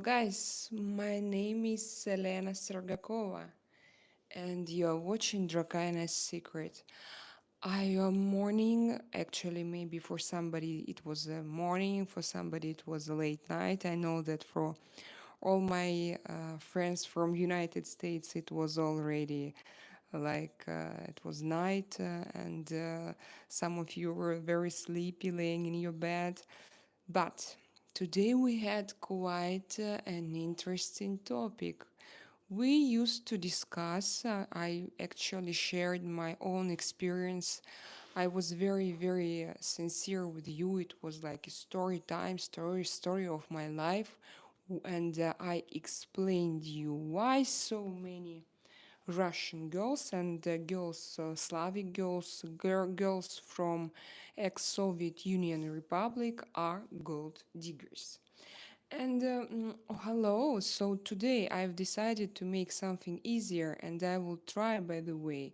guys, my name is Selena Sergakova, and you're watching Drakaina's Secret. I am morning, actually, maybe for somebody it was a morning, for somebody it was a late night. I know that for all my friends from United States, it was already it was night, and some of you were very sleepy, laying in your bed. But today we had quite an interesting topic. We used to discuss, I actually shared my own experience. I was very sincere with you. It was like a story time, story of my life. And I explained you why so many Russian girls and girls, Slavic girls, girls from ex-Soviet Union Republic are gold diggers. And hello, so today I've decided to make something easier, and I will try, by the way,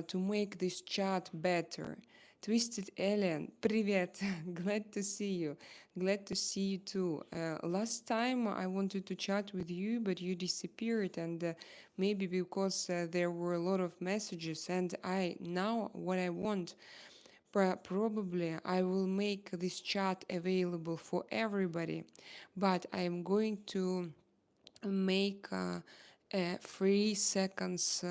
to make this chat better. Twisted Alien, привет, glad to see you. Glad to see you too. Last time I wanted to chat with you, but you disappeared, and maybe because there were a lot of messages, and now what I want, probably I will make this chat available for everybody, but I am going to make a 3 seconds,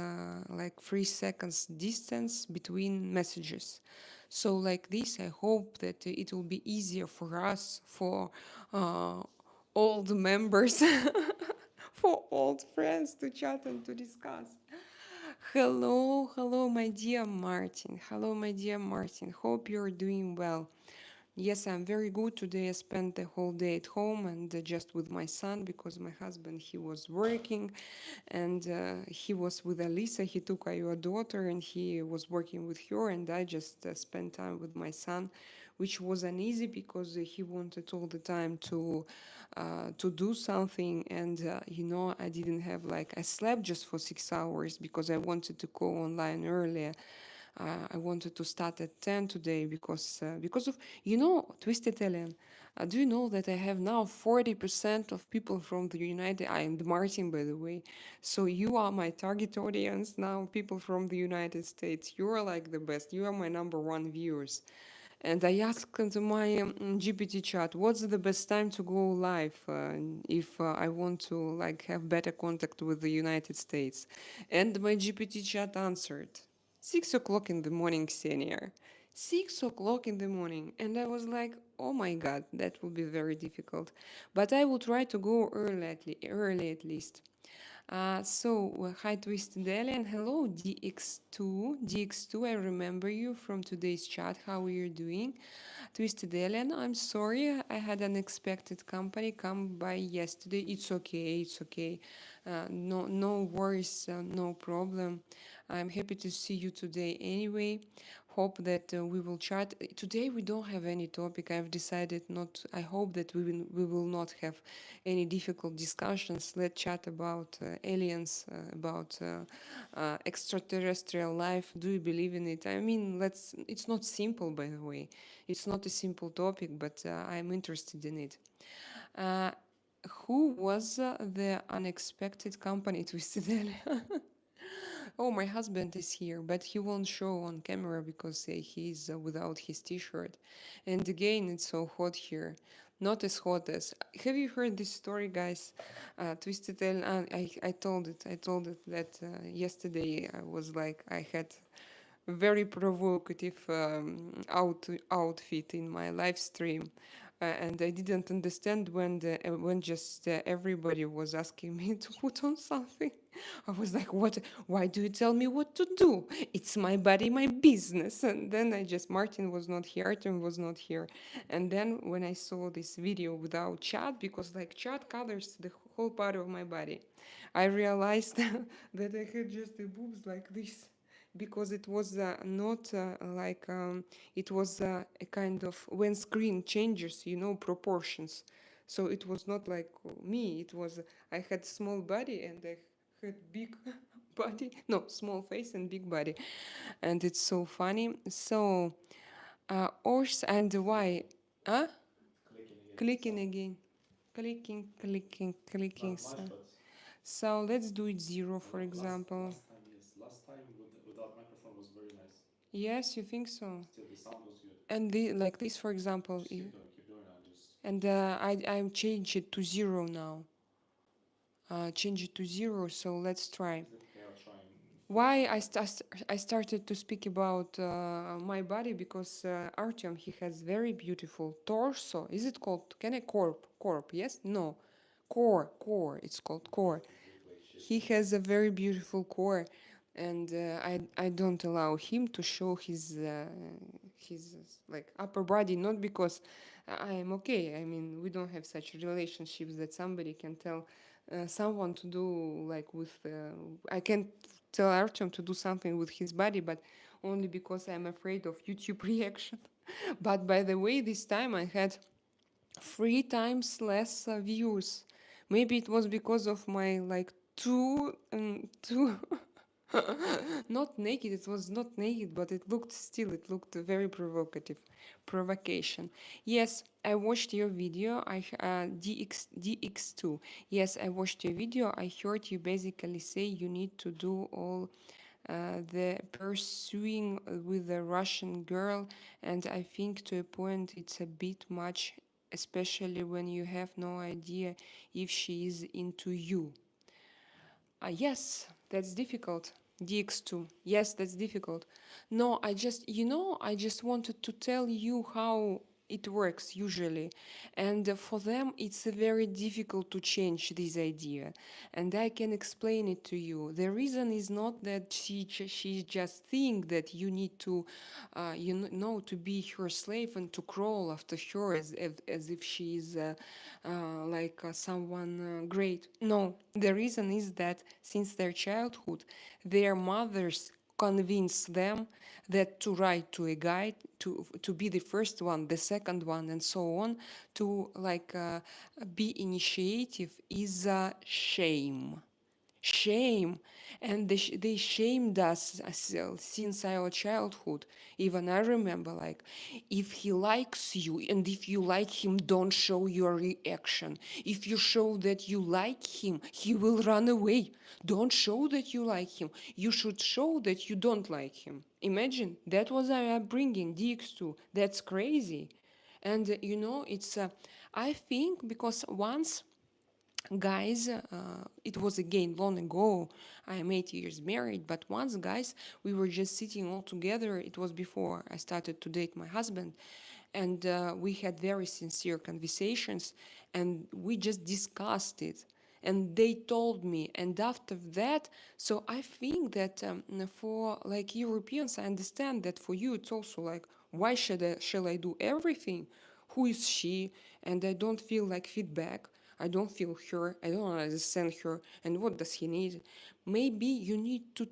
like 3 seconds distance between messages. So like this, I hope that it will be easier for us, for all the members, for old friends to chat and to discuss. Hello, my dear Martin. Hello, my dear Martin. Hope you're doing well. Yes, I'm very good. Today I spent the whole day at home and just with my son because my husband, he was working and he was with Alisa. He took our daughter and he was working with her, and I just spent time with my son, which was uneasy because he wanted all the time to do something, and I didn't have, like, I slept just for 6 hours because I wanted to go online earlier. I wanted to start at 10 today because of Twisted Alien. Do you know that I have now 40% of people from the United? I am Martin, by the way. So you are my target audience now. People from the United States. You are like the best. You are my number one viewers. And I asked into my GPT chat, what's the best time to go live if I want to like have better contact with the United States? And my GPT chat answered, 6 o'clock in the morning, senior. 6 o'clock in the morning. And I was like, oh my God, that will be very difficult. But I will try to go early at least. Hi Twisted Alien, hello DX2. DX2, I remember you from today's chat. How are you doing? Twisted Alien, I'm sorry, I had unexpected company come by yesterday. It's okay. No worries, no problem. I'm happy to see you today anyway. Hope that we will chat. Today we don't have any topic. I've decided not. I hope that we will not have any difficult discussions. Let's chat about aliens, about extraterrestrial life. Do you believe in it? I mean, let's. It's not simple, by the way. It's not a simple topic, but I'm interested in it. Uh, who was the unexpected company Twisted Alien? Oh, my husband is here, but he won't show on camera because he's without his t-shirt. And again, it's so hot here. Not as hot as... Have you heard this story, guys? Twisted Alien, I told it. I told it that yesterday I was like, I had very provocative outfit in my live stream. And I didn't understand when just everybody was asking me to put on something. I was like, what? Why do you tell me what to do? It's my body, my business. And then Martin was not here, Artem was not here. And then when I saw this video without chat, because like chat covers the whole part of my body, I realized that I had just the boobs like this, because it was not it was a kind of, when screen changes, proportions. So it was not like me. It was, I had small body and I had big body, no, small face and big body. And it's so funny. So Ors, and why? Huh? Clicking again. Clicking. Nice, but So let's do it 0, for example. last time, yes, last time without microphone was very nice. Yes, you think so? Still, the sound was good. And like this, for example, Just keep doing, and just and I'm change it to 0 now. Change it to 0. So let's try. is it okay? I'll try in full Why sound. I started to speak about my body because Artyom, he has very beautiful torso. Is it called? Can I corp? Corp? Yes? No. Core. It's called core. Beautiful replay shit. He has a very beautiful core, and I don't allow him to show his like upper body, not because I am okay. I mean, we don't have such relationships that somebody can tell someone to do like with. I can't tell Artyom to do something with his body, but only because I'm afraid of YouTube reaction. But by the way, this time I had 3 times less views. Maybe it was because of my like too not naked. It was not naked, but it looked very provocative. Provocation. Yes, I watched your video. DX2. Yes, I watched your video. I heard you basically say you need to do all the pursuing with the Russian girl, and I think to a point it's a bit much, especially when you have no idea if she is into you. Yes, that's difficult. DX2. Yes, that's difficult. No, I just wanted to tell you how it works usually. And for them, it's very difficult to change this idea. And I can explain it to you. The reason is not that she just think that you need to, to be her slave and to crawl after her as if she is someone great. No, the reason is that since their childhood, their mothers convince them that to write to a guy, to be the first one, the second one, and so on, to be initiative is a shame. And they shamed us since our childhood. Even I remember, like, if he likes you and if you like him, don't show your reaction. If you show that you like him, he will run away. Don't show that you like him. You should show that you don't like him. Imagine, that was our upbringing, DX2. That's crazy. And it's I think because once, guys, it was again long ago. I am 8 years married, but once, guys, we were just sitting all together. It was before I started to date my husband, and we had very sincere conversations, and we just discussed it. And they told me, and after that, so I think that for like Europeans, I understand that for you it's also like, why shall I do everything? Who is she? And I don't feel like feedback. I don't feel her. I don't understand her. And what does he need? Maybe you need to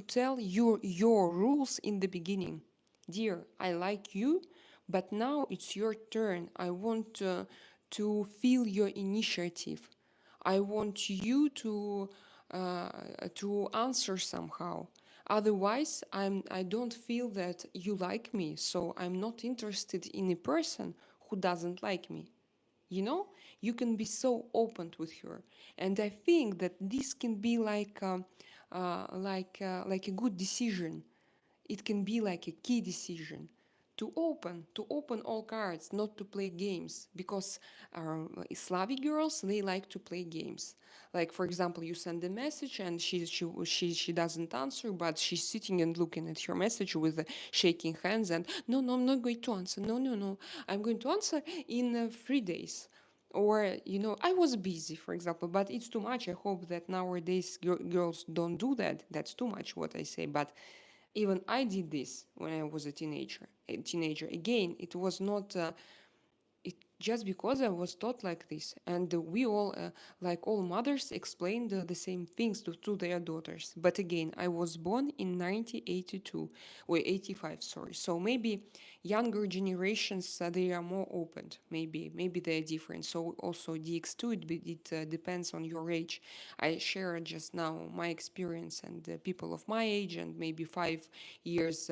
tell your rules in the beginning. Dear, I like you, but now it's your turn. I want to feel your initiative. I want you to answer somehow. Otherwise, I don't feel that you like me, so I'm not interested in a person who doesn't like me. You know, you can be so open with her, and I think that this can be like a good decision. It can be like a key decision to open all cards, not to play games, because Slavic girls, they like to play games. Like, for example, you send a message and she doesn't answer, but she's sitting and looking at your message with shaking hands and, no, I'm not going to answer. No, I'm going to answer in 3 days. Or, I was busy, for example, but it's too much. I hope that nowadays girls don't do that. That's too much what I say. But even I did this when I was a teenager. Again, it was not it just because I was taught like this, and we all, like all mothers, explained the same things to their daughters. But again, I was born in 1982 or 85, sorry. So maybe younger generations, they are more open. Maybe they're different. So also DX2, it depends on your age. I share just now my experience, and people of my age and maybe 5 years.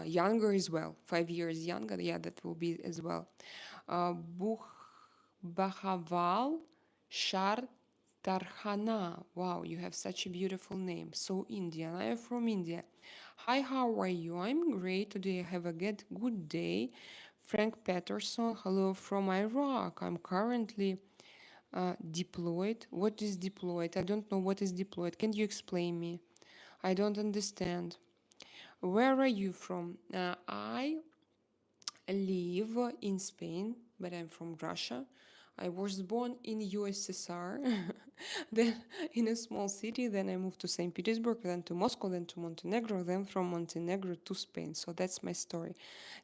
Younger as well, 5 years younger, yeah, that will be as well. Buch Bahaval Shar Tarhana. Wow, you have such a beautiful name. So Indian. I am from India. Hi, how are you? I'm great. Today I have a good day. Frank Patterson, hello from Iraq. I'm currently deployed. What is deployed? I don't know what is deployed. Can you explain me? I don't understand. Where are you from? I live in Spain, but I'm from Russia. I was born in USSR, then in a small city, then I moved to St. Petersburg, then to Moscow, then to Montenegro, then from Montenegro to Spain. So that's my story.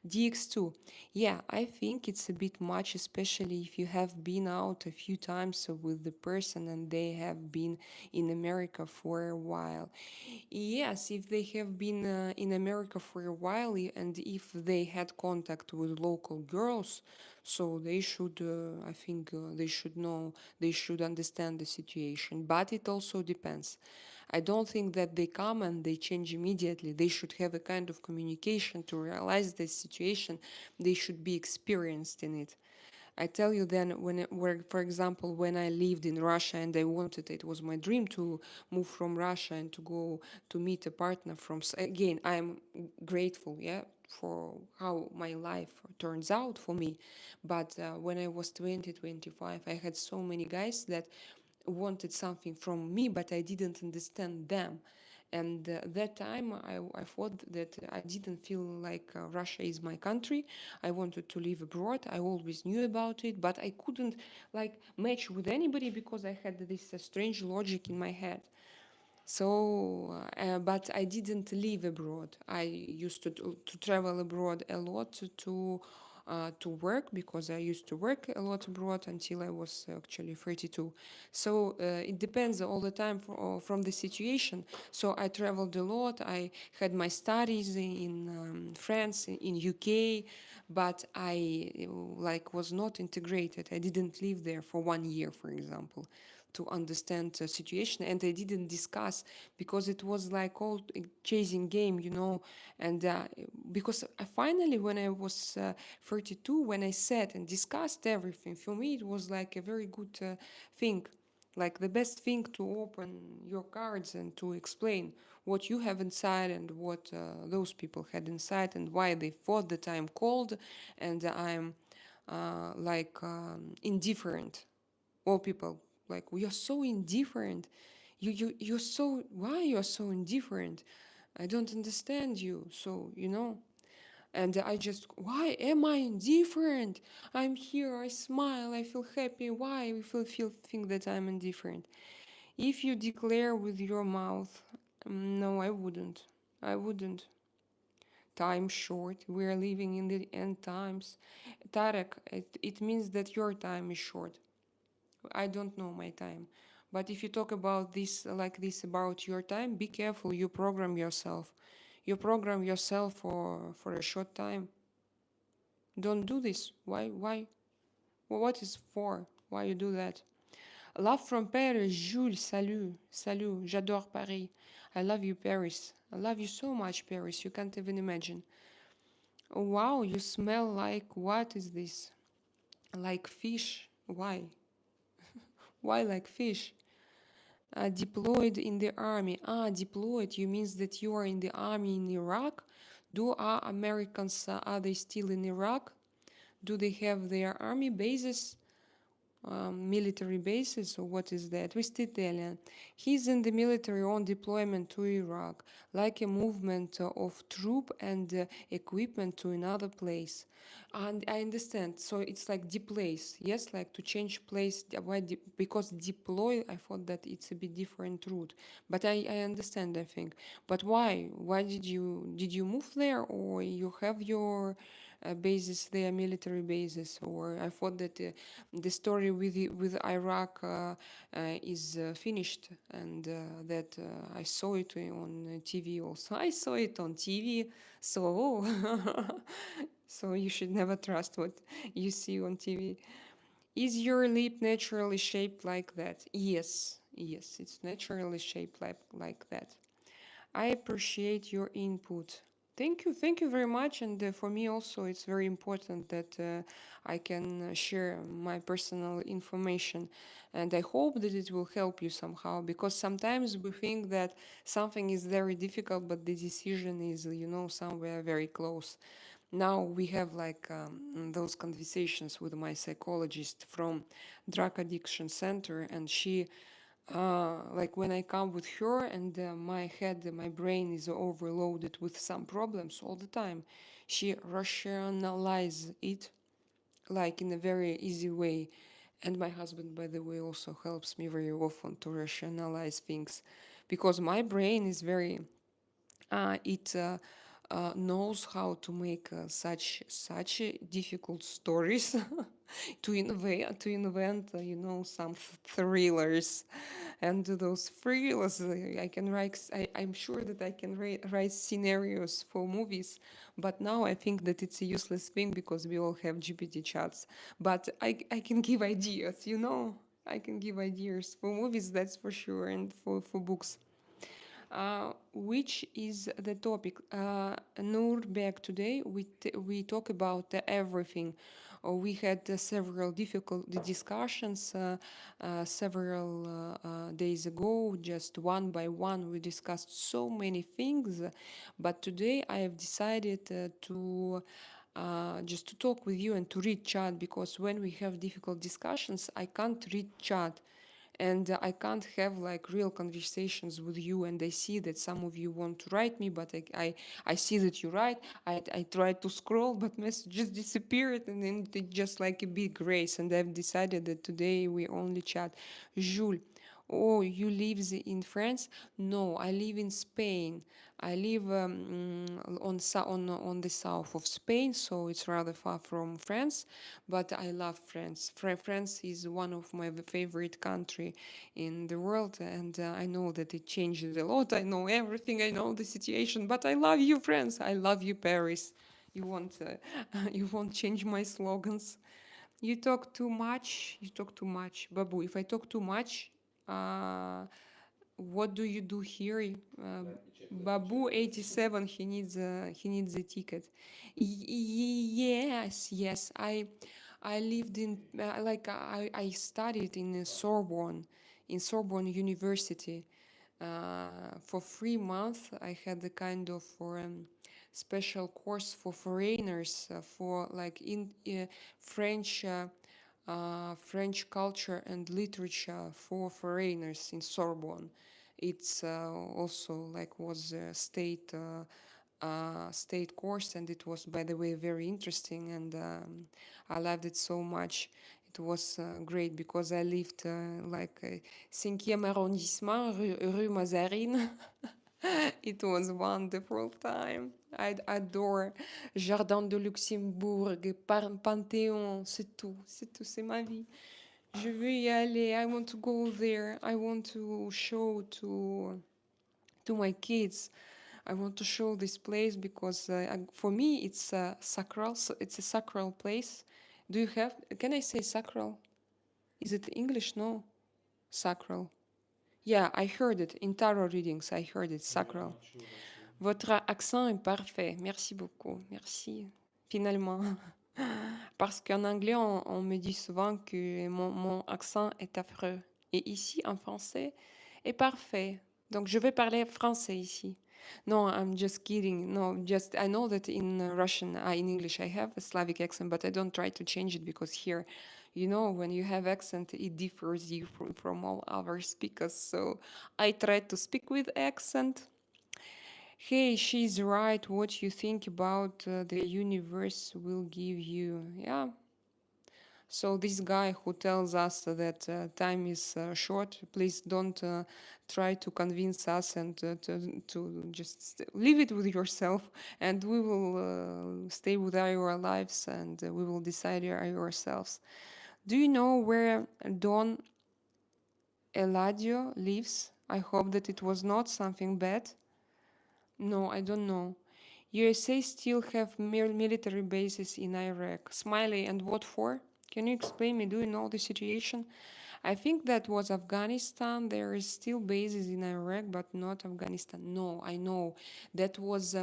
DX2. Yeah, I think it's a bit much, especially if you have been out a few times with the person and they have been in America for a while. Yes, if they have been in America for a while and if they had contact with local girls, so they should, I think they should know, they should understand the situation. But it also depends. I don't think that they come and they change immediately. They should have a kind of communication to realize the situation. They should be experienced in it. I tell you then, for example, when I lived in Russia and I wanted, it was my dream to move from Russia and to go to meet a partner from, again, I'm grateful, yeah, for how my life turns out for me. But when I was 20, 25, I had so many guys that wanted something from me, but I didn't understand them. And that time I thought that I didn't feel like Russia is my country. I wanted to live abroad. I always knew about it, but I couldn't like match with anybody because I had this strange logic in my head. So, but I didn't live abroad. I used to travel abroad a lot to work because I used to work a lot abroad until I was actually 32. So it depends all the time from the situation. So I traveled a lot. I had my studies in France, in UK, but I like was not integrated. I didn't live there for 1 year, for example, to understand the situation, and I didn't discuss because it was like all chasing game, and because finally when I was 32, when I sat and discussed everything, for me it was like a very good thing, like the best thing to open your cards and to explain what you have inside and what those people had inside and why they thought that I'm cold and I'm indifferent. All people like, we are so indifferent. You're so, why you're so indifferent? I don't understand you. So and I just, why am I indifferent? I'm here, I smile, I feel happy. Why you feel think that I'm indifferent? If you declare with your mouth, no, I wouldn't. Time short, we are living in the end times. Tarek, it means that your time is short. I don't know my time. But if you talk about this like this about your time, be careful. You program yourself. You program yourself for a short time. Don't do this. Why? Why? What is for? Why you do that? Love from Paris, Jules. Salut, salut. J'adore Paris. I love you, Paris. I love you so much, Paris. You can't even imagine. Oh, wow, you smell like what is this? Like fish. Why? Why like fish? Deployed in the army. Deployed, you means that you are in the army in Iraq? Do our Americans, are they still in Iraq? Do they have their army bases? Military bases, or what is that? West Italian. He's in the military on deployment to Iraq, like a movement of troop and equipment to another place. And I understand. So it's like deplace, yes, like to change place. Why? Because deploy, I thought that it's a bit different route. But I understand, I think. But why? Why did you move there, or you have your bases there, military bases? Or I thought that the story with Iraq is finished, and that I saw it on TV also. I saw it on TV, so so you should never trust what you see on TV. Is your lip naturally shaped like that? Yes, yes, it's naturally shaped like that. I appreciate your input. Thank you very much. And for me also, it's very important that I can share my personal information, and I hope that it will help you somehow. Because sometimes we think that something is very difficult, but the decision is, somewhere very close. Now we have like those conversations with my psychologist from drug addiction center, and she like when I come with her and my head, my brain is overloaded with some problems all the time, she rationalize it like in a very easy way. And my husband, by the way, also helps me very often to rationalize things, because my brain is very it knows how to make such difficult stories to invent some thrillers, and those thrillers I can write. I'm sure that I can write scenarios for movies, but now I think that it's a useless thing because we all have GPT chats. But I can give ideas. I can give ideas for movies, that's for sure, and for books. Which is the topic? Nurberg, today we talk about everything. We had several difficult discussions several days ago, just one by one. We discussed so many things, but today I have decided to just to talk with you and to read chat, because when we have difficult discussions, I can't read chat, and I can't have like real conversations with you. And I see that some of you want to write me, but I see that you write. I try to scroll, but messages disappeared, and then it just like a big race. And I've decided that today we only chat. Jules, oh, you live in France? No, I live in Spain. I live on the south of Spain, so it's rather far from France, but I love France. France is one of my favorite country in the world, and I know that it changes a lot. I know everything. I know the situation, but I love you, France. I love you, Paris. You won't, you won't change my slogans. You talk too much. You talk too much, Babu. If I talk too much, uh, what do you do here? Babu 87. He needs a ticket. Yes, yes. I lived in like I studied in Sorbonne, in Sorbonne University. For 3 months, I had a kind of special course for foreigners for like in French culture and literature for foreigners in Sorbonne. It's also like was a state course, and it was, by the way, very interesting, and I loved it so much. It was great because I lived like 5e arrondissement, rue Mazarine. It was wonderful time. I adore Jardin de Luxembourg, Panthéon, c'est tout, c'est ma vie. Je veux y aller. I want to go there. I want to show to my kids. I want to show this place because for me it's sacral. So it's a sacral place. Do you have? Can I say sacral? Is it English? No, sacral. Yeah, I heard it in tarot readings. I heard it Yeah, I'm sacral. not sure actually. Votre accent est parfait. Merci beaucoup. Merci. Finalement. Parce qu'en anglais, on me dit souvent que mon accent est affreux. Et ici, en français, est parfait. Donc, je vais parler français ici. No, I'm just kidding. No, just I know that in Russian, in English, I have a Slavic accent, but I don't try to change it because here, when you have accent, it differs you from all other speakers. So I try to speak with accent. Hey, she's right. What you think about the universe will give you. Yeah. So this guy who tells us that time is short, please don't try to convince us and to just leave it with yourself, and we will stay with our lives, and we will decide ourselves. Do you know where Don Eladio lives? I hope that it was not something bad. No, I don't know. USA still have military bases in Iraq. Smiley, and what for? Can you explain me? Do you know the situation? I think that was Afghanistan. There is still bases in Iraq, but not Afghanistan. No, I know. That was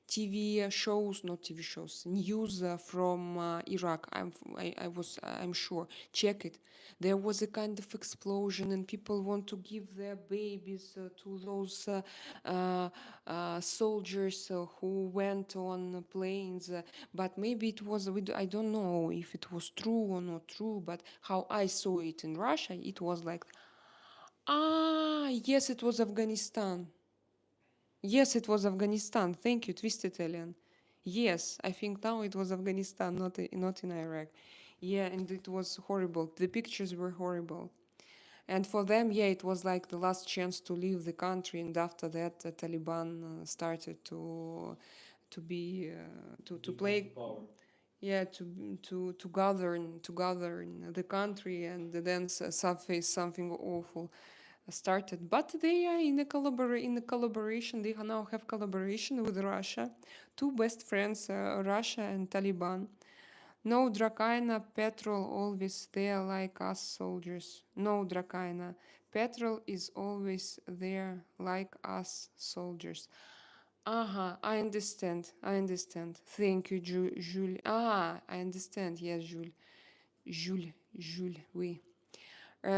TV shows, not TV shows, news from Iraq. I'm sure. Check it. There was a kind of explosion, and people want to give their babies to those soldiers who went on planes. But maybe it was. I don't know if it was true or not true. But how I saw it in Russia, it was like, yes, it was Afghanistan. Yes, it was Afghanistan. Thank you, Twisted Alien. Yes, I think now it was Afghanistan, not in Iraq. Yeah, and it was horrible. The pictures were horrible. And for them, yeah, it was like the last chance to leave the country. And after that, the Taliban started to be to play, yeah, to govern the country, and then something awful started. But they are in a collaboration. They now have collaboration with Russia, two best friends, Russia and Taliban. No, Drakaina, Petrol always there like us soldiers. No, Drakaina, Petrol is always there like us soldiers. I understand. I understand. Thank you, Jules. I understand. Yes, Jules. Jules, oui.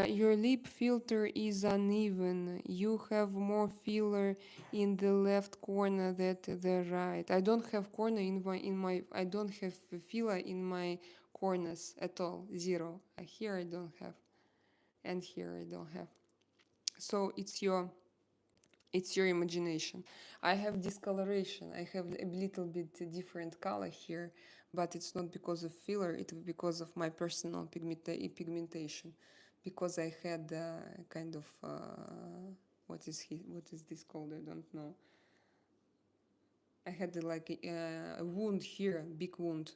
Your lip filter is uneven. You have more filler in the left corner than the right. I don't have corner in my I don't have filler in my corners at all. Zero. Here I don't have, and here I don't have. So it's your imagination. I have discoloration. I have a little bit different color here, but it's not because of filler. It's because of my personal pigmentation. Because I had kind of what is this called? I don't know. I had like a wound here, big wound,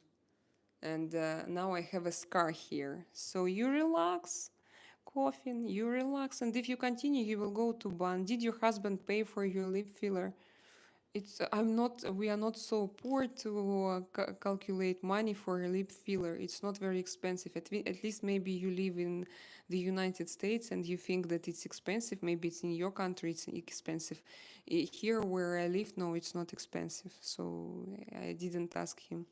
and now I have a scar here. So you relax, coffin, you relax, and if you continue, you will go to ban. Did your husband pay for your lip filler? We are not so poor to calculate money for a lip filler. It's not very expensive. At least maybe you live in the United States and you think that it's expensive. Maybe it's in your country, it's expensive. Here where I live, no, it's not expensive. So I didn't ask him.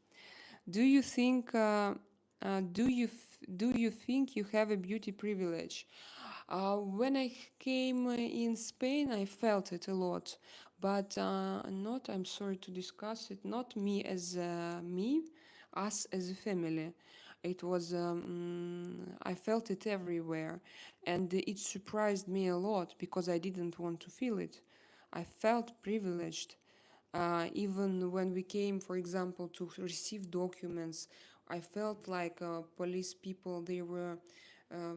Do you think do you think you have a beauty privilege? When I came in Spain, I felt it a lot, but not. I'm sorry to discuss it. Not me as me, us as a family. It was. I felt it everywhere, and it surprised me a lot because I didn't want to feel it. I felt privileged. Even when we came, for example, to receive documents, I felt like police people, they were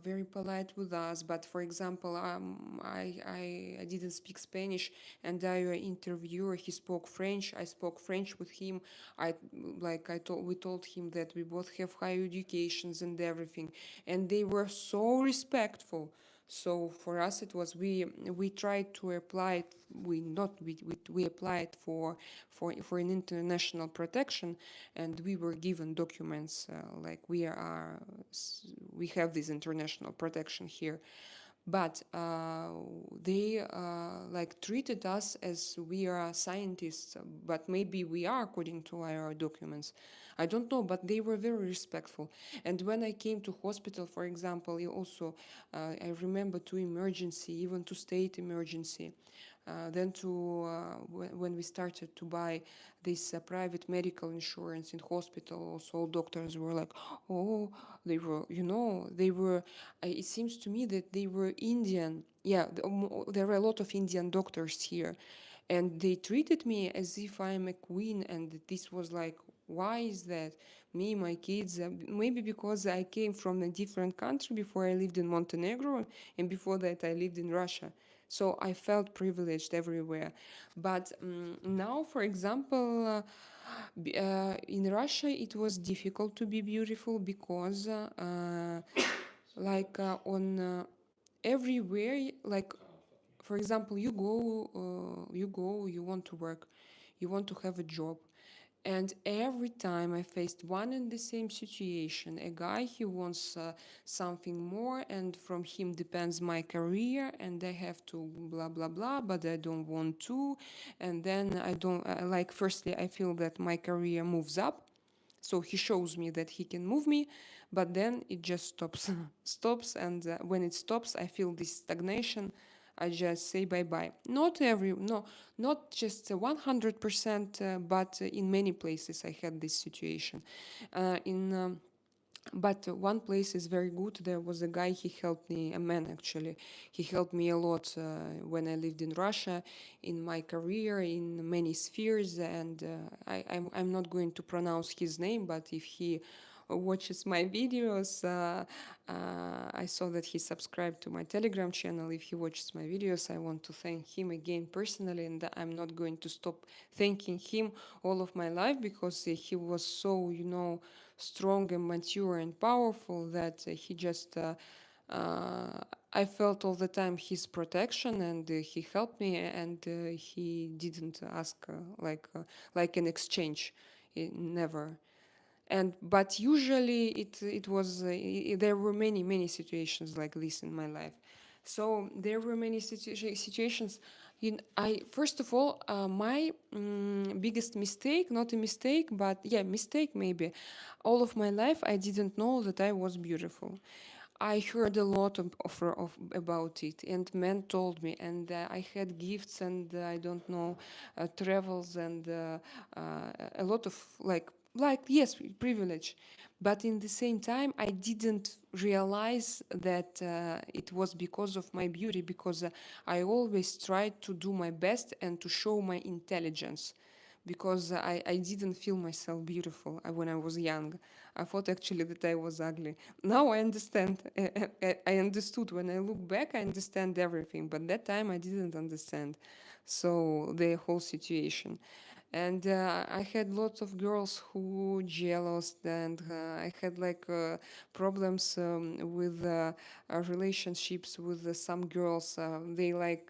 very polite with us. But for example, I didn't speak Spanish, and our interviewer, he spoke French. I spoke French with him. We told him that we both have high educations and everything, and they were so respectful. So for us, it was we tried to apply it. We applied for an international protection, and we were given documents like we have this international protection here, but they like treated us as we are scientists, but maybe we are according to our documents. I don't know, but they were very respectful. And when I came to hospital, for example, I remember to emergency, even to state emergency. Then when we started to buy this private medical insurance in hospital, also all doctors were like, oh, it seems to me that they were Indian. Yeah, there were a lot of Indian doctors here, and they treated me as if I'm a queen, and this was like, why is that? Me, my kids, maybe because I came from a different country. Before I lived in Montenegro, and before that I lived in Russia. So I felt privileged everywhere. But now, for example, in Russia, it was difficult to be beautiful because, on everywhere, like, for example, you want to work, you want to have a job, And every time I faced one and the same situation, a guy he wants something more, and from him depends my career, and I have to blah blah blah, but I don't want to. And then I don't like. Firstly, I feel that my career moves up, so he shows me that he can move me, but then it just stops, stops, and when it stops, I feel this stagnation. I just say bye bye. Not every, no, not just 100%, but in many places I had this situation. In But one place is very good. There was a guy, he helped me, a man actually. He helped me a lot when I lived in Russia, in my career, in many spheres. And I'm not going to pronounce his name, but if he watches my videos, I saw that he subscribed to my Telegram channel. If he watches my videos, I want to thank him again personally, and I'm not going to stop thanking him all of my life, because he was so, strong and mature and powerful that he just I felt all the time his protection, and he helped me, and he didn't ask like an exchange. Never. And but usually it was there were many situations like this in my life. So there were many situations. I first of all, my biggest mistake, not a mistake, but yeah, mistake maybe, all of my life I didn't know that I was beautiful. I heard a lot about it, and men told me, and I had gifts, and I don't know, travels, and a lot of yes, privilege. But in the same time, I didn't realize that it was because of my beauty, because I always tried to do my best and to show my intelligence, because I didn't feel myself beautiful when I was young. I thought actually that I was ugly. Now I understand. I understood. When I look back, I understand everything. But that time I didn't understand. So the whole situation. And I had lots of girls who jealous, and I had problems with relationships with some girls. They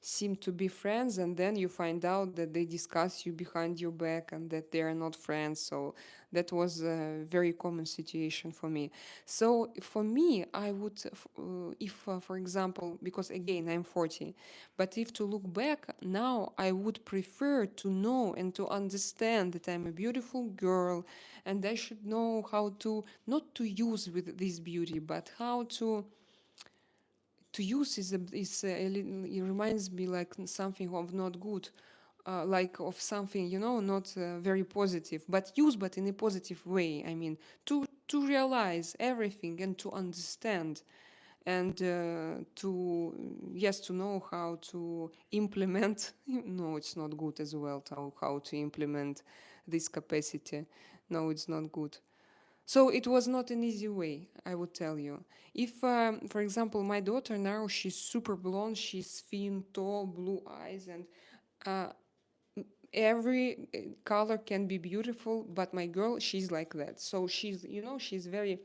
seem to be friends, and then you find out that they discuss you behind your back and that they are not friends. So that was a very common situation for me. So for me, I would, if for example, because again I'm 40, but if to look back now, I would prefer to know and to understand that I'm a beautiful girl, and I should know how to not to use with this beauty, but how to use a little, it reminds me like something of not good, like of something, not very positive, but use, but in a positive way. I mean, to realize everything and to understand, and to yes, to know how to implement. No, it's not good as well, how to implement this capacity. No, it's not good. So it was not an easy way, I would tell you. If, for example, my daughter now, she's super blonde, she's thin, tall, blue eyes, and uh, every color can be beautiful, but my girl, she's like that. So she's, she's very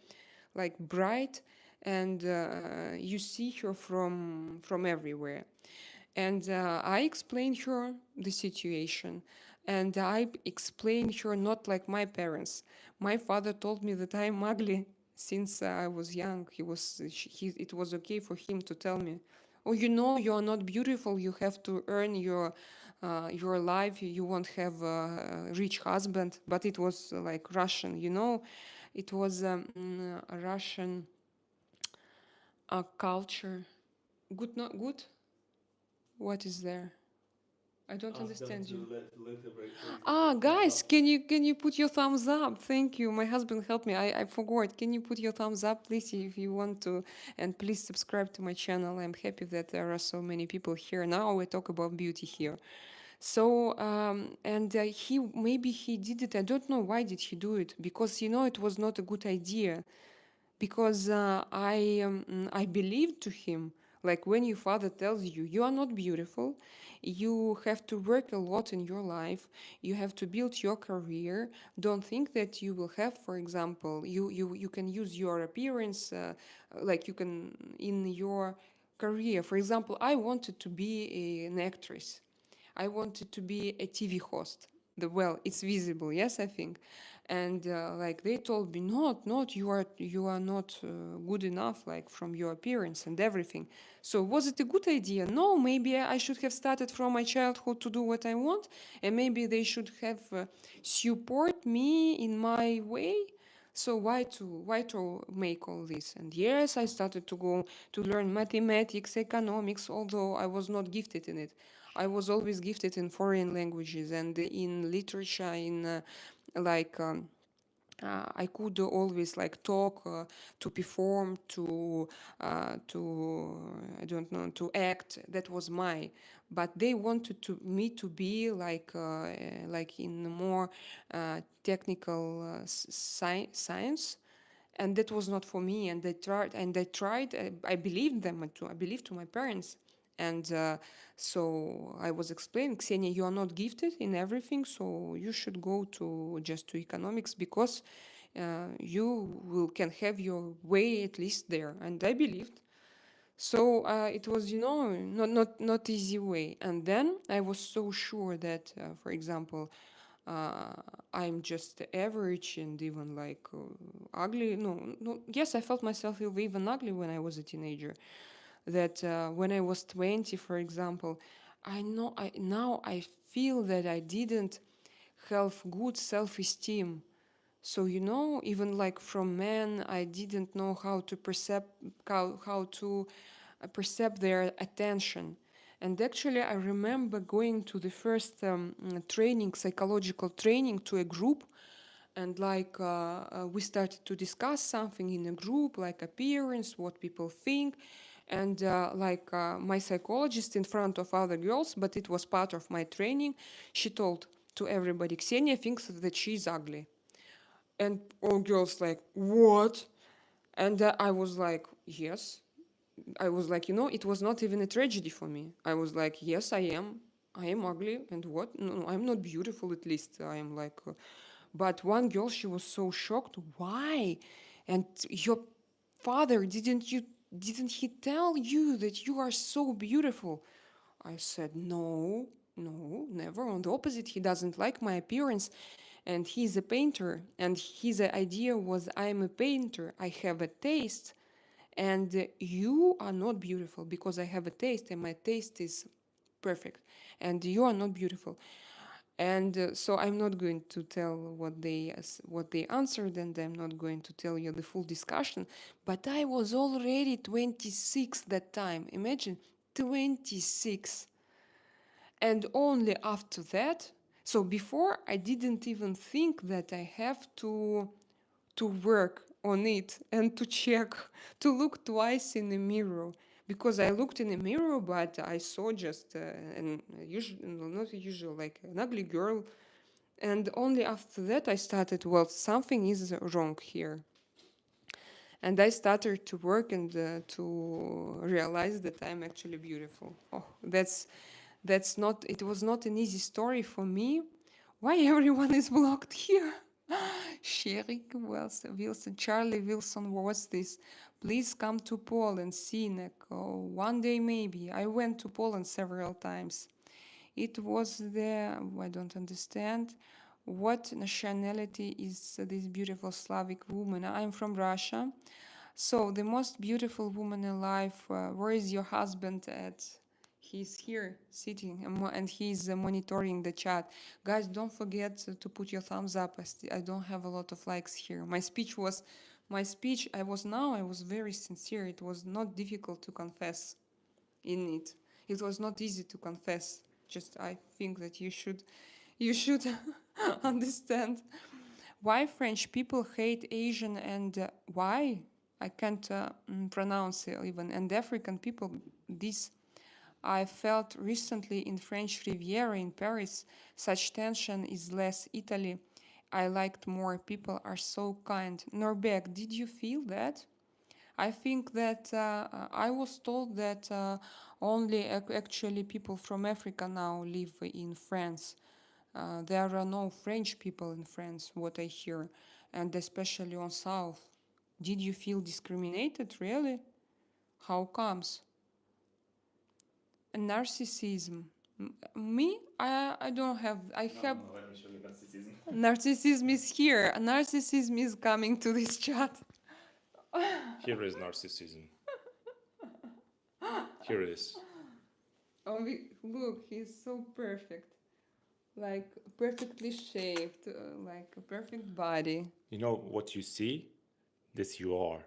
like bright, and you see her from everywhere. And I explained her the situation, and I explained her not like my parents. My father told me that I'm ugly since I was young. It was okay for him to tell me, "Oh, you are not beautiful. You have to earn your life. You won't have a rich husband." But it was like Russian, it was a Russian culture. Good, not good. What is there? I don't Ask them understand you. to lift the raise the Ah, thumbs guys, up. can you put your thumbs up? Thank you. My husband helped me. I forgot. Can you put your thumbs up, please, if you want to? And please subscribe to my channel. I'm happy that there are so many people here. Now we talk about beauty here. So and he did it. I don't know why did he do it, because it was not a good idea, because I believed to him. Like when your father tells you you are not beautiful, you have to work a lot in your life, you have to build your career. Don't think that you will have, for example, you can use your appearance, like you can in your career. For example, I wanted to be an actress. I wanted to be a TV host. Well, it's visible, yes, I think. And like they told me, not you are not good enough, like from your appearance and everything. So was it a good idea? No, maybe I should have started from my childhood to do what I want, and maybe they should have support me in my way. So why to make all this? And yes, I started to go to learn mathematics, economics, although I was not gifted in it. I was always gifted in foreign languages and in literature, in like I could always like talk, to perform, to I don't know, to act. That was my. But they wanted to me to be like in more technical science, and that was not for me. And they tried. I believed them too. I believed to my parents. And so I was explaining, Ksenia, you are not gifted in everything, so you should go to just to economics, because you will can have your way at least there. And I believed. So it was, not easy way. And then I was so sure that, for example, uh, I'm just average and even like ugly. No, no. Yes, I felt myself even ugly when I was a teenager. That when I was 20, for example, I know I now I feel that I didn't have good self-esteem. So even like from men, I didn't know how to perceive their attention. And actually, I remember going to the first training, psychological training, to a group, and like we started to discuss something in a group, like appearance, what people think, and my psychologist in front of other girls, but it was part of my training. She told to everybody, Ksenia thinks that she's ugly, and all girls like, what? And I was like, yes. I was like, it was not even a tragedy for me. I was like, yes, I am ugly, and what? No, I'm not beautiful, at least. I am like, but one girl, she was so shocked. Why? And your father, didn't he tell you that you are so beautiful? I said, no, no, never. On the opposite, he doesn't like my appearance. And he's a painter. And his idea was, I'm a painter. I have a taste. And you are not beautiful, because I have a taste, and my taste is perfect. And you are not beautiful. And so I'm not going to tell what they answered, and I'm not going to tell you the full discussion. But I was already 26 that time. Imagine, 26. And only after that, so before I didn't even think that I have to work on it and to check, to look twice in the mirror. Because I looked in the mirror, but I saw just an usual, not usual, like an ugly girl. And only after that I started, well, something is wrong here. And I started to work and to realize that I'm actually beautiful. Oh, that's not, it was not an easy story for me. Why everyone is blocked here? Sherry Wilson, Charlie Wilson, what's this? Please come to Poland, Sinek. Oh, one day maybe. I went to Poland several times. It was the, I don't understand. What nationality is this beautiful Slavic woman? I'm from Russia. So, the most beautiful woman alive, where is your husband at? He's here sitting, and he's monitoring the chat. Guys, don't forget to put your thumbs up. I don't have a lot of likes here. I was very sincere. It was not difficult to confess in it. It was not easy to confess. Just I think that you should understand why French people hate Asian, and why I can't pronounce it even, and African people. This I felt recently in French Riviera in Paris. Such tension is less Italy. I liked more. People are so kind. Norbeck, did you feel that? I think that I was told that only actually people from Africa now live in France. There are no French people in France, what I hear, and especially on South. Did you feel discriminated, really? How comes? Narcissism. Me? I don't have. I No, have. no, no. Let me show you narcissism. Narcissism is here. Narcissism is coming to this chat. Here is narcissism. Here it is. Oh, look, he's so perfect. Like perfectly shaped, like a perfect body. You know what you see? This you are.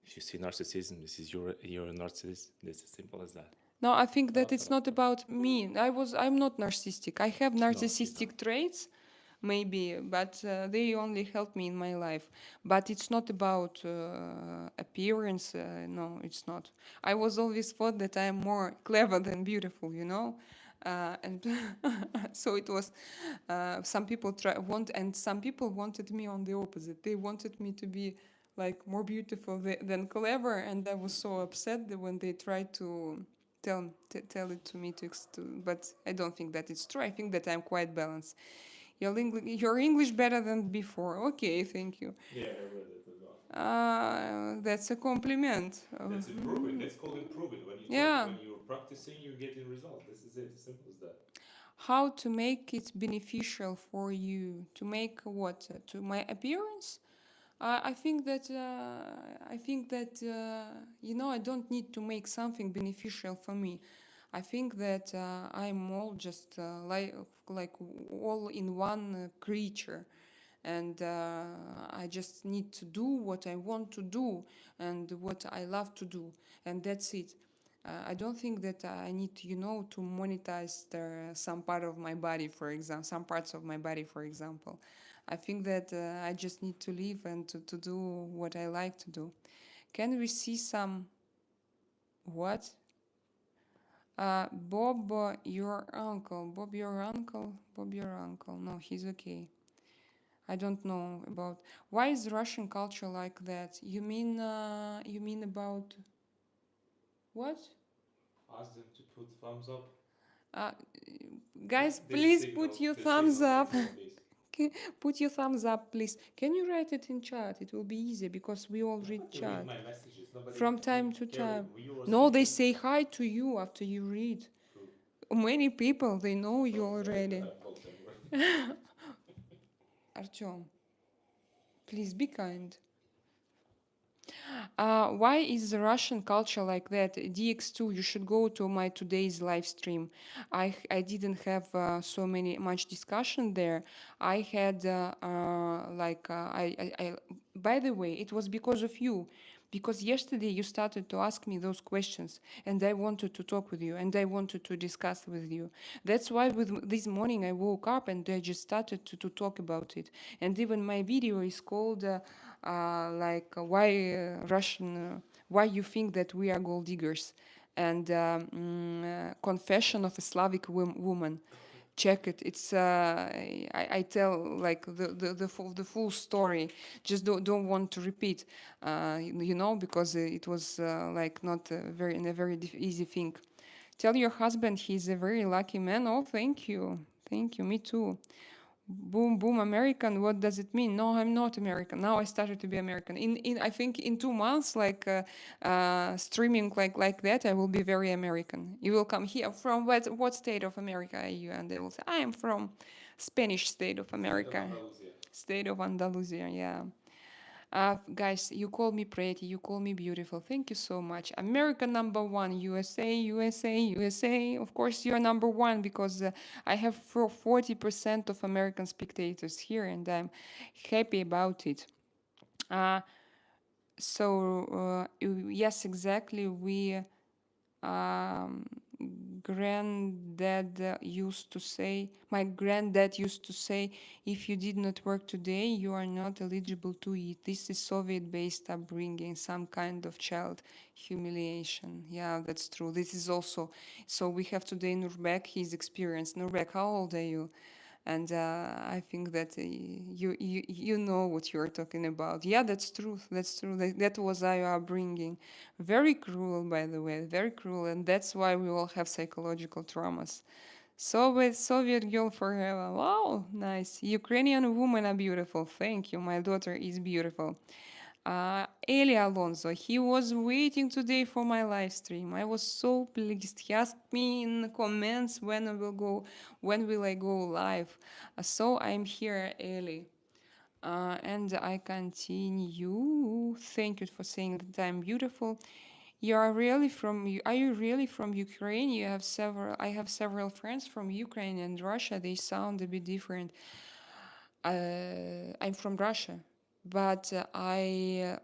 If you see narcissism, this is you're a narcissist. It's as simple as that. No, I think that it's not about me. I'm not narcissistic. I have No, she's narcissistic not. traits, maybe, but they only help me in my life. But it's not about appearance. No, it's not. I was always thought that I am more clever than beautiful, you know. And so it was. Some people and some people wanted me on the opposite. They wanted me to be like more beautiful than clever, and I was so upset that when they tried to tell it to me but I don't think that it's true. I think that I'm quite balanced. Your English better than before. Okay, thank you. Yeah, I read it as well. That's a compliment. That's improving. That's called improving. When you Yeah. when you're practicing, you're getting results. This is it. As simple as that. How to make it beneficial for you? To make what? To my appearance? I think that you know, I don't need to make something beneficial for me. I think that I'm all just like all in one creature, and I just need to do what I want to do and what I love to do, and that's it. I don't think that I need, you know, to monetize some part of my body, for example, some parts of my body, for example. I think that I just need to live and to do what I like to do. Can we see some what? Bob, your uncle. Bob, your uncle. Bob, your uncle. No, he's okay. I don't know about why is Russian culture like that. You mean about what? Ask them to put thumbs up. Uh, guys, This please signal, put your this thumbs signal up. makes all this. Put your thumbs up, please. Can you write it in chat? It will be easy because we all read Nobody read chat my messages. Nobody from time to care. time. You were No, they speaking. say hi to you after you read. Who? Many people, they know you Oh, yeah, already. I blocked them already. Artyom, please be kind. Why is the Russian culture like that? DX2, you should go to my today's live stream. I didn't have so much discussion there. I had by the way, it was because of you. Because yesterday you started to ask me those questions, and I wanted to talk with you, and I wanted to discuss with you. That's why with this morning I woke up and I just started to talk about it. And even my video is called why you think that we are gold diggers, and confession of a Slavic woman. Check it. It's I tell like the full story. Just don't want to repeat, you know, because it was like not a very easy thing. Tell your husband he's a very lucky man. Oh, thank you. Me too. Boom, boom, American. What does it mean? No, I'm not American. Now I started to be American. In I think in 2 months, like streaming like that, I will be very American. You will come here from what state of America are you? And they will say I am from Spanish state of State of America, Andalusia. state of Andalusia. Yeah. Guys, you call me pretty, you call me beautiful. Thank you so much. America number one, USA, USA, USA. Of course, you're number one because I have 40% of American spectators here, and I'm happy about it. Uh, yes, exactly. We um, my granddad used to say, if you did not work today, you are not eligible to eat. This is Soviet-based upbringing, some kind of child humiliation. Yeah, that's true. This is also, so we have today Nurbek, his experience. Nurbek, how old are you? And I think that you know what you're talking about. Yeah, that's true. That's true. That was our upbringing. Very cruel, by the way. Very cruel, and that's why we all have psychological traumas. Soviet girl forever. Wow, nice. Ukrainian women are beautiful. Thank you. My daughter is beautiful. Eli Alonso, he was waiting today for my live stream. I was so pleased. He asked me in the comments when will I go live. So I'm here, Eli. And I continue. Thank you for saying that I'm beautiful. Are you really from Ukraine? I have several friends from Ukraine and Russia. They sound a bit different. I'm from Russia, but I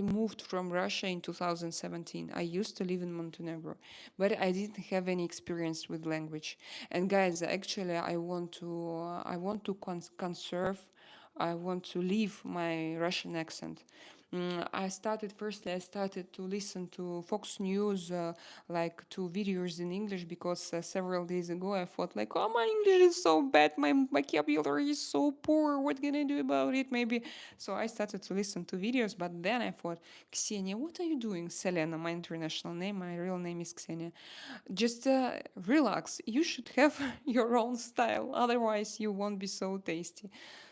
moved from Russia in 2017. I used to live in Montenegro, but I didn't have any experience with language. And guys, actually, conserve. I want to leave my Russian accent. I started to listen to Fox News, like to videos in English, because several days ago I thought like, oh, my English is so bad, my vocabulary is so poor. What can I do about it? Maybe. So I started to listen to videos, but then I thought, Ksenia, what are you doing? Selena, my international name, my real name is Ksenia. Just relax. You should have your own style, otherwise you won't be so tasty.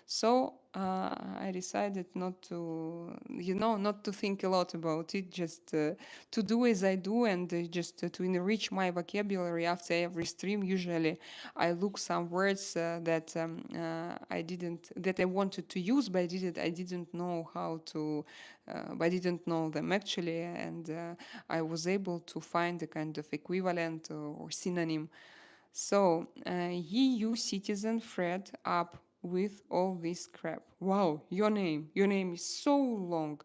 So I decided not to think a lot about it, just to do as I do, and just to enrich my vocabulary after every stream. Usually, I look some words that I wanted to use, but I didn't know how to, I didn't know them actually, and I was able to find a kind of equivalent or synonym. So, EU citizen Fred up with all this crap. Wow, your name is so long.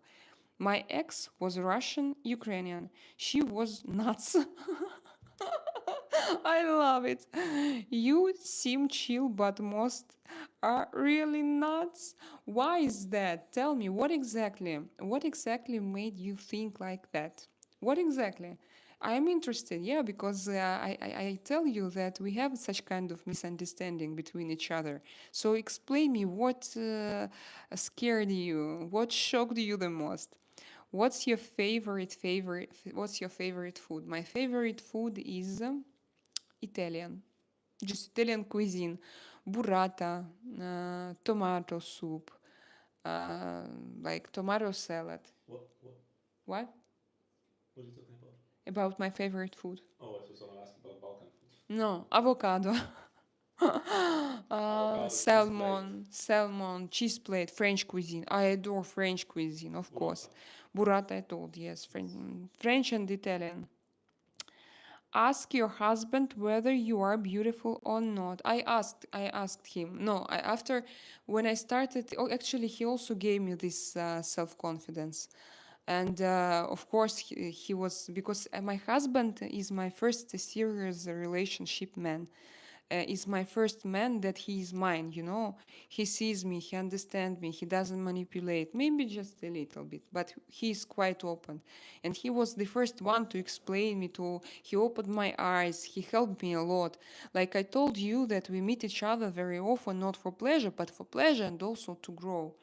My ex was Russian Ukrainian. She was nuts. I love it. You seem chill, but most are really nuts. Why is that? Tell me, what exactly made you think like that? What exactly? I am interested, yeah, because I tell you that we have such kind of misunderstanding between each other. So explain me what scared you, what shocked you the most. What's your favorite food? My favorite food is Italian, just Italian cuisine, burrata, tomato soup, uh, like tomato salad. What? What are you talking about? About my favorite food? Oh, I was going to ask about Balkan food. No, avocado. Avocado, cheese plate. Salmon, cheese plate, French cuisine. I adore French cuisine, of course. Burrata, I told, yes, French and Italian. Ask your husband whether you are beautiful or not. I asked him. No, after when I started, oh, actually, he also gave me this self confidence. And of course, he was, because my husband is my first serious relationship man. Is my first man that he is mine, you know. He sees me, he understands me, he doesn't manipulate, maybe just a little bit, but he is quite open. And he was the first one to explain me to, he opened my eyes, he helped me a lot. Like I told you that we meet each other very often, not for pleasure, but for pleasure and also to grow.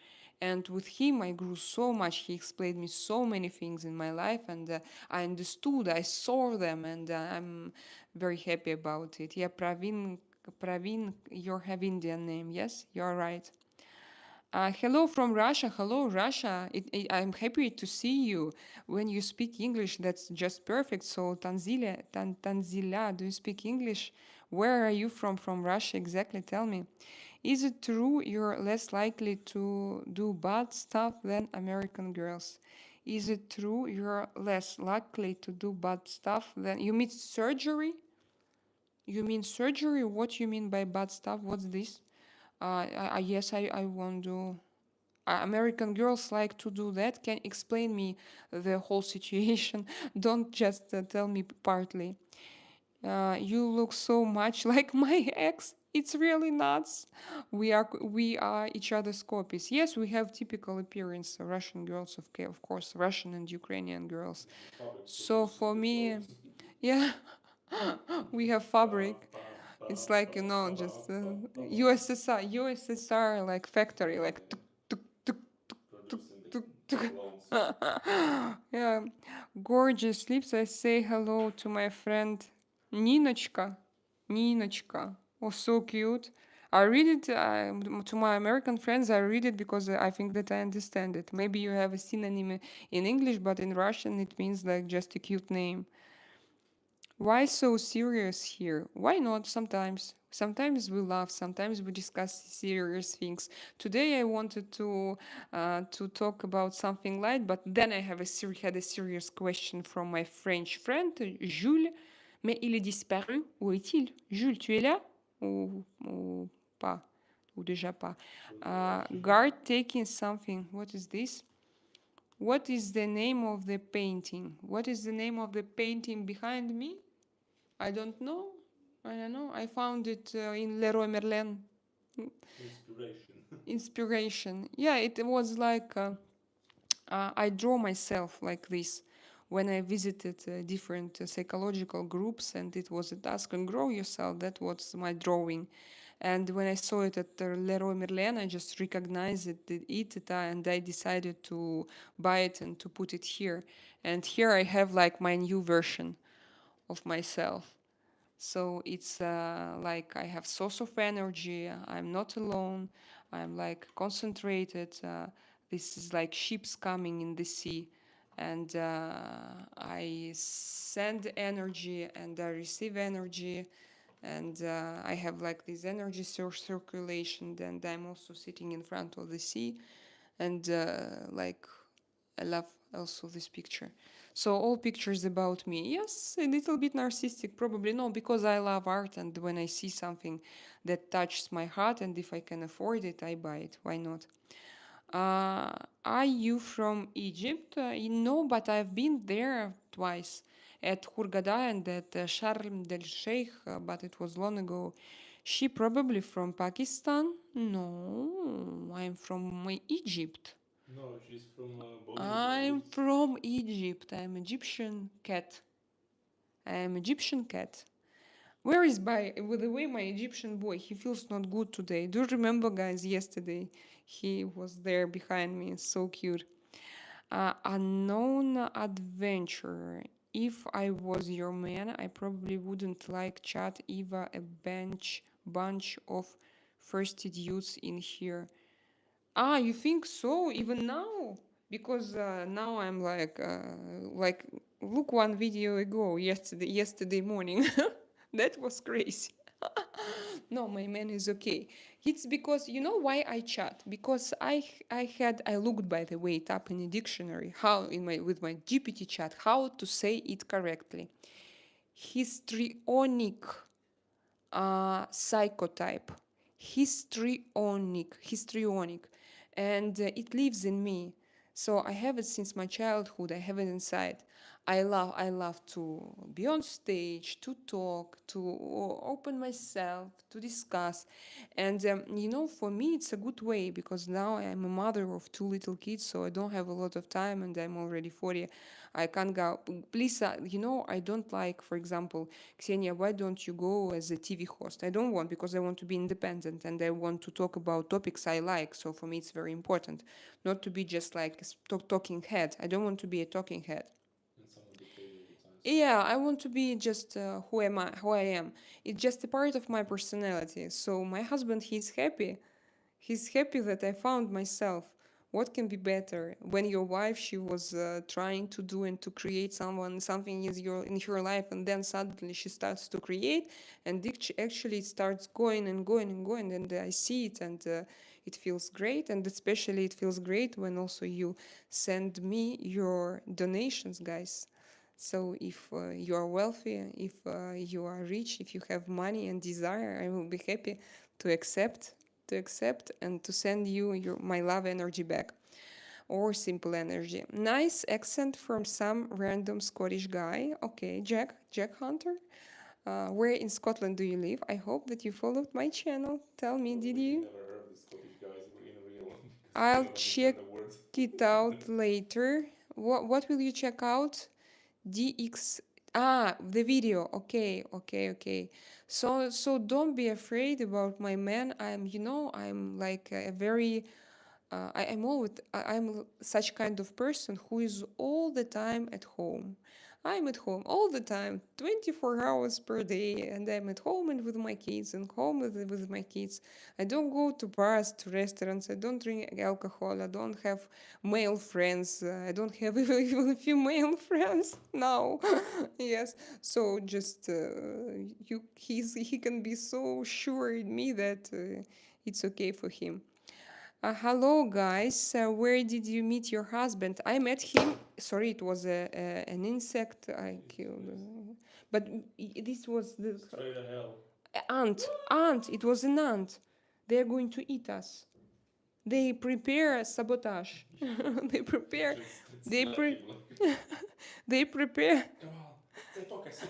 And with him, I grew so much. He explained me so many things in my life, and I understood, I saw them, and I'm very happy about it. Yeah, Praveen, you have Indian name. Yes, you're right. Hello from Russia. Hello, Russia. I'm happy to see you. When you speak English, that's just perfect. So, Tanzila, do you speak English? Where are you from? From Russia, exactly? Tell me. Is it true you're less likely to do bad stuff than American girls? Is it true you're less likely to do bad stuff than... You mean surgery? You mean surgery? What you mean by bad stuff? What's this? Yes, I won't do. American girls like to do that. Can explain me the whole situation. Don't just tell me partly. You look so much like my ex. It's really nuts. We are each other's copies. Yes, we have typical appearance. Russian girls, of course, Russian and Ukrainian girls. So for me, yeah, we have fabric. It's like, just USSR like factory, like tuk, tuk, tuk, tuk, tuk, tuk, tuk. Yeah, gorgeous lips. I say hello to my friend Ninochka. Ninochka. Oh, so cute. I read it to my American friends. I read it because I think that I understand it. Maybe you have a synonym in English, but in Russian it means like just a cute name. Why so serious here? Why not sometimes? Sometimes we laugh, sometimes we discuss serious things. Today I wanted to talk about something light, but then I had a serious question from my French friend, Jules. Mais il est disparu. Où est-il? Jules, tu es là? Ou pas? Ou déjà pas? Guard taking something. What is this? What is the name of the painting? What is the name of the painting behind me? I don't know. I don't know. I found it in Leroy Merlin. Inspiration. Inspiration. Yeah, it was like I draw myself like this when I visited different psychological groups, and it was a task and grow yourself. That was my drawing. And when I saw it at Leroy Merlin, I just recognized it, and I decided to buy it and to put it here. And here I have like my new version of myself. So it's like I have source of energy. I'm not alone. I'm like concentrated. This is like ships coming in the sea, and I send energy and I receive energy, and I have like this energy circulation. And I'm also sitting in front of the sea, and like I love also this picture. So all pictures about me. Yes, a little bit narcissistic, probably no, because I love art, and when I see something that touches my heart, and if I can afford it, I buy it. Why not? Uh, are you from Egypt? No, but I've been there twice at Hurghada and at Sharm del Sheikh, but it was long ago. She probably from Pakistan? No, I'm from Egypt. No, she's from I'm from Egypt. I'm Egyptian cat. I'm Egyptian cat. Where is by with the way my Egyptian boy? He feels not good today. Do you remember, guys? Yesterday he was there behind me. So cute. Unknown adventurer. If I was your man, I probably wouldn't like chat Eva a bunch of thirsty dudes in here. You think so? Even now? Because now I'm like, look one video ago, yesterday morning. That was crazy. No, my man is okay. It's because you know why I chat? Because I looked by the way it up in a dictionary how in my with my GPT chat how to say it correctly. Histrionic psychotype, histrionic, and it lives in me. So I have it since my childhood. I have it inside. I love to be on stage, to talk, to open myself, to discuss, and for me it's a good way because now I'm a mother of two little kids, so I don't have a lot of time, and I'm already 40. I can't go. Please, I don't like, for example, Ksenia, why don't you go as a TV host? I don't want because I want to be independent and I want to talk about topics I like. So for me, it's very important not to be just like a talking head. I don't want to be a talking head. and someone dictating the times. Yeah, I want to be just who I am. It's just a part of my personality. So my husband, he's happy. He's happy that I found myself. What can be better when your wife she was trying to do and to create something in her life, and then suddenly she starts to create, and actually it starts going and going and going, and I see it, and it feels great, and especially it feels great when also you send me your donations, guys. So if you are wealthy, if you are rich, if you have money and desire, I will be happy to accept and to send you my love energy back or simple energy. Nice accent from some random Scottish guy. Okay, Jack Hunter. Where in Scotland do you live? I hope that you followed my channel. Tell me, did you? Never heard of the Scottish guys in real because I I'll cannot check understand the words. it out later. What will you check out? DX. The video. Okay. So don't be afraid about my man. I'm like a very I'm such kind of person who is all the time at home. I'm at home all the time, 24 hours per day, and I'm at home and with my kids, and home with my kids. I don't go to bars, to restaurants. I don't drink alcohol. I don't have male friends. I don't have even female friends now. Yes, so just he can be so sure in me that it's okay for him. Hello, guys. Where did you meet your husband? I met him. Sorry, it was an insect I killed. But this was the Straight to hell. ant. Ant. It was an ant. They are going to eat us. They prepare sabotage. They prepare. They pre- They prepare. Come on, say talk, I said.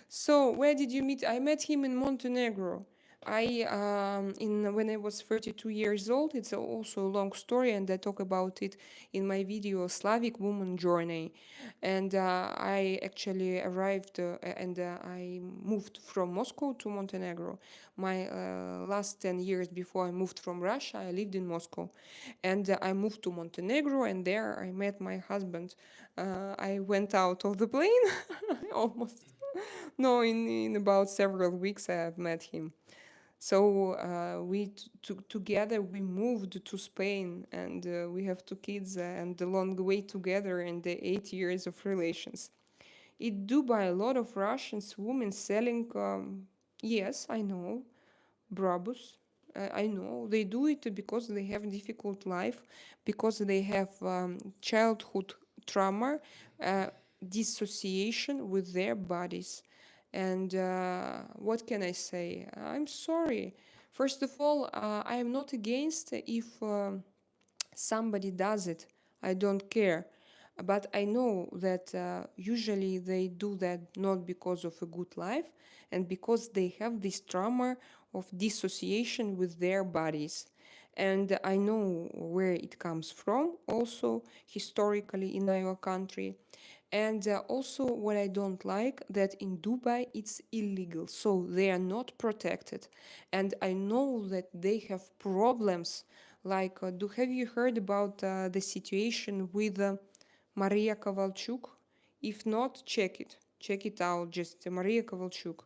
So where did you meet? I met him in Montenegro. When I was 32 years old. It's also a long story, and I talk about it in my video Slavic Woman Journey. And I actually arrived and I moved from Moscow to Montenegro. My last 10 years before I moved from Russia, I lived in Moscow, and I moved to Montenegro, and there I met my husband. I went out of the plane almost. No, in about several weeks I have met him. So together we moved to Spain, and we have two kids, and the long way together and the 8 years of relations. In Dubai, a lot of Russians women selling. Yes, I know, Brabus. I know they do it because they have difficult life, because they have childhood trauma, uh, dissociation with their bodies. And what can I say? I'm sorry. First of all, I am not against if somebody does it. I don't care. But I know that usually they do that not because of a good life, and because they have this trauma of dissociation with their bodies. And I know where it comes from, also historically in our country. And also, what I don't like that in Dubai it's illegal, so they are not protected. And I know that they have problems. Like, have you heard about the situation with Maria Kovalchuk? If not, check it. Check it out. Just Maria Kovalchuk.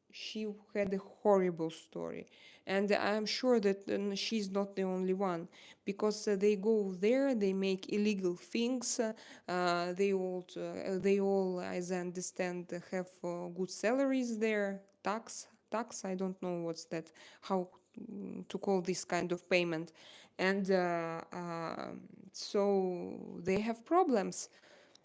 She had a horrible story, and I'm sure that she's not the only one, because they go there, they make illegal things. They all, as I understand, have good salaries there. Tax. I don't know what's that. How to call this kind of payment, and so they have problems.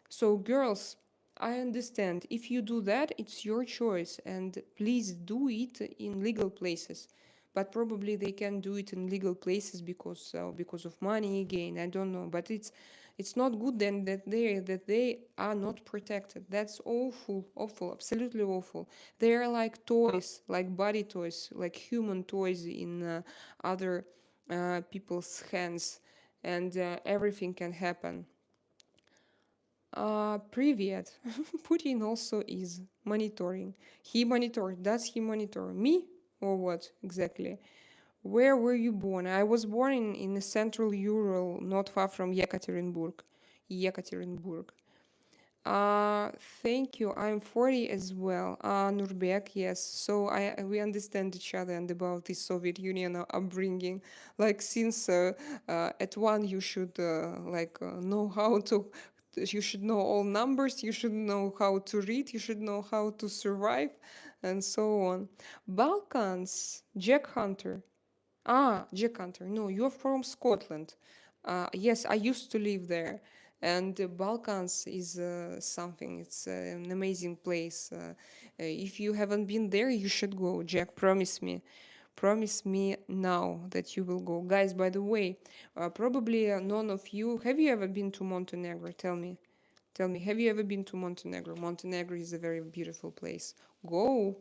So, girls, I understand. If you do that, it's your choice, and please do it in legal places. But probably they can do it in legal places because of money again. I don't know, but it's not good then that they are not protected. That's awful, awful, absolutely awful. They are like toys, like body toys, like human toys in other people's hands, and everything can happen. Привет. Putin also is monitoring. Does he monitor me or what exactly? Where were you born? I was born in the central Ural, not far from Yekaterinburg. Yekaterinburg. Thank you. I'm 40 as well. Nurbek, yes. So we understand each other and about the Soviet Union upbringing. Like, since at one you should know how to. You should know all numbers. You should know how to read. You should know how to survive, and so on. Balkans, Jack Hunter. Jack Hunter. No, you're from Scotland. Yes, I used to live there. And the Balkans is something, it's an amazing place. If you haven't been there, you should go. Jack, promise me. Promise me now that you will go. Guys, by the way, probably none of you, have you ever been to Montenegro? Tell me. Tell me, have you ever been to Montenegro? Montenegro is a very beautiful place. Go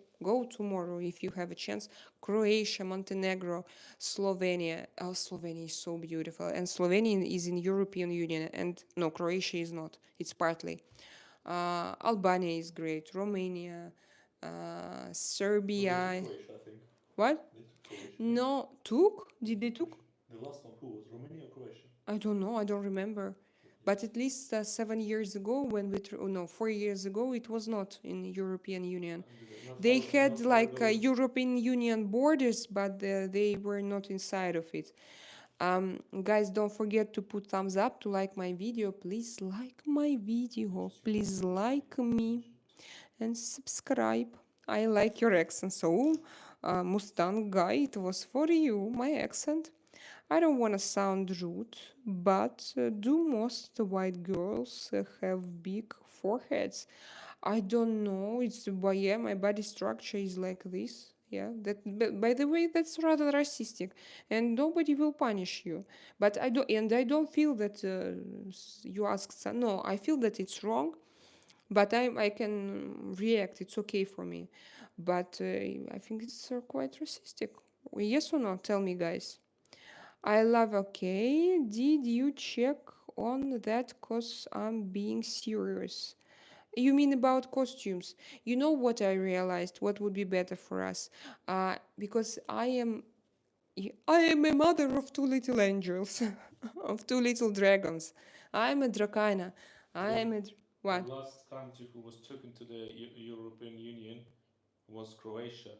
tomorrow if you have a chance. Croatia, Montenegro, Slovenia. Oh, Slovenia is so beautiful. And Slovenia is in European Union. And no, Croatia is not. It's partly. Albania is great. Romania, Serbia. Croatia, I think. What? They took Croatia. No, took? Did they took? The last one, who was Romania or Croatia? I don't know. I don't remember. But at least 7 years ago, when no, 4 years ago, it was not in European Union. They had like European Union borders, but they were not inside of it. Guys, don't forget to put thumbs up to like my video. Please like my video. Please like me and subscribe. I like your accent. So, Mustang guy, it was for you, my accent. I don't want to sound rude, but do most white girls have big foreheads? I don't know. It's yeah, my body structure is like this. Yeah, by the way, that's rather racistic, and nobody will punish you. But I don't feel that you ask. No, I feel that it's wrong, but I can react. It's okay for me, but I think it's quite racistic. Yes or no? Tell me, guys. I love. Okay. Did you check on that? Cause I'm being serious. You mean about costumes? You know what I realized? What would be better for us? Because I am a mother of two little angels, of two little dragons. I'm a Drakaina. I am a what? The last country who was taken to the European Union was Croatia.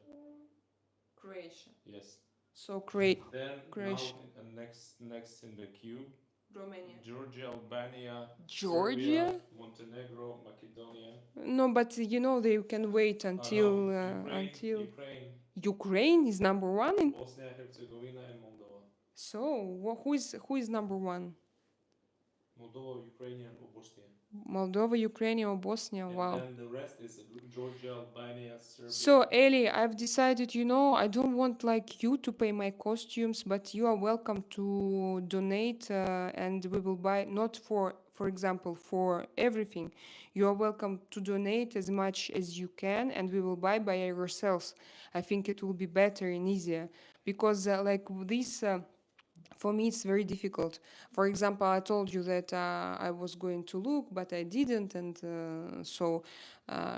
Croatia. Yes. So Then Croatia. now next in the queue, Romania. Georgia, Albania, Georgia? Serbia, Montenegro, Macedonia. No, but you know they can wait until Ukraine, Ukraine is number one in. Bosnia Herzegovina, and Moldova. So who is number one? Moldova, Ukrainian, or Bosnia. Moldova, Ukraine, or Bosnia? Wow. And then the rest is Georgia, Albania, Serbia. So, Eli, I've decided, I don't want like you to pay my costumes, but you are welcome to donate, and we will buy, not for example, for everything. You are welcome to donate as much as you can, and we will buy by yourselves. I think it will be better and easier because, like this. For me, it's very difficult. For example, I told you that I was going to look, but I didn't, and so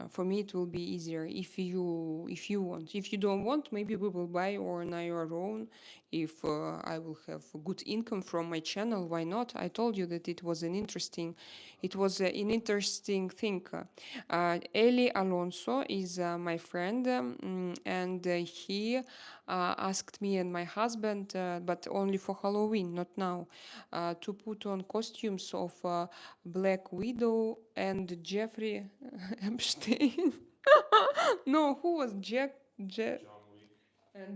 for me it will be easier if you want. If you don't want, maybe we will buy on your own. If I will have good income from my channel, why not? I told you that it was an interesting thing. Eli Alonso is my friend, and he asked me and my husband, but only for Halloween, not now, to put on costumes of Black Widow and Jeffrey Epstein. No, who was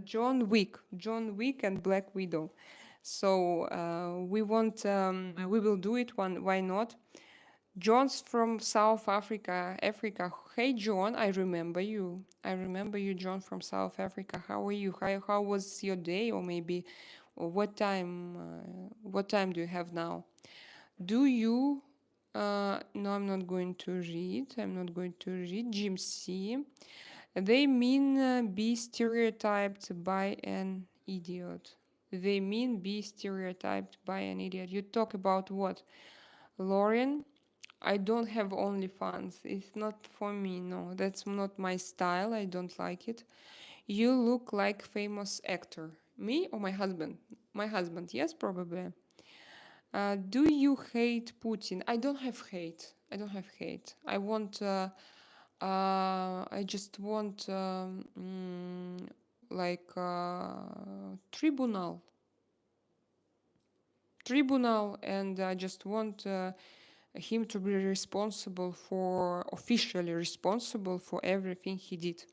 John Wick. John Wick and Black Widow. So we will do it one. Why not? John's from South Africa. Hey, John, I remember you. John, from South Africa. How are you? How was your day, or maybe, or what time? What time do you have now? Do you? No, I'm not going to read. Jim C. They mean be stereotyped by an idiot. They mean be stereotyped by an idiot. You talk about what? Lauren? I don't have OnlyFans. It's not for me. No, that's not my style. I don't like it. You look like famous actor. Me or my husband? My husband, yes, probably. Do you hate Putin? I don't have hate. I want. I just want like tribunal, and I just want him to be officially responsible for everything he did.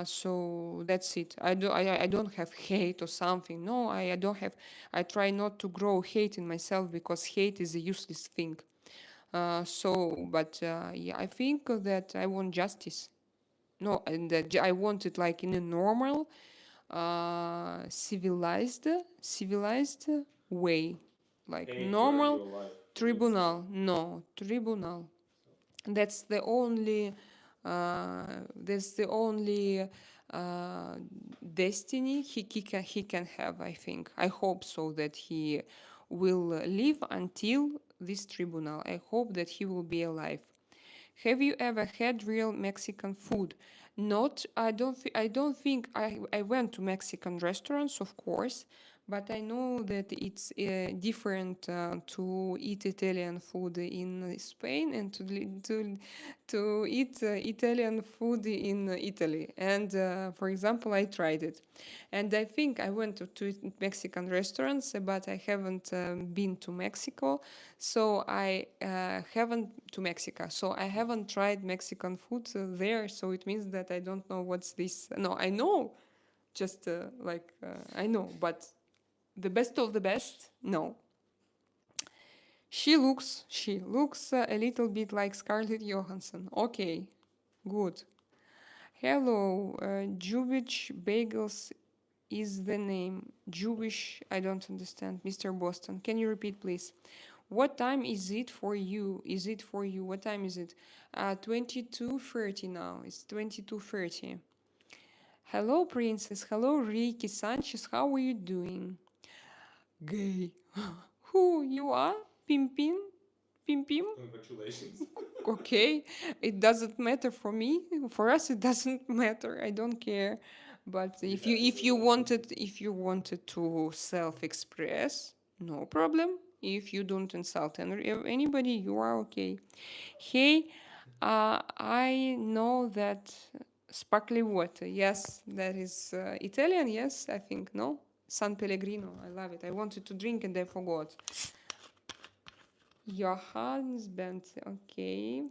So that's it. I don't have hate or something. No, I don't have. I try not to grow hate in myself because hate is a useless thing. But yeah, I think that I want justice. No, and that I want it like in a normal, civilized way, like normal tribunal. No, tribunal. That's the only uh, destiny he can have. I think. I hope so that he will live until this tribunal. I hope that he will be alive. Have you ever had real Mexican food? Not. I don't think I went to Mexican restaurants, of course, But I know that it's different to eat Italian food in Spain and to eat Italian food in Italy. And for example, I tried it, and I think I went to eat Mexican restaurants, but I haven't been to Mexico, so I haven't to Mexico. So I haven't tried Mexican food there. So it means that I don't know what's this. No, I know, just I know, but the best of the best? No. She looks a little bit like Scarlett Johansson. Okay, good. Hello, Jewish Bagels is the name. Jewish, I don't understand. Mr. Boston, can you repeat, please? What time is it for you? Is it for you? What time is it? 22:30 now. It's 22:30. Hello, Princess. Hello, Ricky Sanchez. How are you doing? Gay. Who you are? Pimpin? Pimpim? Congratulations. Okay, it doesn't matter for me. For us, it doesn't matter. I don't care. But if you wanted to self-express, no problem. If you don't insult anybody, you are okay. Hey, I know that sparkly water. Yes, that is Italian. Yes, I think no. San Pellegrino. I love it. I wanted to drink and I forgot. Johannes Bent. Okay.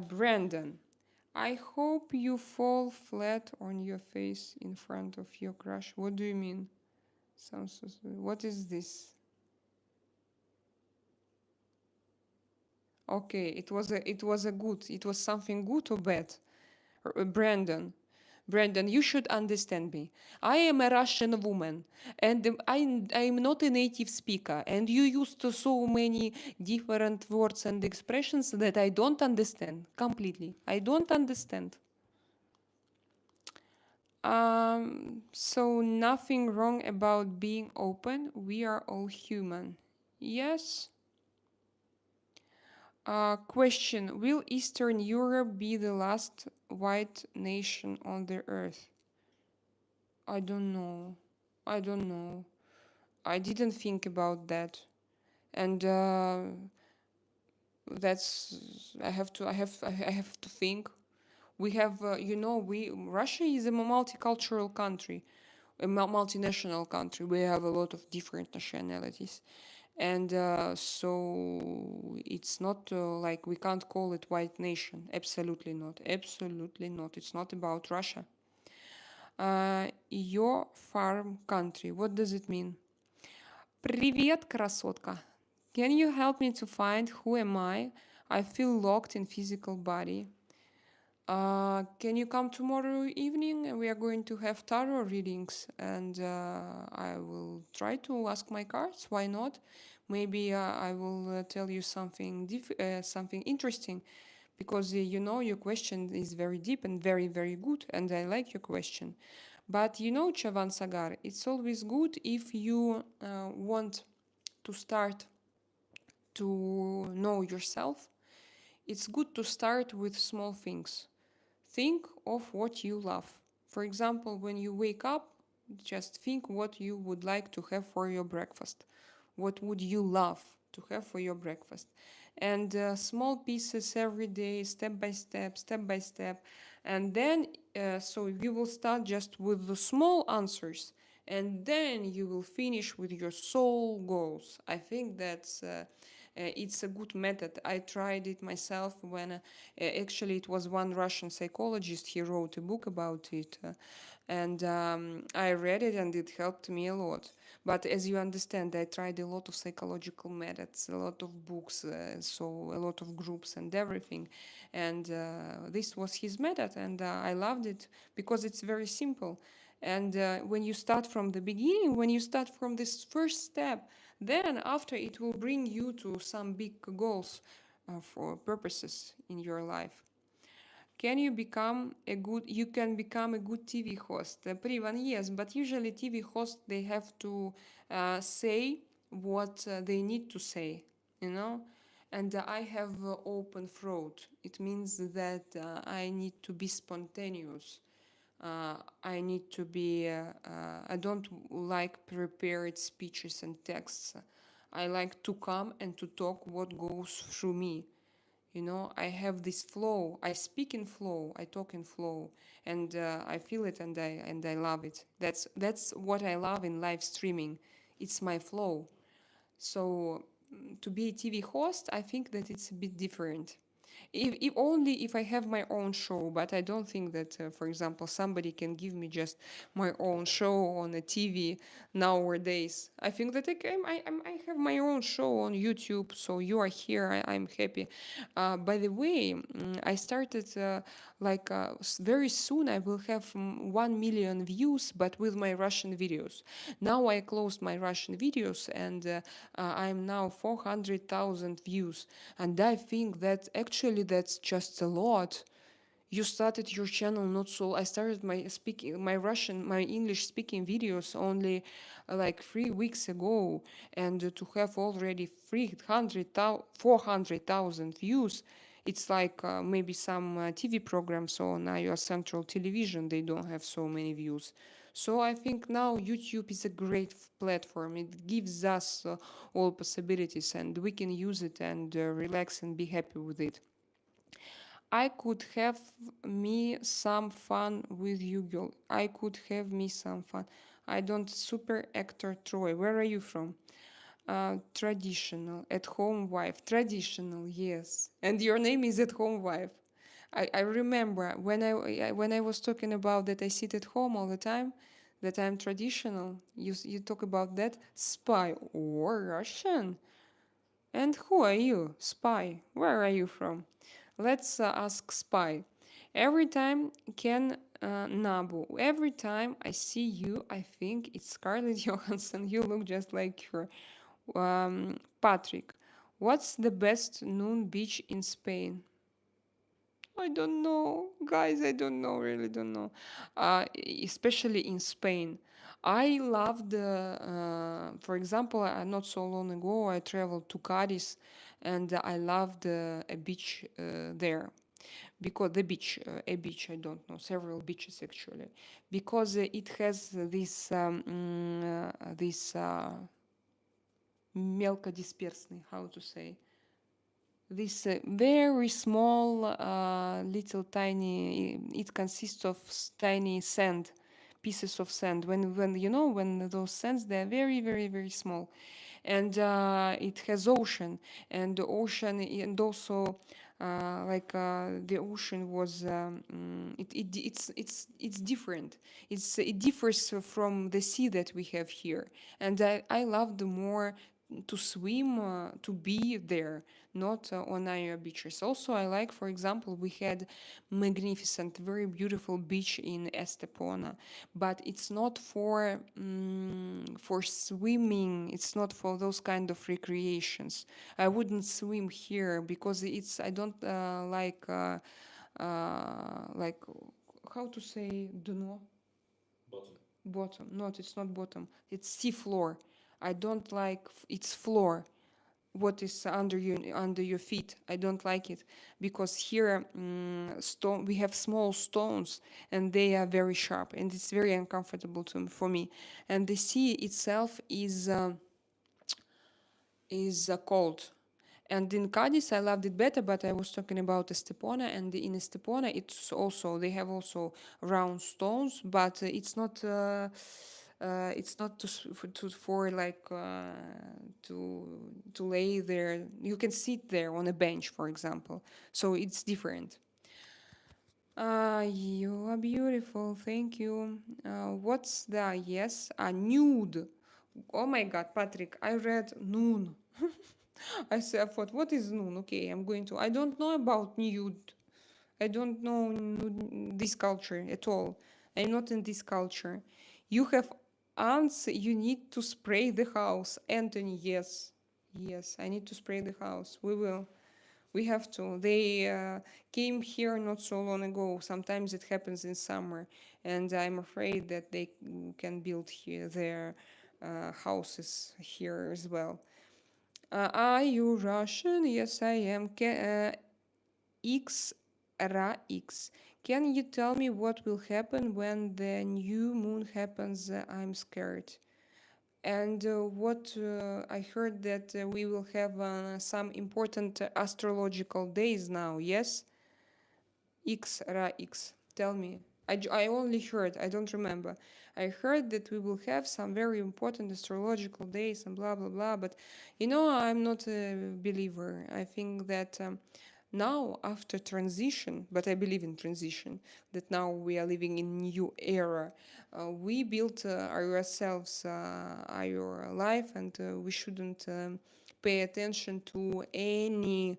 Brandon. I hope you fall flat on your face in front of your crush. What do you mean? What is this? Okay, it was something good or bad? Brandon. Brandon, you should understand me. I am a Russian woman, and I'm not a native speaker, and you used so many different words and expressions that I don't understand completely. I don't understand. So nothing wrong about being open. We are all human. Yes. Question: will Eastern Europe be the last white nation on the earth? I don't know. I don't know. I didn't think about that. And that's I have to think. We have we Russia is a multicultural country, a multinational country. We have a lot of different nationalities, and so it's not like we can't call it white nation. Absolutely not. Absolutely not. It's not about Russia. Your farm country. What does it mean? Привет, красотка. Can you help me to find who am I? I feel locked in physical body. Can you come tomorrow evening? We are going to have tarot readings, and I will try to ask my cards. Why not? Maybe I will tell you something interesting, because your question is very deep and very very good, and I like your question. But Chavan Sagar, it's always good if you want to start to know yourself. It's good to start with small things. Think of what you love. For example, when you wake up, just think what you would like to have for your breakfast. What would you love to have for your breakfast? And small pieces every day, step by step, step by step. And then, so you will start just with the small answers, and then you will finish with your soul goals. I think it's a good method. I tried it myself when actually it was one Russian psychologist. He wrote a book about it, and I read it and it helped me a lot. But as you understand, I tried a lot of psychological methods, a lot of books, so a lot of groups and everything. And this was his method, and I loved it because it's very simple. And when you start from the beginning, when you start from this first step, then after it will bring you to some big goals for purposes in your life. You can become a good TV host. Privan, yes, but usually TV hosts, they have to say what they need to say, you know? And I have open throat. It means that I need to be spontaneous. I need to be, I don't like prepared speeches and texts. I like to come and to talk what goes through me. You know, I have this flow. I speak in flow. I talk in flow, and I feel it, and I love it. That's what I love in live streaming. It's my flow. So to be a TV host, I think that it's a bit different. If only if I have my own show, but I don't think that, for example, somebody can give me just my own show on a TV nowadays. I think that I have my own show on YouTube, so you are here. I'm happy. By the way, I started very soon. I will have 1 million views, but with my Russian videos. Now I closed my Russian videos, and I'm now 400,000 views, and I think that actually that's just a lot. You started your channel not so. I started my English speaking videos only like 3 weeks ago, and to have already 400,000 views, it's like maybe some TV programs on your central television, they don't have so many views. So I think now YouTube is a great platform. It gives us all possibilities, and we can use it and relax and be happy with it. I could have me some fun with you, girl. I could have me some fun. I don't. Super actor Troy. Where are you from? Traditional, at home wife. Traditional, yes. And your name is at home wife. I remember when I was talking about that I sit at home all the time, that I'm traditional. You talk about that spy or Russian. And who are you, spy? Where are you from? Let's ask spy. Every time can Nabu. Every time I see you, I think it's Scarlett Johansson. You look just like her. Patrick, what's the best noon beach in Spain? I don't know, guys. I don't know. Really don't know. Especially in Spain, I loved. For example, not so long ago, I traveled to Cadiz, and I loved a beach there, because the beach, a beach. I don't know, several beaches actually, because it has this мелкодисперсный, how to say, this very small, little tiny. It consists of tiny sand, pieces of sand. When you know, when those sands, they are very, very, very small, and it has ocean, and the ocean, and also the ocean was it's different. It differs from the sea that we have here, and I love the more to swim, to be there, not on our beaches. Also, I like, for example, we had magnificent, very beautiful beach in Estepona, but it's not for swimming. It's not for those kind of recreations. I wouldn't swim here because I don't like, how to say dno. Bottom. Not, it's not bottom. It's sea floor. I don't like its floor. What is under your feet? I don't like it because here we have small stones, and they are very sharp, and it's very uncomfortable for me. And the sea itself is cold. And in Cadiz, I loved it better, but I was talking about Estepona, and in Estepona, they have also round stones, but it's not for like to lay there. You can sit there on a bench, for example. So it's different. You are beautiful. Thank you. What's the yes? Nude. Oh my God, Patrick, I read noon. I thought, what is noon? Okay, I'm going to. I don't know about nude. I don't know this culture at all. I'm not in this culture. You have ants. You need to spray the house, Anthony. Yes, yes. I need to spray the house. We will. We have to. They came here not so long ago. Sometimes it happens in summer, and I'm afraid that they can build here their houses here as well. Are you Russian? Yes, I am. X Ra X. Can you tell me what will happen when the new moon happens? I'm scared. And what I heard that we will have some important astrological days now, yes? X, Ra X. Tell me. I only heard, I don't remember. I heard that we will have some very important astrological days and blah, blah, blah. But, I'm not a believer. I think that now, after transition, but I believe in transition, that now we are living in new era. We built ourselves, our life, and we shouldn't pay attention to any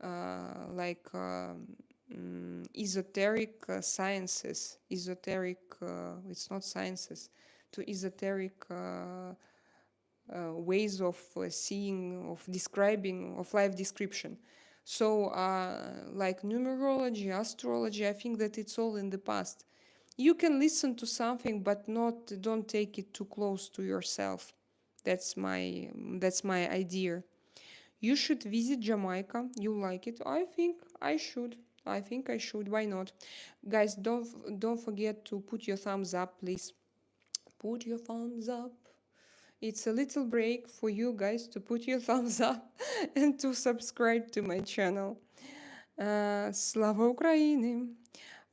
like esoteric sciences, esoteric, it's not sciences, to esoteric ways of seeing, of describing, of life description. So, like numerology, astrology, I think that it's all in the past. You can listen to something, but don't take it too close to yourself. That's my idea. You should visit Jamaica. You like it? I think I should. I think I should. Why not? Guys, don't forget to put your thumbs up, please. Put your thumbs up. It's a little break for you guys to put your thumbs up and to subscribe to my channel. Slava Ukraini!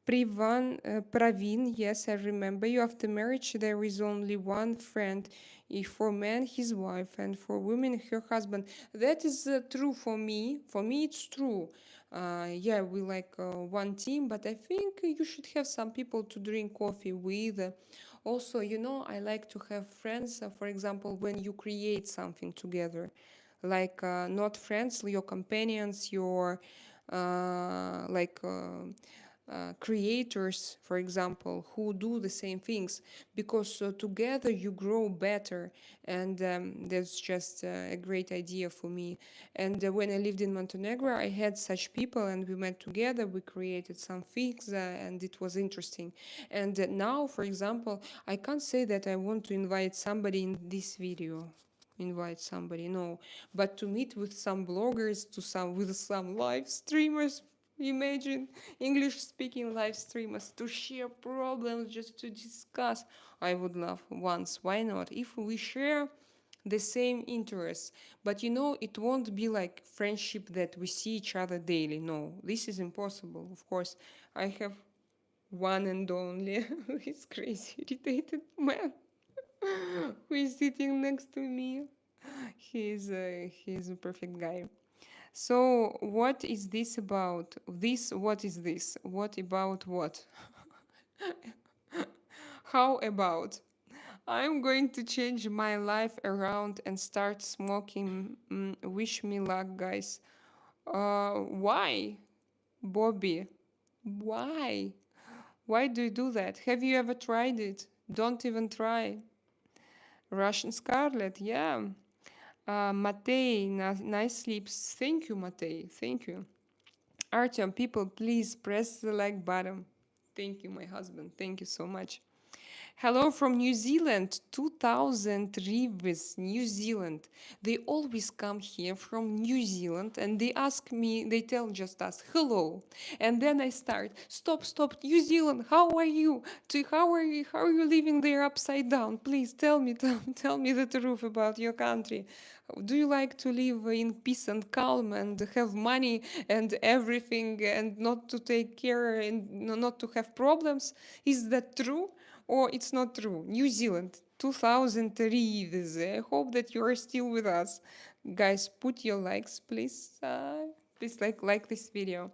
Praveen, yes, I remember you. After marriage, there is only one friend. If for men, his wife, and for women, her husband. That is true for me. For me, it's true. Yeah, we like one team, but I think you should have some people to drink coffee with. Also, I like to have friends, for example, when you create something together. Like, not friends, your companions, your like creators, for example, who do the same things, because together you grow better, and that's just a great idea for me. And when I lived in Montenegro, I had such people, and we met together, we created some things, and it was interesting. And now, for example, I can't say that I want to invite somebody in this video. Invite somebody, no, but to meet with some bloggers, with some live streamers. Imagine English speaking live streamers to share problems, just to discuss. I would love once. Why not? If we share the same interests. But it won't be like friendship that we see each other daily. No, this is impossible. Of course, I have one and only this crazy irritated man who is sitting next to me. He's a perfect guy. So, what is this about? What is this? What about what? How about? I'm going to change my life around and start smoking. Wish me luck, guys. Why? Bobby, why? Why do you do that? Have you ever tried it? Don't even try. Russian Scarlet, yeah. Matei, nice sleeps. Thank you, Matei. Thank you. Artyom, people, please press the like button. Thank you, my husband. Thank you so much. Hello from New Zealand, 2000 Rivers, New Zealand. They always come here from New Zealand and they ask me, they tell just us, hello. And then I start, stop, New Zealand, how are you? How are you living there upside down? Please tell me, tell me the truth about your country. Do you like to live in peace and calm and have money and everything and not to take care and not to have problems? Is that true? Or it's not true? New Zealand, 2003 years. I hope that you are still with us. Guys, put your likes, please. Please like this video.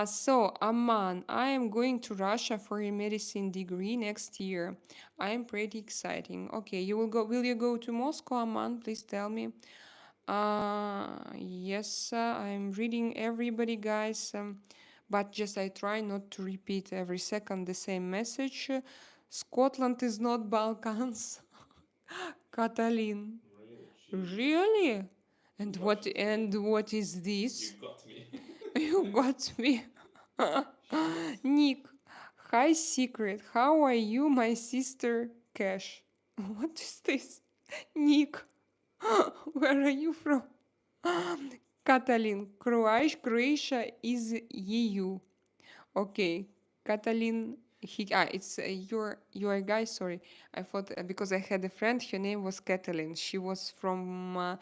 So, Amman, I am going to Russia for a medicine degree next year. I am pretty exciting. Okay, you will go. Will you go to Moscow, Amman? Please tell me. Yes, I'm reading everybody, guys. But just I try not to repeat every second the same message. Scotland is not Balkans. Katalin. Really? And what is this? You got me. You got me. Nick. Hi, secret. How are you, my sister Cash? What is this? Nick. Where are you from? Katalin. Croatia is EU. Okay, Katalin. It's you're a guy. Sorry, I thought because I had a friend. Her name was Katalin. She was from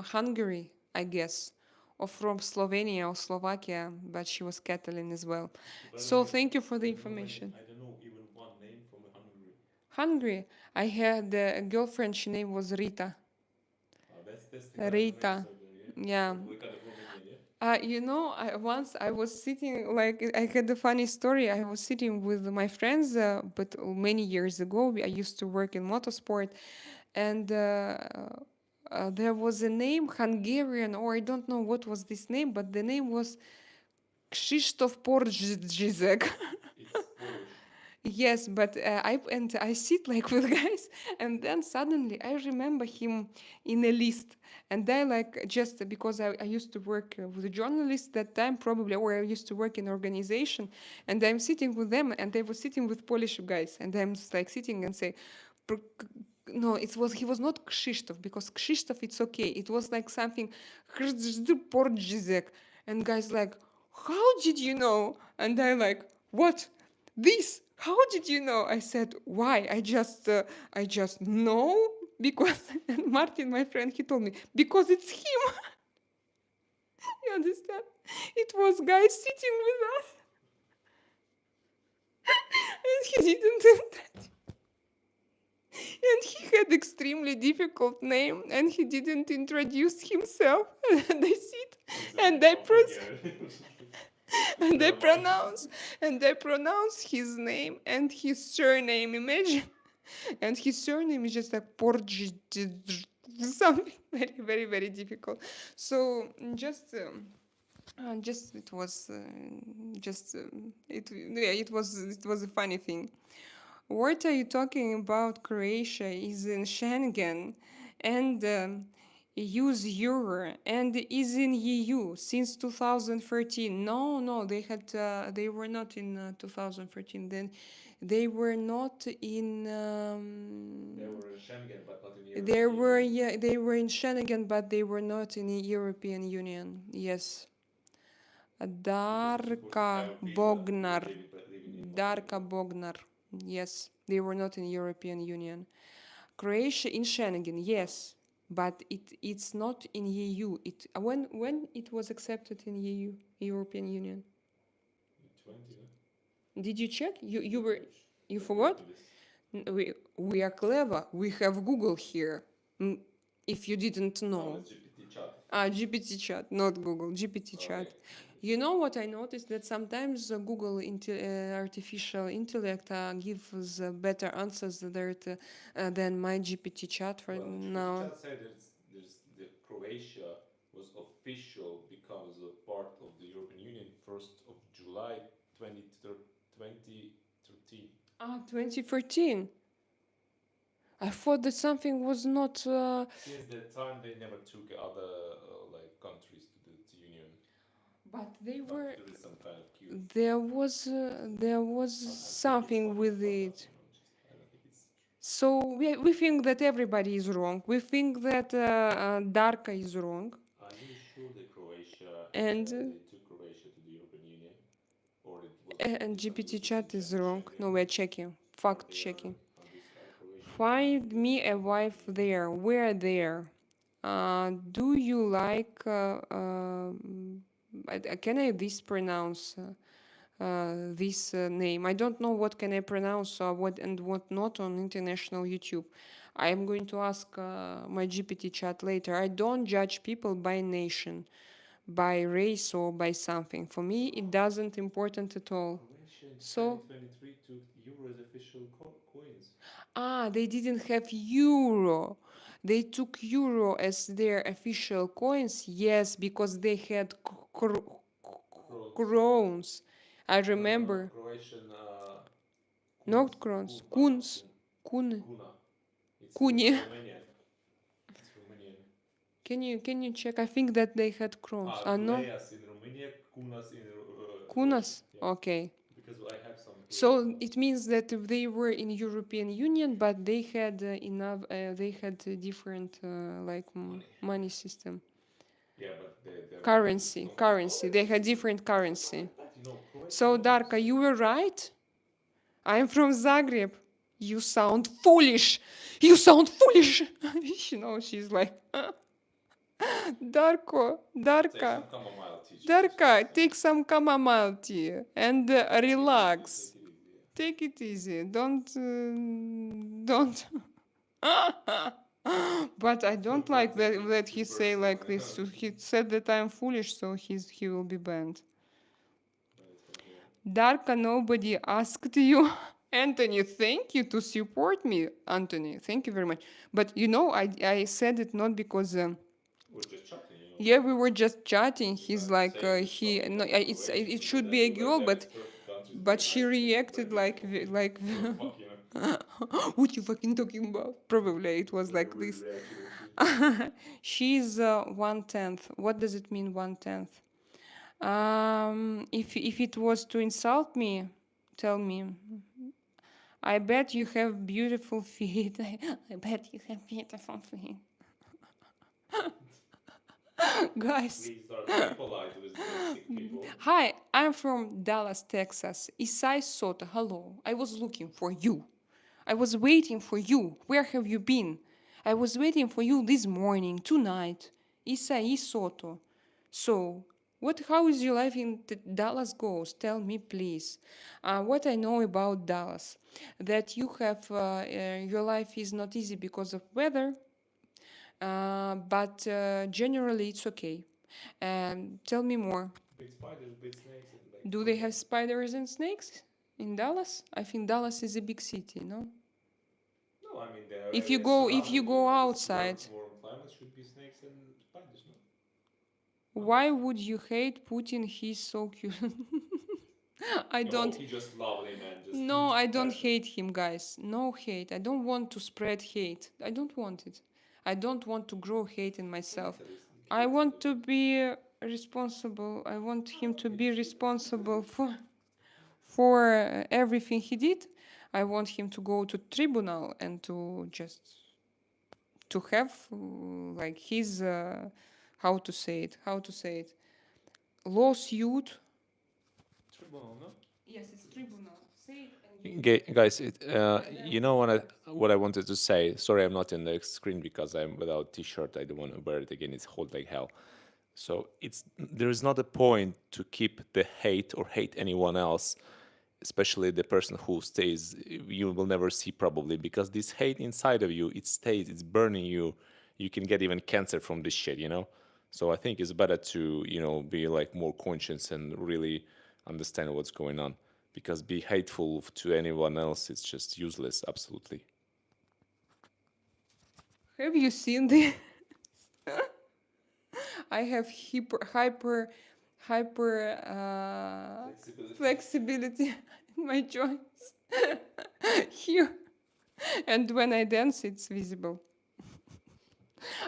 Hungary, I guess, or from Slovenia or Slovakia, but she was Katalin as well. So thank you for the information. I don't know even one name from Hungary. Hungary. I had a girlfriend. She name was Rita. That's the guy who Rita. registered there, yeah? Yeah. We kind of Romanian, yeah? Once I was sitting, like, I had a funny story. I was sitting with my friends, but many years ago, I used to work in motorsport, and there was a name, Hungarian, or I don't know what was this name, but the name was Krzysztof Porzyzek. It's Polish. Yes, but I sit like with guys, and then suddenly I remember him in a list, and I like just because I used to work with a journalist that time probably, or I used to work in organization, and I'm sitting with them, and they were sitting with Polish guys, and I'm just like sitting and say, no, it was he was not Krzysztof because Krzysztof it's okay. It was like something Porzyzek, and guys like, how did you know? And I like, what? This? How did you know? I said, why? I just know because and Martin, my friend, he told me because it's him. You understand? It was guys sitting with us, and he didn't. And he had extremely difficult name, and he didn't introduce himself. And I sit, and I and they pronounce and they pronounce his name and his surname. Imagine, and his surname is just like Porgy, something very very very difficult. So just it was just it yeah it was a funny thing. What are you talking about? Croatia is in Schengen and use euro and is in EU since 2013. No, no, they were not in 2013. Then they were not in. They were in Schengen, but not in the They European were Union. yeah they were in Schengen, but they were not in the European Union. Yes. Because you're supposed to have Darka a visa Bognar. living in Darka Montenegro. Bognar. Yes, they were not in European Union. Croatia in Schengen, yes, but it's not in EU. It when it was accepted in EU, European Union. In 20, no? Did you check? You Let were me you let me forgot? open this. We are clever. We have Google here. If you didn't No, know. it's GPT chat. GPT chat, not Google. GPT chat. Okay. You know what I noticed that sometimes Google artificial intellect gives better answers than my GPT chat for Well, GPT now. chat said there's the Croatia was official becomes a part of the European Union 1st of July 2013. 2013. I thought that something was not. Since that time, they never took other like countries to the union. But they But were. there is some kind of cute. There was I think it's something funny, with but it. I don't think it's true. So we think that everybody is wrong. We think that Darka is wrong. Are you sure that Croatia And they took Croatia to the European Union, or it was and because it GPT was just in chat is wrong. Schengen? No, we're checking. Are Fact they are? checking. Are these are Croatian Find citizens? me a wife there. Where there? Do you like? Can I this pronounce this name? I don't know what can I pronounce what and what not on international YouTube. I am going to ask my GPT chat later. I don't judge people by nation, by race or by something. For me, it doesn't important at all. Croatia in So 2023 took euro as official coins. they didn't have euro. They took euro as their official coins. Yes, because they had Crowns. crowns. I No, no, no. remember. Croatian kuns. Not crowns. Kuna. Kuns. Kun. Kuna. It's Kuni. Romanian. It's Romanian. Can you check? I think that they had crowns. No. Leas in Romania, kunas in Croatia. Kunas. Yeah. Okay. Because I have some here. So it means that they were in European Union, but they had enough. They had a different like money system. Yeah, but they Currency. They had different currency. But you know, So, Darka, you were right. I'm from Zagreb. You sound foolish. You sound foolish. She's like, Darko, Darka, Darka, take some chamomile tea and relax. Take it easy. Don't. But I don't like that he say like this. So he said that I'm foolish, so he will be banned. Darka, nobody asked you. Anthony, thank you to support me. Anthony, thank you very much. But I said it not because We're just chatting, yeah, we were just chatting. He's like he no, it should be a girl, but she reacted like what you fucking talking about? Probably it was like this. She's 1/10. What does it mean 1/10? If it was to insult me, tell me. I bet you have beautiful feet. I bet you have beautiful feet. Guys. Please start being polite with sick people. Hi, I'm from Dallas, Texas. Isai Soto, hello. I was looking for you. I was waiting for you. Where have you been? I was waiting for you this morning, tonight. Isai Soto. So, how is your life in Dallas goes? Tell me, please. What I know about Dallas, that you have your life is not easy because of weather, but generally it's okay. Tell me more. Big spiders, big snakes, and like. Do they have spiders and snakes in Dallas? I think Dallas is a big city, no? No, I mean there. If you go outside, warm climate should be snakes and spiders, no? why would you hate Putin? He's so cute. I don't. He just lovely man. Just No, I don't hate him, guys. No hate. I don't want to spread hate. I don't want it. I don't want to grow hate in myself. I want to be responsible. I want him to be responsible for everything he did. I want him to go to tribunal and to just to have like his how to say it lawsuit. Tribunal, no? Yes, it's tribunal. Say it and Guys, you know what I wanted to say. Sorry, I'm not in the screen because I'm without T-shirt. I don't want to wear it again. It's hot like hell. So there is not a point to keep the hate or hate anyone else, especially the person who stays. You will never see probably because this hate inside of you, it stays. It's burning you. You can get even cancer from this shit. So I think it's better to be like more conscious and really understand what's going on. Because be hateful to anyone else, it's just useless, absolutely. have you seen this? I have hyper flexibility in my joints here, and when I dance, it's visible.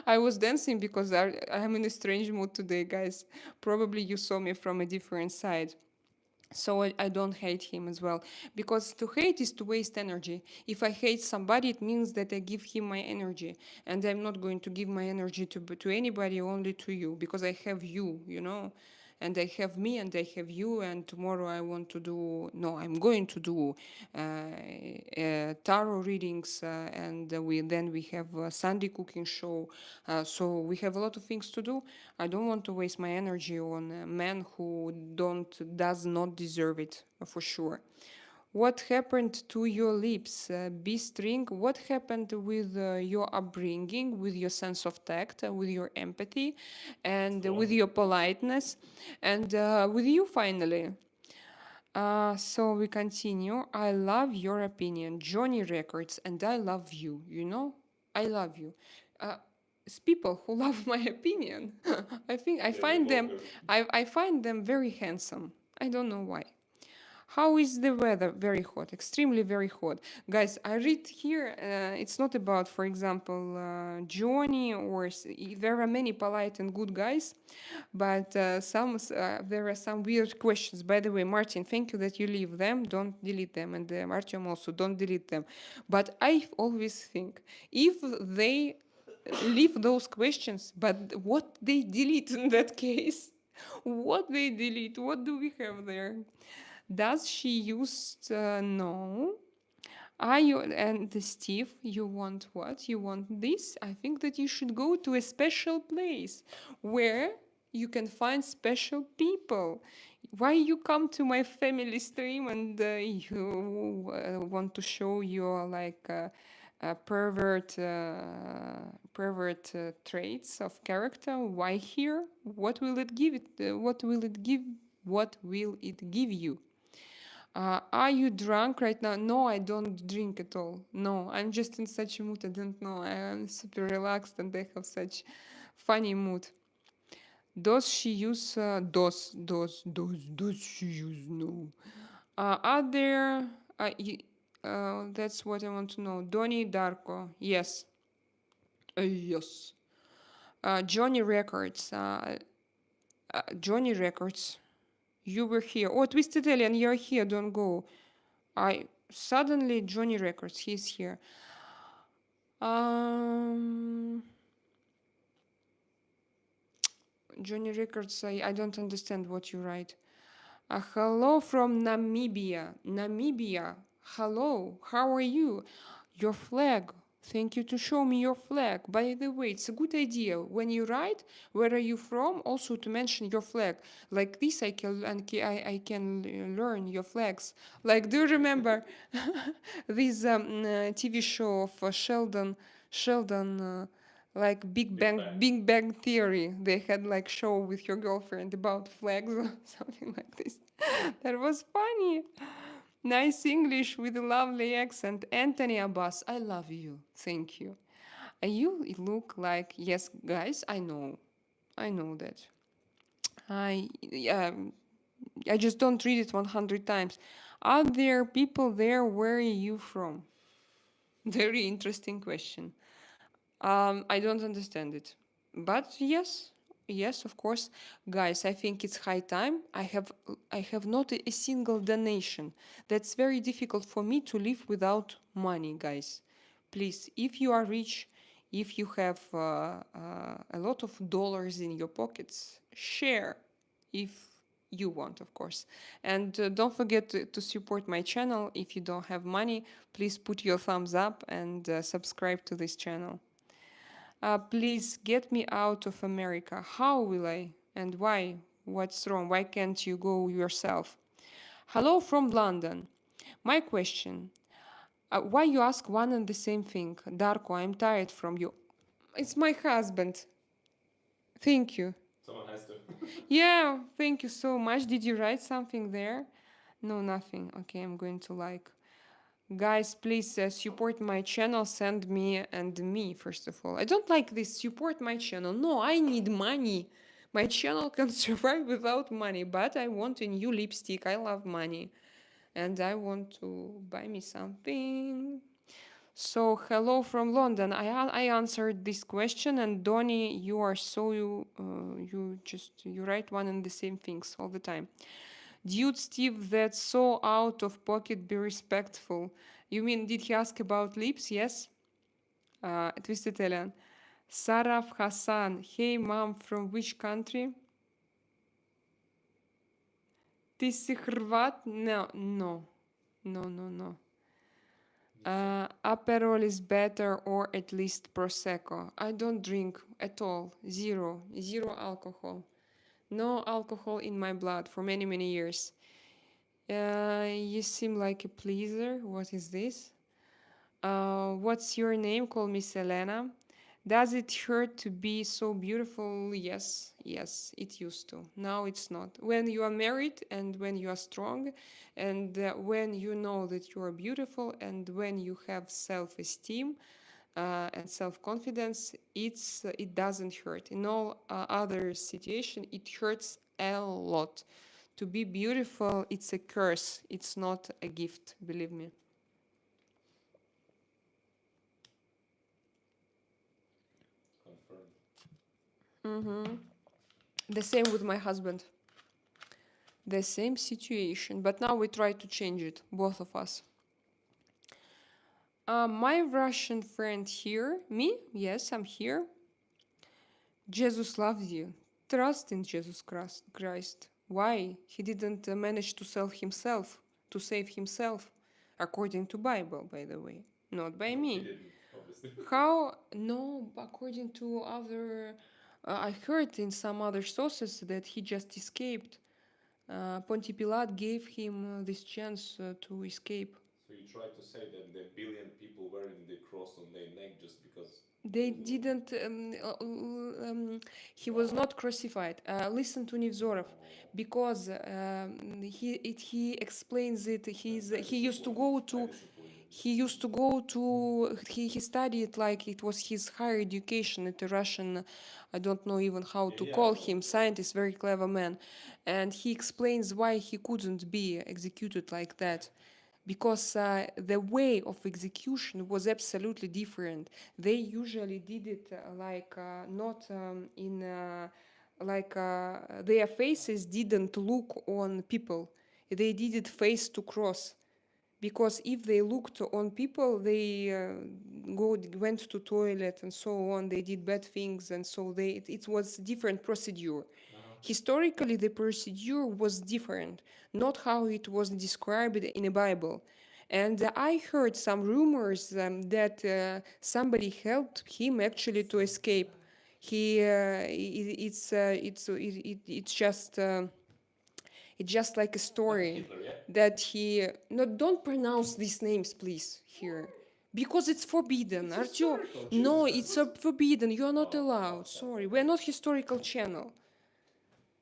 I was dancing because I'm in a strange mood today, guys. Probably you saw me from a different side. So I don't hate him as well, because to hate is to waste energy. If I hate somebody, it means that I give him my energy, and I'm not going to give my energy to anybody, only to you, because I have you, and I have me and I have you, and tomorrow I'm going to do tarot readings, and we have a Sunday cooking show, so we have a lot of things to do. I don't want to waste my energy on a man who does not deserve it, for sure. What happened to your lips, B-string? What happened with your upbringing, with your sense of tact, with your empathy, and with your politeness, and with you finally? So we continue. I love your opinion, Johnny Records, and I love you. I love you. It's people who love my opinion. I find them. I find them very handsome. I don't know why. How is the weather? Very hot, extremely very hot. Guys, I read here, it's not about, for example, Johnny, or there are many polite and good guys, but there are some weird questions. By the way, Martin, thank you that you leave them. Don't delete them. And Artyom also, don't delete them. But I always think, if they leave those questions, but what they delete in that case? What they delete? What do we have there? Does she use no? Are you and Steve? You want what? You want this? I think that you should go to a special place where you can find special people. Why you come to my family stream and you want to show your like pervert traits of character? Why here? What will it give it? What will it give? What will it give you? Are you drunk right now? No, I don't drink at all. No, I'm just in such a mood. I don't know. I am super relaxed and I have such funny mood. Does she use does she use no? Are there that's what I want to know. Donnie Darko. Yes. Yes. Johnny Records. Johnny Records. You were here. Oh, Twisted Alien, you're here. Don't go. I suddenly Johnny Records. He's here. Um, Johnny Records. I don't understand what you write. Hello from Namibia. Namibia. Hello. How are you? Your flag. Thank you to show me your flag. By the way, it's a good idea when you write where are you from, also to mention your flag. Like this, I can learn your flags. Like, do you remember this TV show of Sheldon, like Big Bang Theory? They had like show with your girlfriend about flags or something like this. That was funny. Nice English with a lovely accent. Anthony Abbas, I love you. Thank you. You look like, yes, guys, I know that. I, I just don't read it 100 times. Are there people there? Where are you from? Very interesting question. I don't understand it. But yes, yes, of course. Guys, I think it's high time. I have not a single donation. That's very difficult for me to live without money, guys. Please, if you are rich, if you have a lot of dollars in your pockets, share if you want, of course. And don't forget to support my channel. If you don't have money, please put your thumbs up and subscribe to this channel. Please get me out of America. How will I? And why? What's wrong? Why can't you go yourself? Hello from London. My question. Why you ask one and the same thing? Darko, I'm tired from you. It's my husband. Thank you. Someone has to. Yeah, thank you so much. Did you write something there? No, nothing. Okay, I'm going to like. Guys, please support my channel. Send me and me, first of all. I don't like this support my channel. No, I need money. My channel can survive without money, but I want a new lipstick. I love money. And I want to buy me something. So, hello from London. I answered this question, and Donny, you are so you write one and the same things all the time. Dude, Steve, that's so out of pocket. Be respectful. You mean, did he ask about lips? Yes. Twisted Alien. Saraf Hassan. Hey, mom, from which country? Ты си Hrvat? No, no, no, no, no. Aperol is better, or at least Prosecco. I don't drink at all. Zero. Zero alcohol. No alcohol in my blood for many, many years. You seem like a pleaser. What is this? What's your name? Call me Selena. Does it hurt to be so beautiful? Yes, yes, it used to. Now it's not. When you are married and when you are strong and when you know that you are beautiful and when you have self-esteem and self-confidence, it doesn't hurt. In all other situation, it hurts a lot. To be beautiful, it's a curse. It's not a gift, believe me. The same with my husband. The same situation, but now we try to change it, both of us. My Russian friend here, me? Yes, I'm here. Jesus loves you. Trust in Jesus Christ. Why? He didn't manage to save himself, according to Bible, by the way, not by No, he me. didn't, obviously. How? No, according to other, I heard in some other sources that he just escaped. Ponti Pilate gave him this chance to escape. So you try to say that the billion people wearing the cross on their neck just because They there is a didn't. He was not crucified. Listen to Nivzorov, because he explains it. He used to go to. He used to go to. He studied like it was his higher education at the Russian. I don't know even how to yeah, call I know. him. Scientist, very clever man, and he explains why he couldn't be executed like that, because the way of execution was absolutely different. They usually did it like not in like their faces didn't look on people. They did it face to cross, because if they looked on people, they went to toilet and so on. They did bad things, and so it was different procedure. Historically, the procedure was different, not how it was described in the Bible. And I heard some rumors that somebody helped him actually to escape. It's just. It's just like a story Hitler, yeah? that he. No, don't pronounce these names, please, here. Because it's forbidden. It's Artyo, historical, no, Jesus, it's that's forbidden. You are not Oh, allowed. okay, Sorry, okay. we're not historical channel.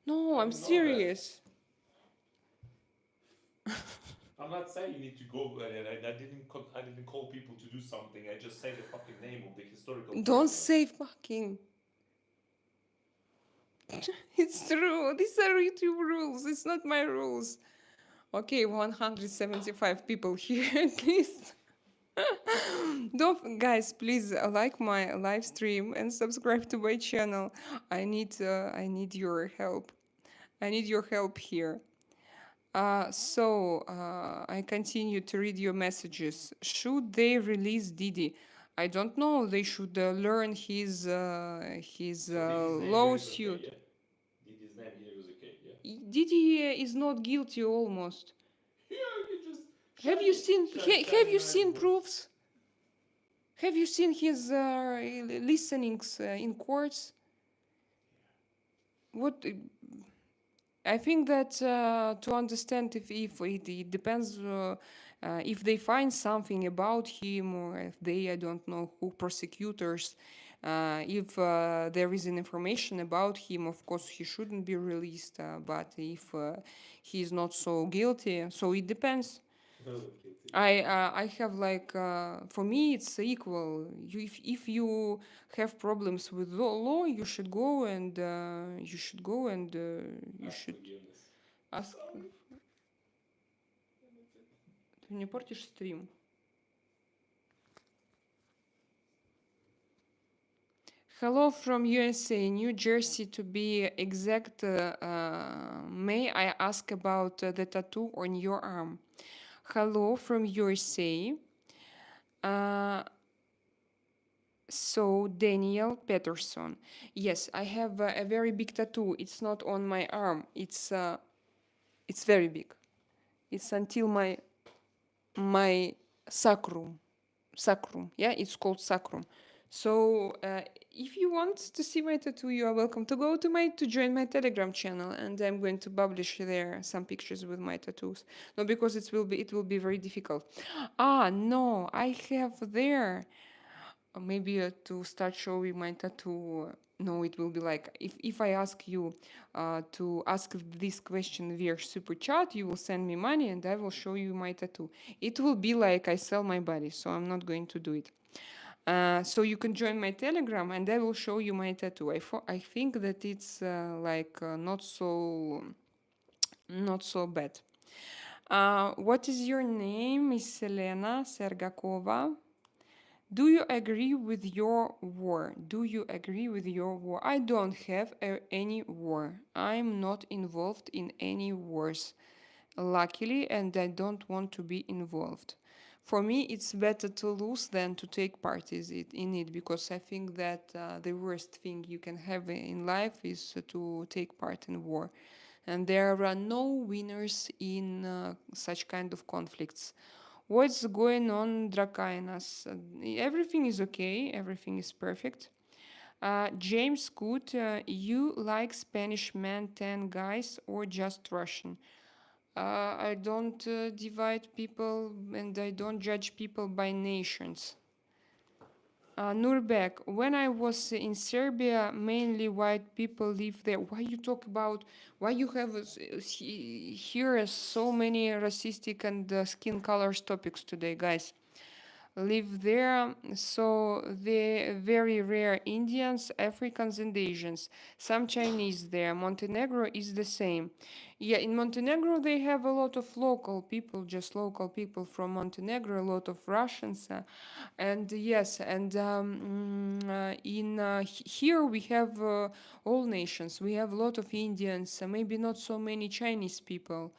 No, I I'm didn't know that. serious. I'm not saying you need to go. I didn't call people to do something. I just say the fucking name of the historical Don't person. say fucking. It's true. These are YouTube rules. It's not my rules. Okay, 175 people here at least. Don't, guys, please like my live stream and subscribe to my channel. I need your help. I need your help here. I continue to read your messages. Should they release Didi? I don't know. They should learn his So Didi's name here is okay, lawsuit. yeah? Didi's name here is okay, yeah? Didi is not guilty almost. Yeah, you just Have you seen? Have you seen eyes. proofs? Have you seen his listenings in courts? What I think that to understand if it depends if they find something about him, or if they, I don't know who, prosecutors, if there is an information about him, of course he shouldn't be released. But if he is not so guilty, so it depends. I have like for me it's equal. If you have problems with law, you should go and you should ask. Ты мне портишь стрим. Hello from USA, New Jersey to be exact. May I ask about the tattoo on your arm? Hello from USA. So Daniel Peterson. Yes, I have a very big tattoo. It's not on my arm. It's very big. It's until my sacrum. Sacrum. Yeah, it's called sacrum. So if you want to see my tattoo, you are welcome to go to join my Telegram channel, and I'm going to publish there some pictures with my tattoos. No, because it will be very difficult. No, I have there. Maybe to start showing my tattoo. No, it will be like if I ask you to ask this question via super chat, you will send me money and I will show you my tattoo. It will be like I sell my body, so I'm not going to do it. So you can join my Telegram and I will show you my tattoo. I think that it's not so bad. What is your name? Miss Elena Sergakova. Do you agree with your war? Do you agree with your war? I don't have any war. I'm not involved in any wars, luckily, and I don't want to be involved. For me, it's better to lose than to take part in it, because I think that the worst thing you can have in life is to take part in war. and there are no winners in such kind of conflicts. What's going on, Drakainas? Everything is okay, everything is perfect. James Good, you like Spanish men, 10 guys, or just Russian? I don't divide people and I don't judge people by nations. Nurbek, when I was in Serbia, mainly white people live there. Why you talk about, why you have here so many racistic and skin colors topics today, guys? Live there. So the very rare Indians, Africans, and Asians. Some Chinese there. Montenegro is the same. Yeah, in Montenegro they have a lot of local people, just local people from Montenegro, a lot of Russians, and yes, and in here we have all nations. We have a lot of Indians, maybe not so many Chinese people,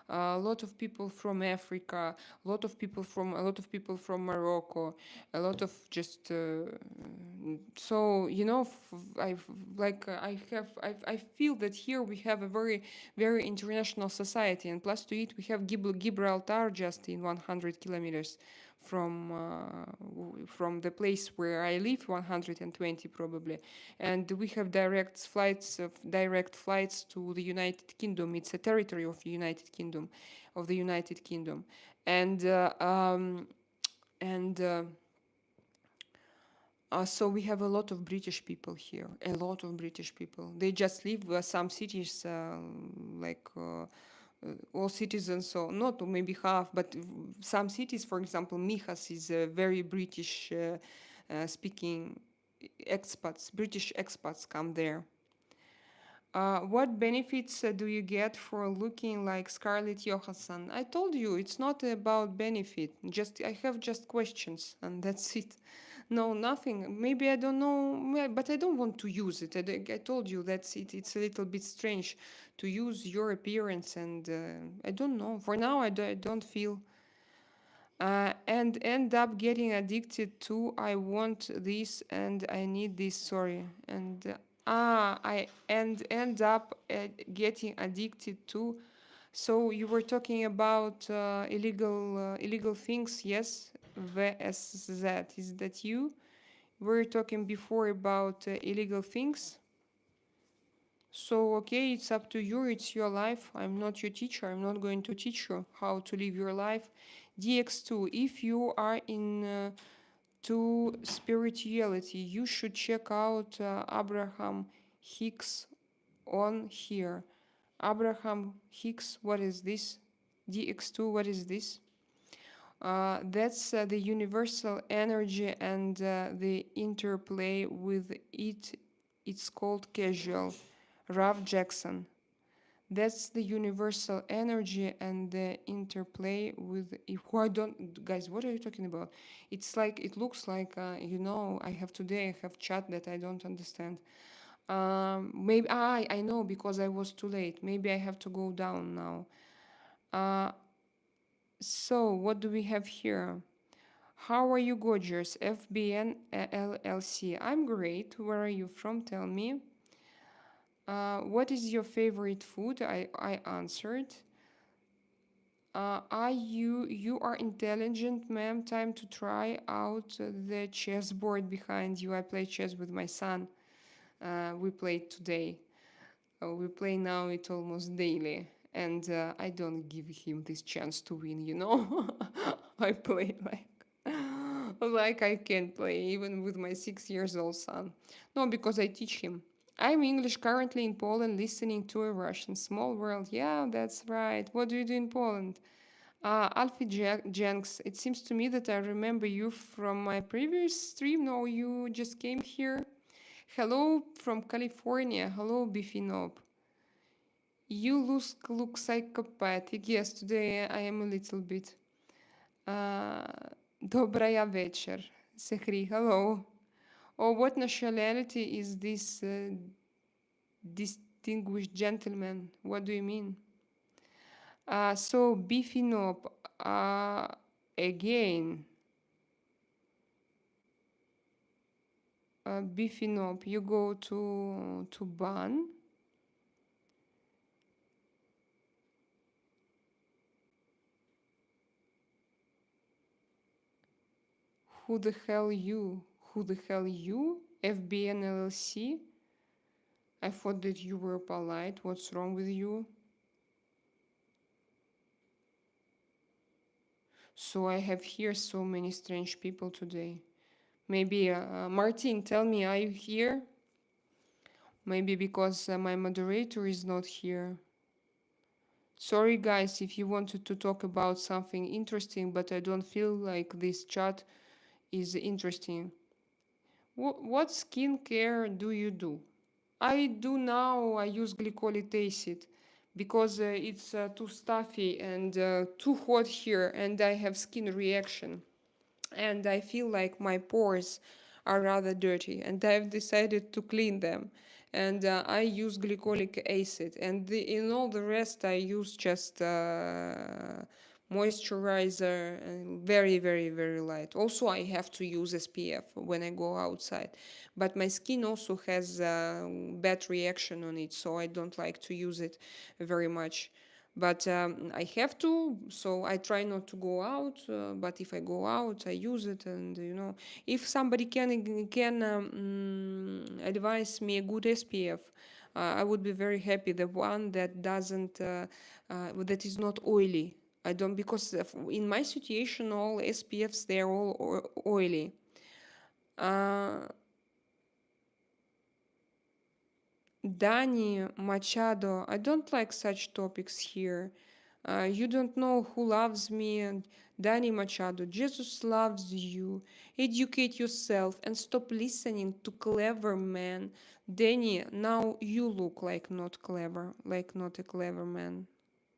a lot of people from Africa, a lot of people from Morocco, a lot of just so you know I like I feel that here we have a very international society, and plus to it we have Gibraltar just in 100 kilometers from the place where I live, 120 probably, and we have direct flights to the United Kingdom. It's a territory of the United Kingdom, and and. So we have a lot of British people here, a lot of British people. They just live some cities, all citizens, so not maybe half, but some cities, for example, Mijas is a very British speaking expats, British expats come there. What benefits do you get for looking like Scarlett Johansson? I told you it's not about benefit. Just I have just questions and that's it. No, nothing. Maybe I don't know, but I don't want to use it. I told you that's it. It's a little bit strange to use your appearance, and I don't know. For now, I don't feel. And end up getting addicted to I want this and I need this. Sorry, and I end up getting addicted to. So you were talking about illegal things, yes? VSZ, is that you? We were talking before about illegal things. So, okay, it's up to you, it's your life. I'm not your teacher. I'm not going to teach you how to live your life. DX2, if you are in to spirituality, you should check out Abraham Hicks on here. Abraham Hicks, what is this? DX2, what is this? That's the universal energy and the interplay with it. It's called casual. Ralph Jackson. That's the universal energy and the interplay with. Why don't guys? What are you talking about? It's like it looks like I have chat that I don't understand. Maybe I know because I was too late. Maybe I have to go down now. So what do we have here? How are you, gorgeous? FBN LLC. I'm great. Where are you from? Tell me. What is your favorite food? I answered. You are intelligent, ma'am. Time to try out the chessboard behind you. I play chess with my son. We played today. We play now it almost daily, and I don't give him this chance to win. I play like I can play even with my 6 years old son. No, because I teach him. I'm English, currently in Poland, listening to a Russian. Small world. Yeah, that's right. What do you do in Poland? Alfie Jenks, it seems to me that I remember you from my previous stream. No, you just came here. Hello from California. Hello, Beefy Knob. You look psychopathic. Yes, today I am a little bit. Dobraya večer. Sehri, hello. Oh, what nationality is this distinguished gentleman? What do you mean? So Beefy Knob, again. Beefy Knob, you go to ban. Who the hell you? Who the hell you? FBN LLC? I thought that you were polite. What's wrong with you? So I have here so many strange people today. Maybe, Martin, tell me, are you here? Maybe because my moderator is not here. Sorry, guys, if you wanted to talk about something interesting, but I don't feel like this chat is interesting. What skincare do you do? I do now, I use glycolic acid because it's too stuffy and too hot here, and I have skin reaction. And I feel like my pores are rather dirty, and I've decided to clean them. And I use glycolic acid, and in all the rest, I use just moisturizer and very, very, very light. Also, I have to use SPF when I go outside, but my skin also has bad reaction on it, so I don't like to use it very much. But I have to, so I try not to go out. But if I go out, I use it, and if somebody can advise me a good SPF, I would be very happy. The one that doesn't, that is not oily. I don't, because in my situation, all SPFs, they're all oily. Dani Machado, I don't like such topics here. You don't know who loves me, and Dani Machado, Jesus loves you. Educate yourself and stop listening to clever men. Danny, now you look like not clever, like not a clever man.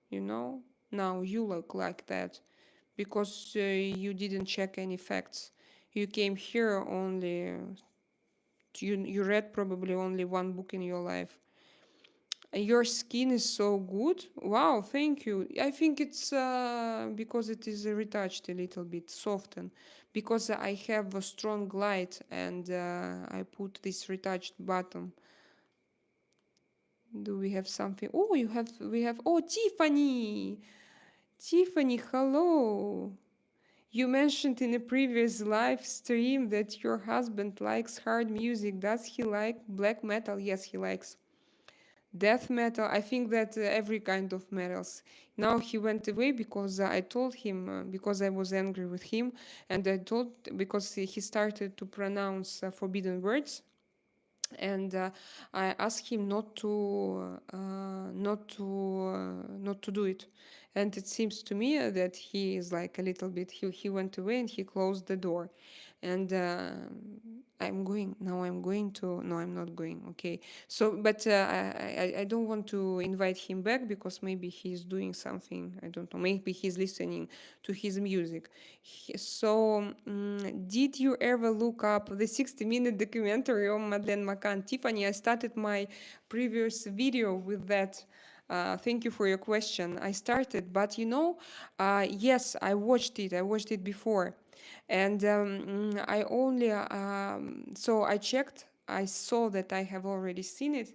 You know? Now you look like that because you didn't check any facts. You came here only, you read probably only one book in your life. Your skin is so good. Wow, thank you. I think it's because it is retouched a little bit, softened. Because I have a strong light and I put this retouched bottom. Do we have something? Oh, we have, oh, Tiffany! Tiffany, hello! You mentioned in a previous live stream that your husband likes hard music. Does he like black metal? Yes, he likes death metal. I think that every kind of metals. Now he went away because I told him, because I was angry with him, and I told, because he started to pronounce forbidden words, and I asked him not to do it. And it seems to me that he is like a little bit, he went away and he closed the door. And I'm going to, no, I'm not going. Okay. So, but I don't want to invite him back because maybe he's doing something. I don't know. Maybe he's listening to his music. So, did you ever look up the 60-minute documentary on Madeleine McCann? Tiffany, I started my previous video with that. Thank you for your question. I started, but yes, I watched it. I watched it before. And I only, so I checked, I saw that I have already seen it,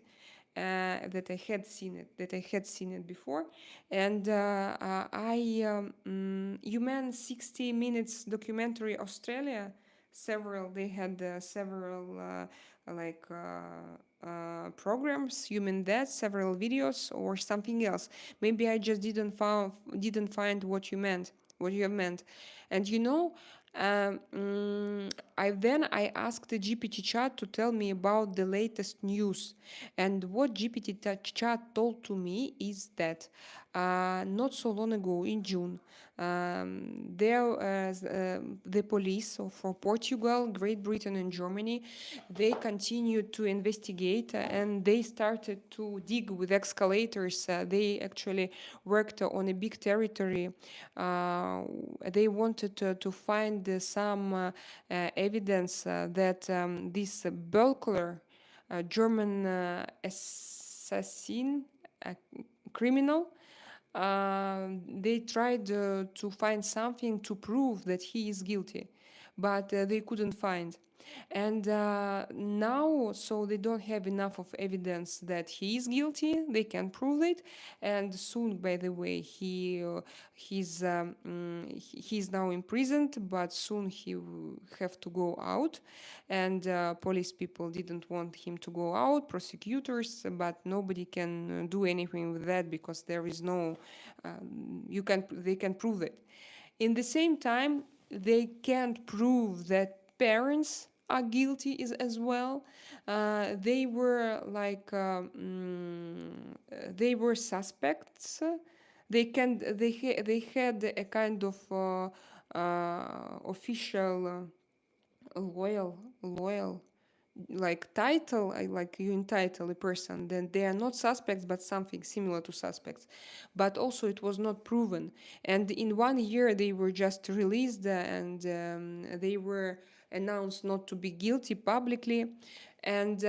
that I had seen it, before. And you meant 60 minutes documentary Australia? They had several programs. You mean that several videos or something else? Maybe I just didn't find what you meant, what you have meant. And I asked the GPT chat to tell me about the latest news, and what GPT chat told to me is that not so long ago in June, the police for Portugal, Great Britain, and Germany, they continued to investigate and they started to dig with excavators. They actually worked on a big territory. They wanted to find some evidence that this Bölkler, German assassin, criminal, they tried to find something to prove that he is guilty, but they couldn't find. And now, so they don't have enough of evidence that he is guilty. They can prove it. And soon, by the way, he's now imprisoned, but soon he will have to go out. And police people didn't want him to go out, prosecutors, but nobody can do anything with that because there is no, they can prove it. In the same time, they can't prove that parents are guilty as well. They were like they were suspects. They had a kind of official loyal like title, like you entitle a person, then they are not suspects but something similar to suspects, but also it was not proven. And in 1 year they were just released, and they were announced not to be guilty publicly. And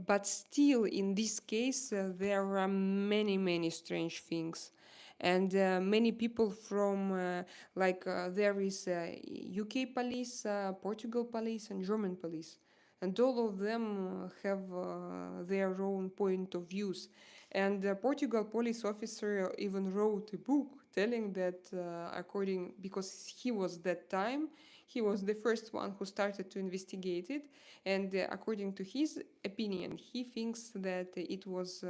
but still in this case there are many strange things. And many people from there is UK police, Portugal police, and German police, and all of them have their own point of views. And the Portugal police officer even wrote a book telling that because he was that time, he was the first one who started to investigate it, and according to his opinion, he thinks that it was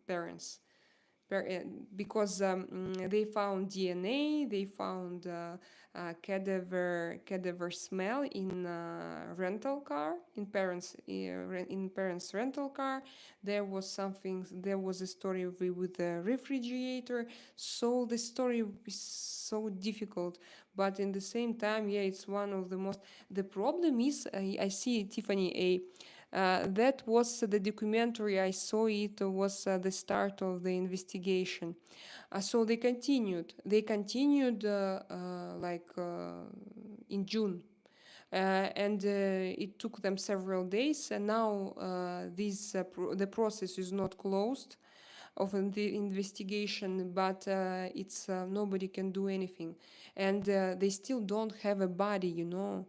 parents because they found DNA, they found cadaver smell in rental car, in parents' rental car. There was something. There was a story with the refrigerator. So the story is so difficult, but in the same time, yeah, it's one of the most. The problem is, I see Tiffany A. That was the documentary I saw. It was the start of the investigation. So they continued. They continued in June. And it took them several days, and now the process is not closed of the investigation, but it's nobody can do anything, and they still don't have a body, you know.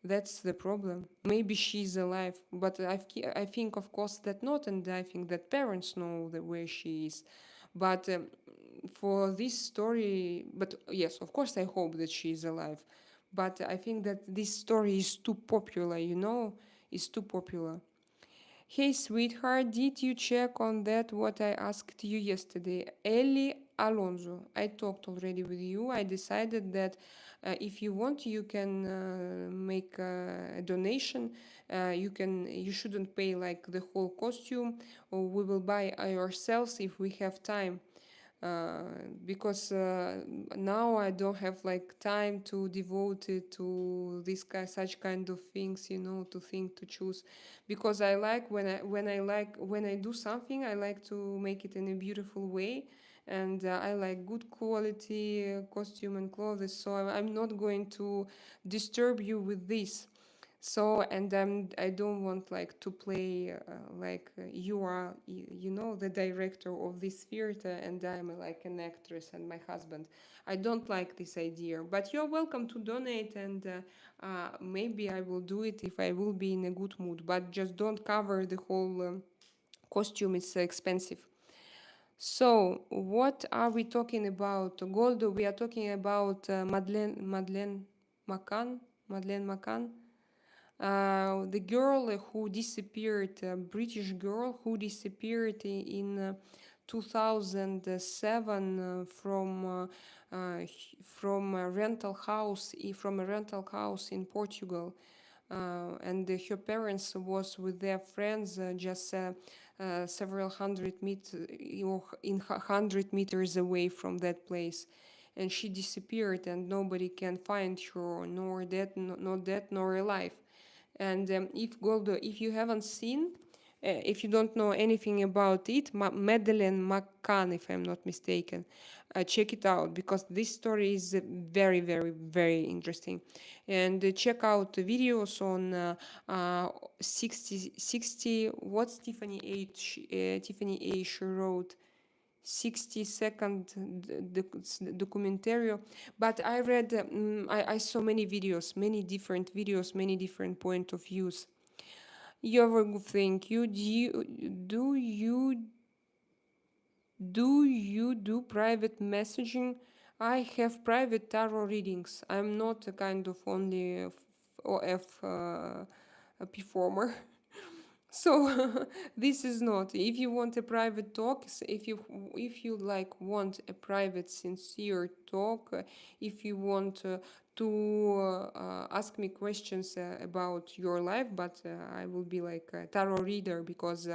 That's the problem. Maybe she's alive, but I think, of course, that not, and I think that parents know the way she is. But for this story, but yes, of course, I hope that she is alive. But I think that this story is too popular, you know, it's too popular. Hey, sweetheart, did you check on that what I asked you yesterday? Ellie Alonso. I talked already with you. I decided that if you want, you can make a donation. You shouldn't pay like the whole costume, or we will buy ourselves if we have time. Because now I don't have like time to devote it to such kind of things, you know, to think, to choose. Because I like when I do something, I like to make it in a beautiful way, and I like good quality costume and clothes. So I'm not going to disturb you with this. So, and I don't want like to play you are, you know, the director of this theater, and I'm like an actress and my husband. I don't like this idea, but you're welcome to donate, and maybe I will do it if I will be in a good mood, but just don't cover the whole costume, it's expensive. So, what are we talking about? Goldo, we are talking about Madeleine McCann, the girl who disappeared, British girl who disappeared in 2007 from a rental house in Portugal, and her parents was with their friends just several hundred meters away from that place, and she disappeared, and nobody can find her, nor dead, not dead, nor alive. And if Goldo, if you haven't seen, if you don't know anything about it, Madeleine McCann, if I'm not mistaken, check it out, because this story is very interesting. And check out the videos on 60, what Tiffany H wrote. 60-second documentary, but I read, I saw many videos, many different videos, many different point of views. You have a good thing. Do you do private messaging? I have private tarot readings. I'm not a kind of only OF a performer. So this is not. If you want a private talk, if you like want a private sincere talk, if you want to ask me questions about your life, but I will be like a tarot reader, because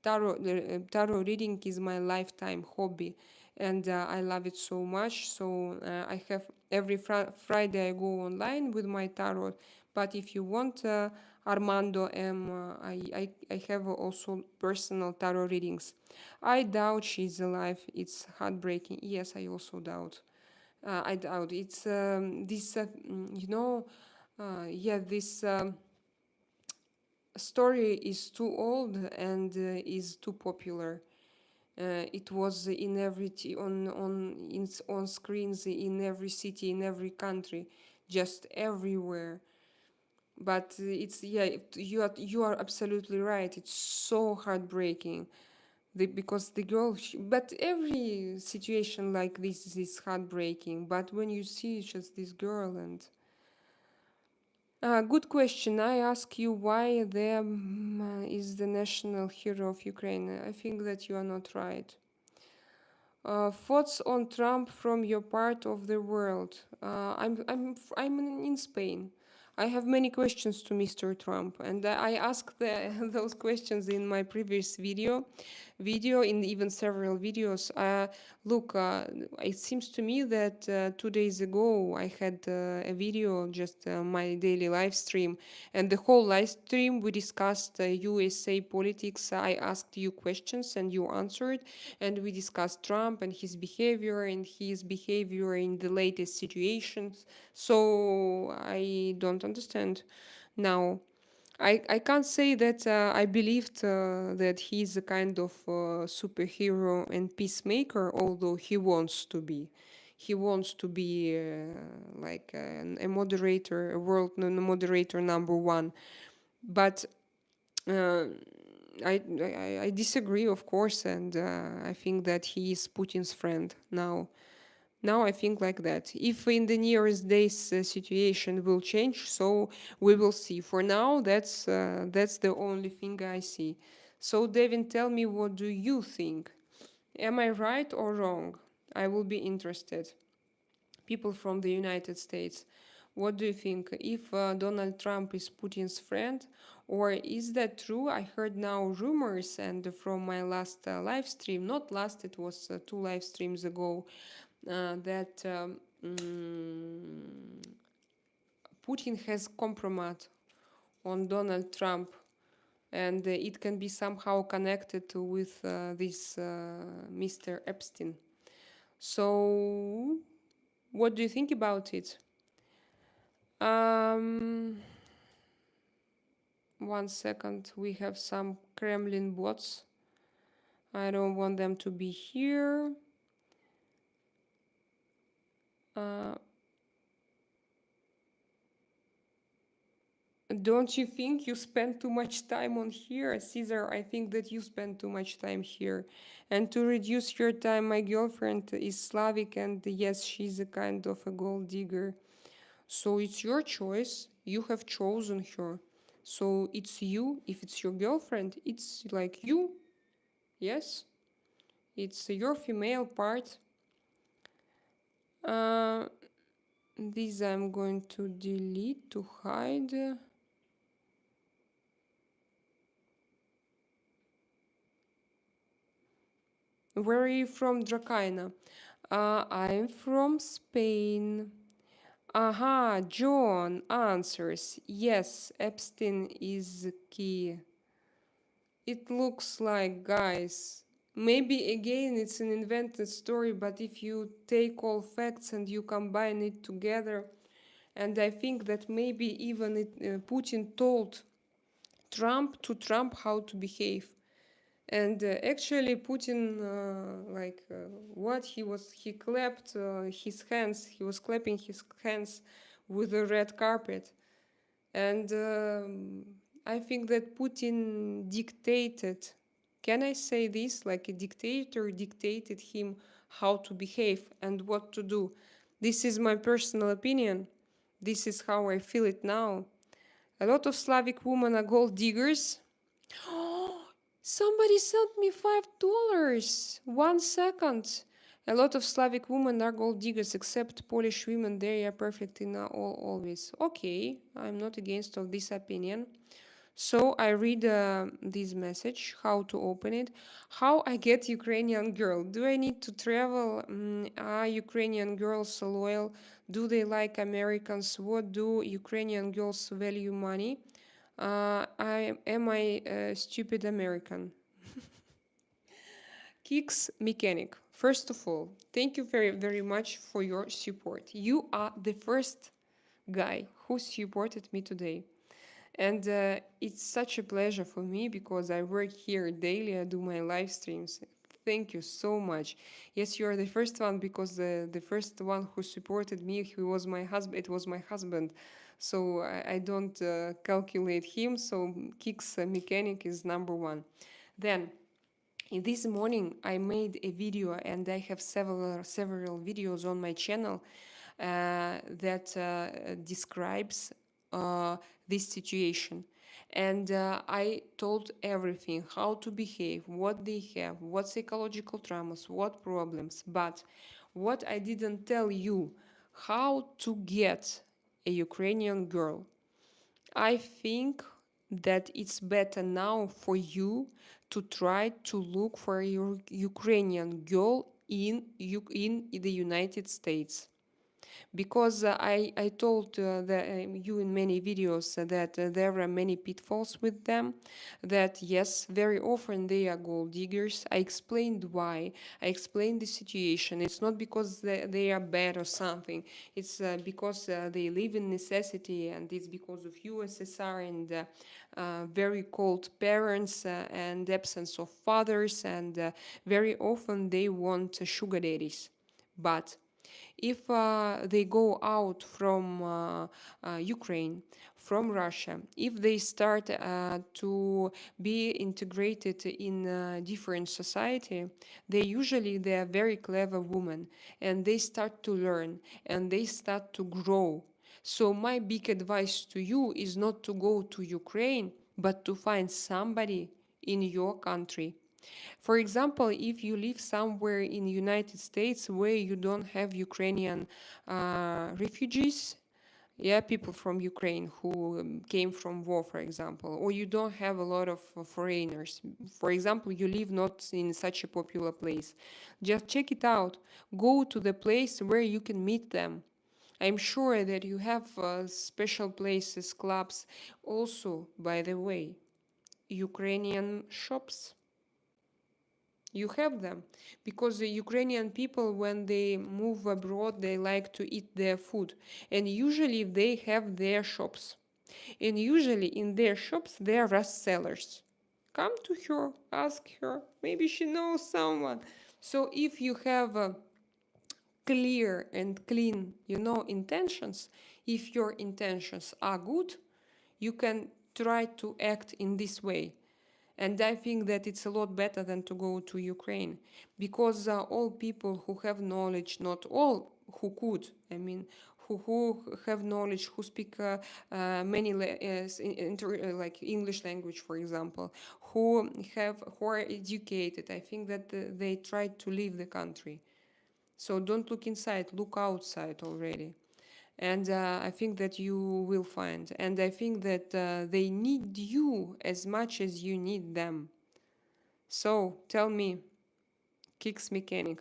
tarot reading is my lifetime hobby, and I love it so much. So I have every Friday I go online with my tarot. But if you want, Armando, I have also personal tarot readings. I doubt she's alive. It's heartbreaking. Yes, I also doubt. I doubt it's this. Yeah, this. Story is too old and is too popular. It was in every on screens in every city, in every country, just everywhere. But it's, yeah, you are absolutely right. It's so heartbreaking. Because the girl, but every situation like this is heartbreaking. But when you see just this girl and good question. I ask you why there is the national hero of Ukraine. I think that you are not right. Thoughts on Trump from your part of the world? I'm in Spain. I have many questions to Mr. Trump, and I asked those questions in my previous video in even several videos. Look, it seems to me that 2 days ago I had a video, just my daily live stream, and the whole live stream we discussed USA politics. I asked you questions and you answered, and we discussed Trump and his behavior in the latest situations. So I don't understand now. I can't say that I believed that he's a kind of superhero and peacemaker, although he wants to be. He wants to be like a moderator, a world moderator number one. But uh, I disagree, of course, and I think that he is Putin's friend now. Now I think like that. If in the nearest days situation will change, so we will see. For now, that's the only thing I see. So Devin, tell me, what do you think? Am I right or wrong? I will be interested. People from the United States, what do you think? If Donald Trump is Putin's friend, or is that true? I heard now rumors, and from my last live stream, not last, it was 2 live streams ago, that Putin has compromise on Donald Trump, and it can be somehow connected with this Mr. Epstein. So, what do you think about it? Um, 1 second, we have some Kremlin bots. I don't want them to be here. Don't you think you spend too much time on here? Caesar, I think that you spend too much time here. And to reduce your time, my girlfriend is Slavic, and yes, she's a kind of a gold digger. So it's your choice. You have chosen her. So it's you. If it's your girlfriend, it's like you. Yes? It's your female part. These I'm going to delete to hide. Where are you from, Drakaina? I'm from Spain. Aha, John answers. Yes, Epstein is key. It looks like, guys. Maybe again it's an invented story, but if you take all facts and you combine it together, and I think that maybe even Putin told Trump how to behave. And actually, Putin, what he clapped his hands, he was clapping his hands with the red carpet. And I think that Putin dictated, can I say this? Like a dictator dictated him how to behave and what to do. This is my personal opinion. This is how I feel it now. A lot of Slavic women are gold diggers. Somebody sent me $5. 1 second. A lot of Slavic women are gold diggers, except Polish women. They are perfect in always. Okay, I'm not against of this opinion. So I read this message, how to open it. How I get Ukrainian girl? Do I need to travel? Are Ukrainian girls loyal? Do they like Americans? What do Ukrainian girls value money? Am I a stupid American? Kicks mechanic. First of all, thank you very, very much for your support. You are the first guy who supported me today. And it's such a pleasure for me because I work here daily, I do my live streams. Thank you so much. Yes, you are the first one because the first one who supported me, he was my husband. It was my husband, so I don't calculate him. So Kicks mechanic is number one. Then this morning I made a video and I have several videos on my channel that describes this situation. And I told everything, how to behave, what they have, what psychological traumas, what problems. But what I didn't tell you, how to get a Ukrainian girl. I think that it's better now for you to try to look for a Ukrainian girl in the United States, because I told you in many videos that there are many pitfalls with them, that yes, very often they are gold diggers. I explained why. I explained the situation. It's not because they are bad or something. It's because they live in necessity, and it's because of USSR and very cold parents and absence of fathers, and very often they want sugar daddies. But if they go out from Ukraine, from Russia, if they start to be integrated in different society, they are very clever women, and they start to learn and they start to grow. So my big advice to you is not to go to Ukraine, but to find somebody in your country. For example, if you live somewhere in the United States where you don't have Ukrainian refugees, yeah, people from Ukraine who came from war, for example, or you don't have a lot of foreigners. For example, you live not in such a popular place. Just check it out. Go to the place where you can meet them. I'm sure that you have special places, clubs. Also, by the way, Ukrainian shops, you have them, because the Ukrainian people, when they move abroad, they like to eat their food, and usually they have their shops, and usually in their shops there are sellers. Come to her, ask her, maybe she knows someone. So if you have clear and clean, intentions, if your intentions are good, you can try to act in this way. And I think that it's a lot better than to go to Ukraine, because all people who have knowledge, not all who could, I mean, who have knowledge, who speak like English language, for example, who are educated, I think that they try to leave the country. So don't look inside, look outside already. And I think that you will find. And I think that they need you as much as you need them. So tell me, Kicks Mechanic,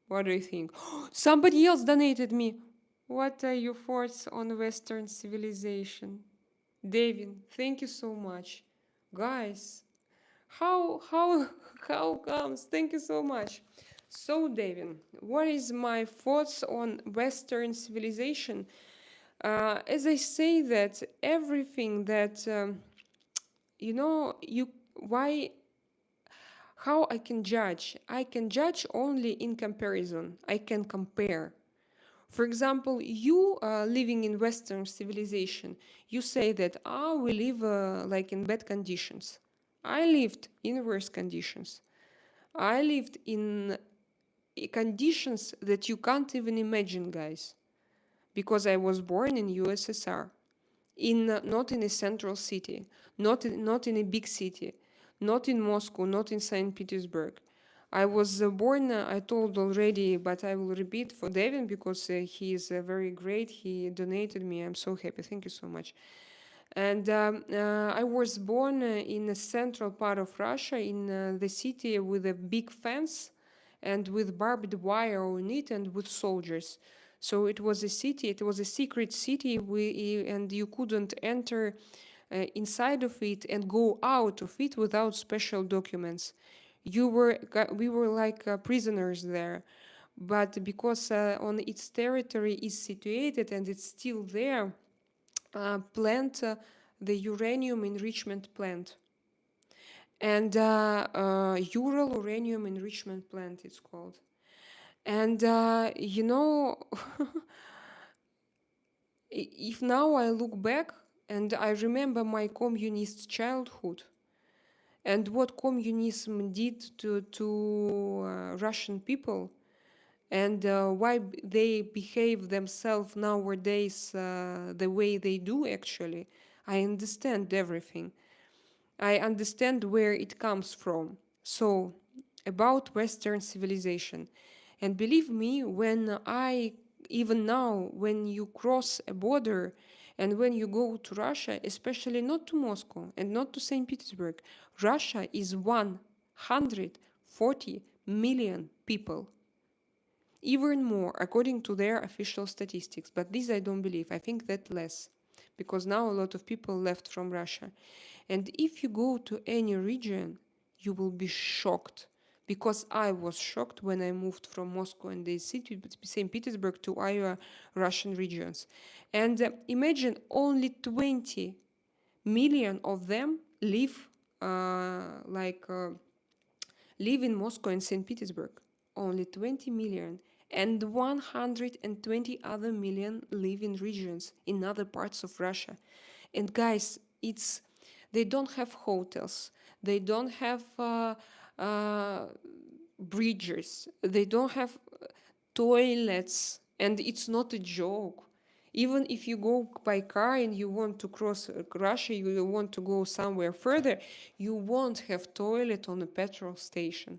what do you think? Somebody else donated me. What are your thoughts on Western civilization? David, thank you so much. Guys, how how comes? Thank you so much. So David, what is my thoughts on Western civilization? As I say that everything that you why How I can judge? I can judge only in comparison. I can compare. For example, you living in Western civilization, you say that, we live like in bad conditions. I lived in worse conditions. I lived in conditions that you can't even imagine, guys, because I was born in USSR, not in a central city, not in a big city, not in Moscow, not in St. Petersburg. I was born, I told already, but I will repeat for Devin because he is very great. He donated me. I'm so happy. Thank you so much. And I was born in the central part of Russia, in the city with a big fence and with barbed wire on it and with soldiers. So it was a city, it was a secret city, and you couldn't enter inside of it and go out of it without special documents. We were like prisoners there. But because on its territory is situated and it's still there, plant the uranium enrichment plant. And Ural Uranium Enrichment Plant, it's called. And if now I look back and I remember my communist childhood and what communism did to Russian people, and why they behave themselves nowadays the way they do, actually, I understand everything. I understand where it comes from. So, about Western civilization. And believe me, even now, when you cross a border and when you go to Russia, especially not to Moscow and not to St. Petersburg, Russia is 140 million people. Even more, according to their official statistics. But this I don't believe. I think that less, because now a lot of people left from Russia. And if you go to any region, you will be shocked. Because I was shocked when I moved from Moscow and the city, St. Petersburg, to our Russian regions. And imagine only 20 million of them live in Moscow and St. Petersburg. Only 20 million. And 120 other million live in regions in other parts of Russia. And guys, they don't have hotels. They don't have bridges. They don't have toilets. And it's not a joke. Even if you go by car and you want to cross Russia, you want to go somewhere further, you won't have toilet on a petrol station.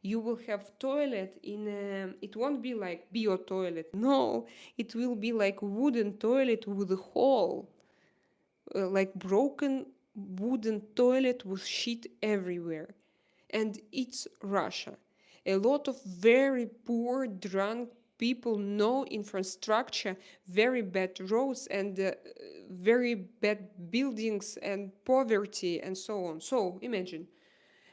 You will have toilet it won't be like bio toilet. No, it will be like wooden toilet with a hole, like broken wooden toilet with shit everywhere. And it's Russia. A lot of very poor, drunk people, no infrastructure, very bad roads, and very bad buildings, and poverty, and so on. So imagine.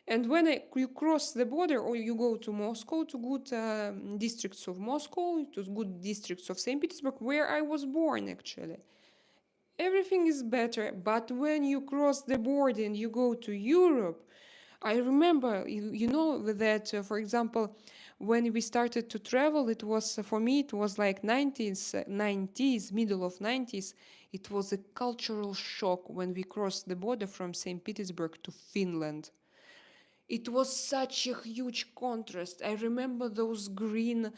And when you cross the border or you go to Moscow, to good districts of Moscow, to good districts of St. Petersburg, where I was born actually, everything is better. But when you cross the border and you go to Europe, I remember, you know, that, for example, when we started to travel, it was, for me, it was like 90s, middle of 90s. It was a cultural shock when we crossed the border from St. Petersburg to Finland. It was such a huge contrast. I remember those green,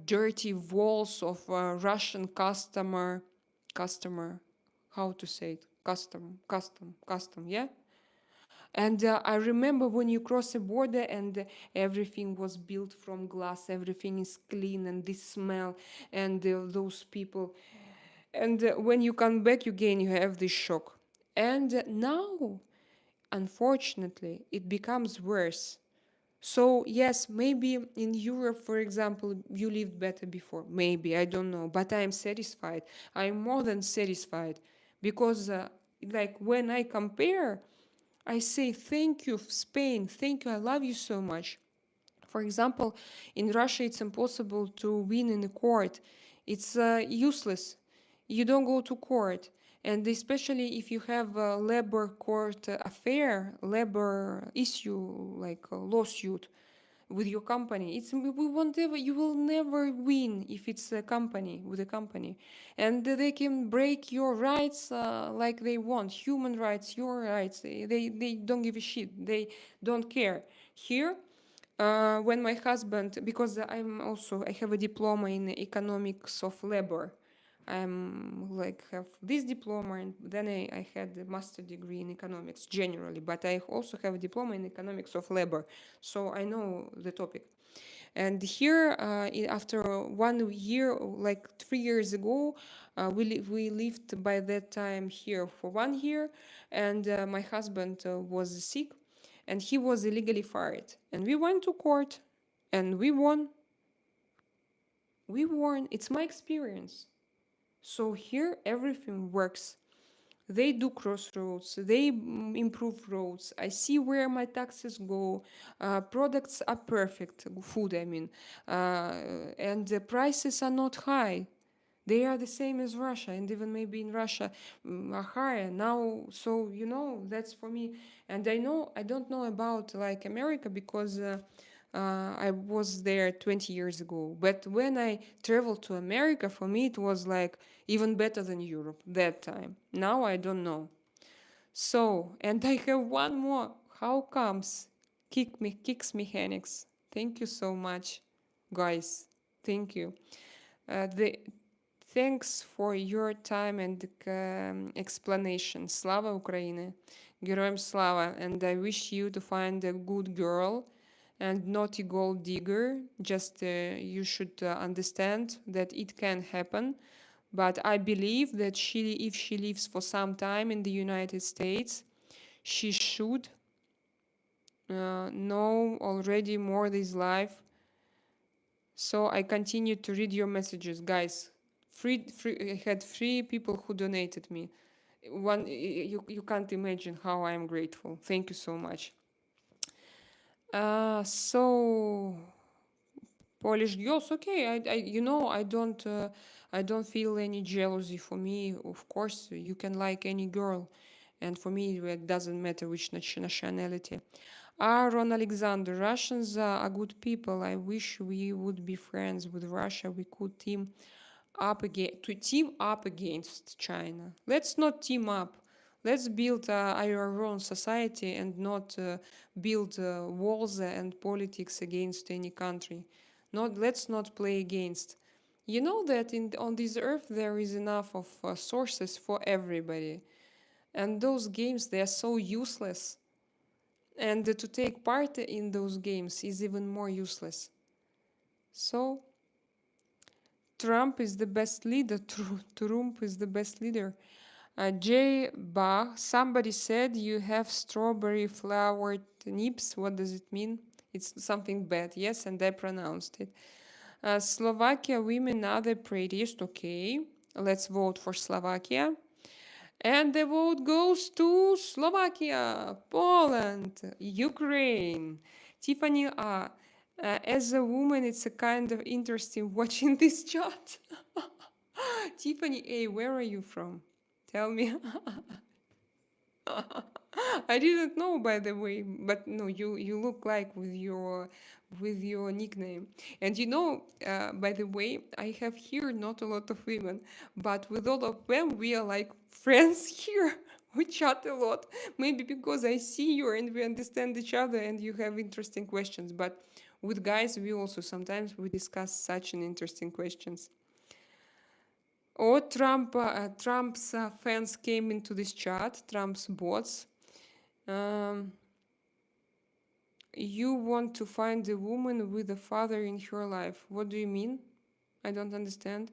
dirty walls of Russian customer, how to say it? Custom, yeah? And I remember when you cross a border and everything was built from glass, everything is clean, and this smell, and those people. And when you come back again, you have this shock. And now, unfortunately, it becomes worse. So, yes, maybe in Europe, for example, you lived better before. Maybe, I don't know. But I am satisfied. I am more than satisfied. Because, like, when I compare, I say, thank you, Spain. Thank you. I love you so much. For example, in Russia, it's impossible to win in a court. It's useless. You don't go to court. And especially if you have a labor court affair, labor issue, like a lawsuit with your company, we won't ever, you will never win if it's a company with a company, and they can break your rights like they want, human rights, your rights. They don't give a shit. They don't care. Here, when my husband, because I have a diploma in economics of labor. I'm like have this diploma, and then I had a master degree in economics generally, but I also have a diploma in economics of labor, so I know the topic. And here, after 1 year, like 3 years ago, we lived by that time here for 1 year, and my husband was sick, and he was illegally fired. And we went to court, and we won. We won. It's my experience. So here everything works. They do crossroads, they improve roads. I see where my taxes go. Products are perfect, food, I mean. And the prices are not high. They are the same as Russia, and even maybe in Russia are higher now. So that's for me. And I don't know about like America, because I was there 20 years ago. But when I traveled to America, for me it was like even better than Europe that time. Now I don't know. So, and I have one more. How comes? Kicks mechanics. Thank you so much, guys. Thank you. The Thanks for your time and explanation. Slava Ukraine. Героям слава. And I wish you to find a good girl and not a gold digger. Just you should understand that it can happen. But I believe that if she lives for some time in the United States, she should know already more this life. So I continue to read your messages, guys. I had 3 people who donated me. You can't imagine how I am grateful. Thank you so much. So Polish girls, okay. I don't feel any jealousy. For me, of course, you can like any girl, and for me, it doesn't matter which nationality. Aaron Alexander, Russians are good people. I wish we would be friends with Russia. We could team up against China. Let's not team up. Let's build our own society and not build walls and politics against any country. Let's not play against. You know that on this earth there is enough of sources for everybody, and those games, they are so useless. And to take part in those games is even more useless. So Trump is the best leader. Trump is the best leader. Jay Bach, somebody said you have strawberry flavored nips. What does it mean? It's something bad, yes, and I pronounced it. Slovakia women are the prettiest. Okay, let's vote for Slovakia. And the vote goes to Slovakia, Poland, Ukraine. Tiffany, as a woman, it's a kind of interesting watching this chat. Tiffany A, where are you from? Tell me. I didn't know, by the way, but no, you look like with your nickname. And by the way, I have here not a lot of women, but with all of them, we are like friends here. We chat a lot, maybe because I see you and we understand each other and you have interesting questions. But with guys, we also sometimes we discuss such an interesting questions. Or Trump's fans came into this chat, Trump's bots. You want to find a woman with a father in her life. What do you mean? I don't understand.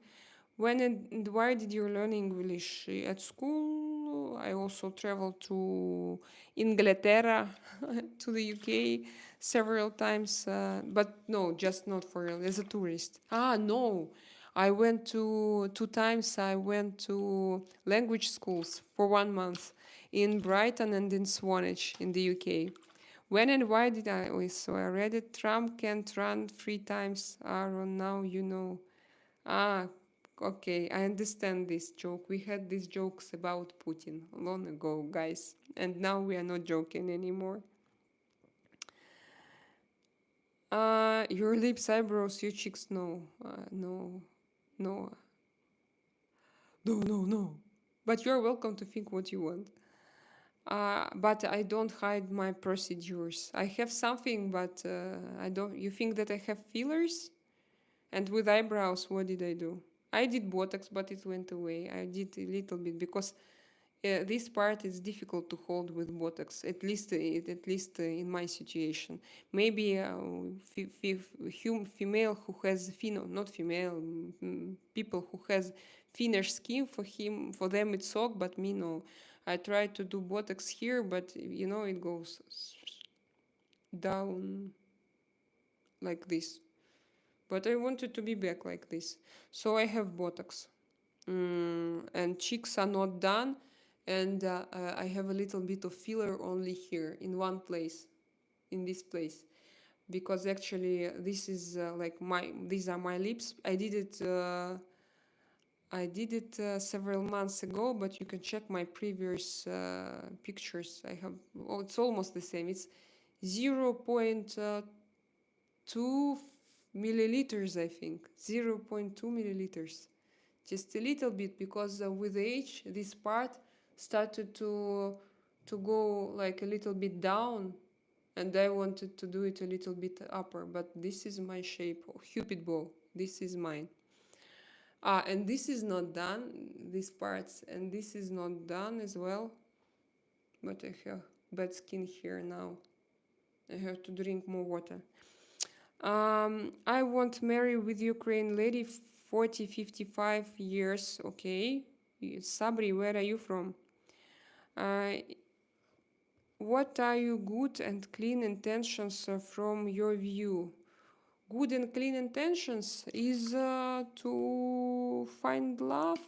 When and why did you learn English? At school, I also traveled to Inglaterra, to the UK several times, but no, just not for real, as a tourist. No, I went 2 times. I went to language schools for 1 month in Brighton and in Swanage in the UK. When and why did I? So I read it. Trump can't run 3 times. Aaron, now you know. Okay, I understand this joke. We had these jokes about Putin long ago, guys, and now we are not joking anymore. Your lips, eyebrows, your cheeks, no, no, no, no. But you're welcome to think what you want. But I don't hide my procedures. I have something, but I don't. You think that I have fillers? And with eyebrows, what did I do? I did Botox, but it went away. I did a little bit because this part is difficult to hold with Botox. At least in my situation. Maybe female who has not female people who has thinner skin for them it's ok, but me no. I tried to do Botox here, but it goes down like this. But I wanted to be back like this, so I have Botox. And cheeks are not done, and I have a little bit of filler only here in one place, in this place, because actually this is these are my lips. I did it several months ago, but you can check my previous pictures. It's almost the same. It's 0.2 milliliters, I think. 0.2 milliliters. Just a little bit, because with age this part started to go like a little bit down, and I wanted to do it a little bit upper, but this is my shape. Cupid bow, this is mine. And this is not done, these parts, and this is not done as well, but I have bad skin here now. I have to drink more water. I want marry with Ukraine lady, 40, 55 years. Okay. Sabri, where are you from? Uh, what are you good and clean intentions from your view? Good and clean intentions is to find love,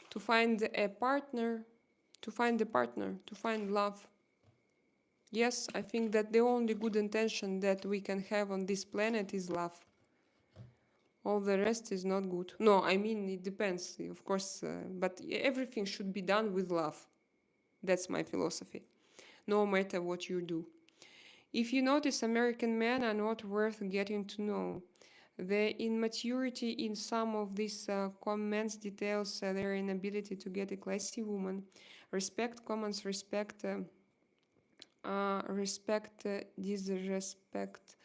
to find a partner, to find a partner, to find love. Yes, I think that the only good intention that we can have on this planet is love. All the rest is not good. No, I mean, it depends, of course, but everything should be done with love. That's my philosophy, no matter what you do. If you notice, American men are not worth getting to know. The immaturity in some of these comments details their inability to get a classy woman. Respect commands respect, disrespect.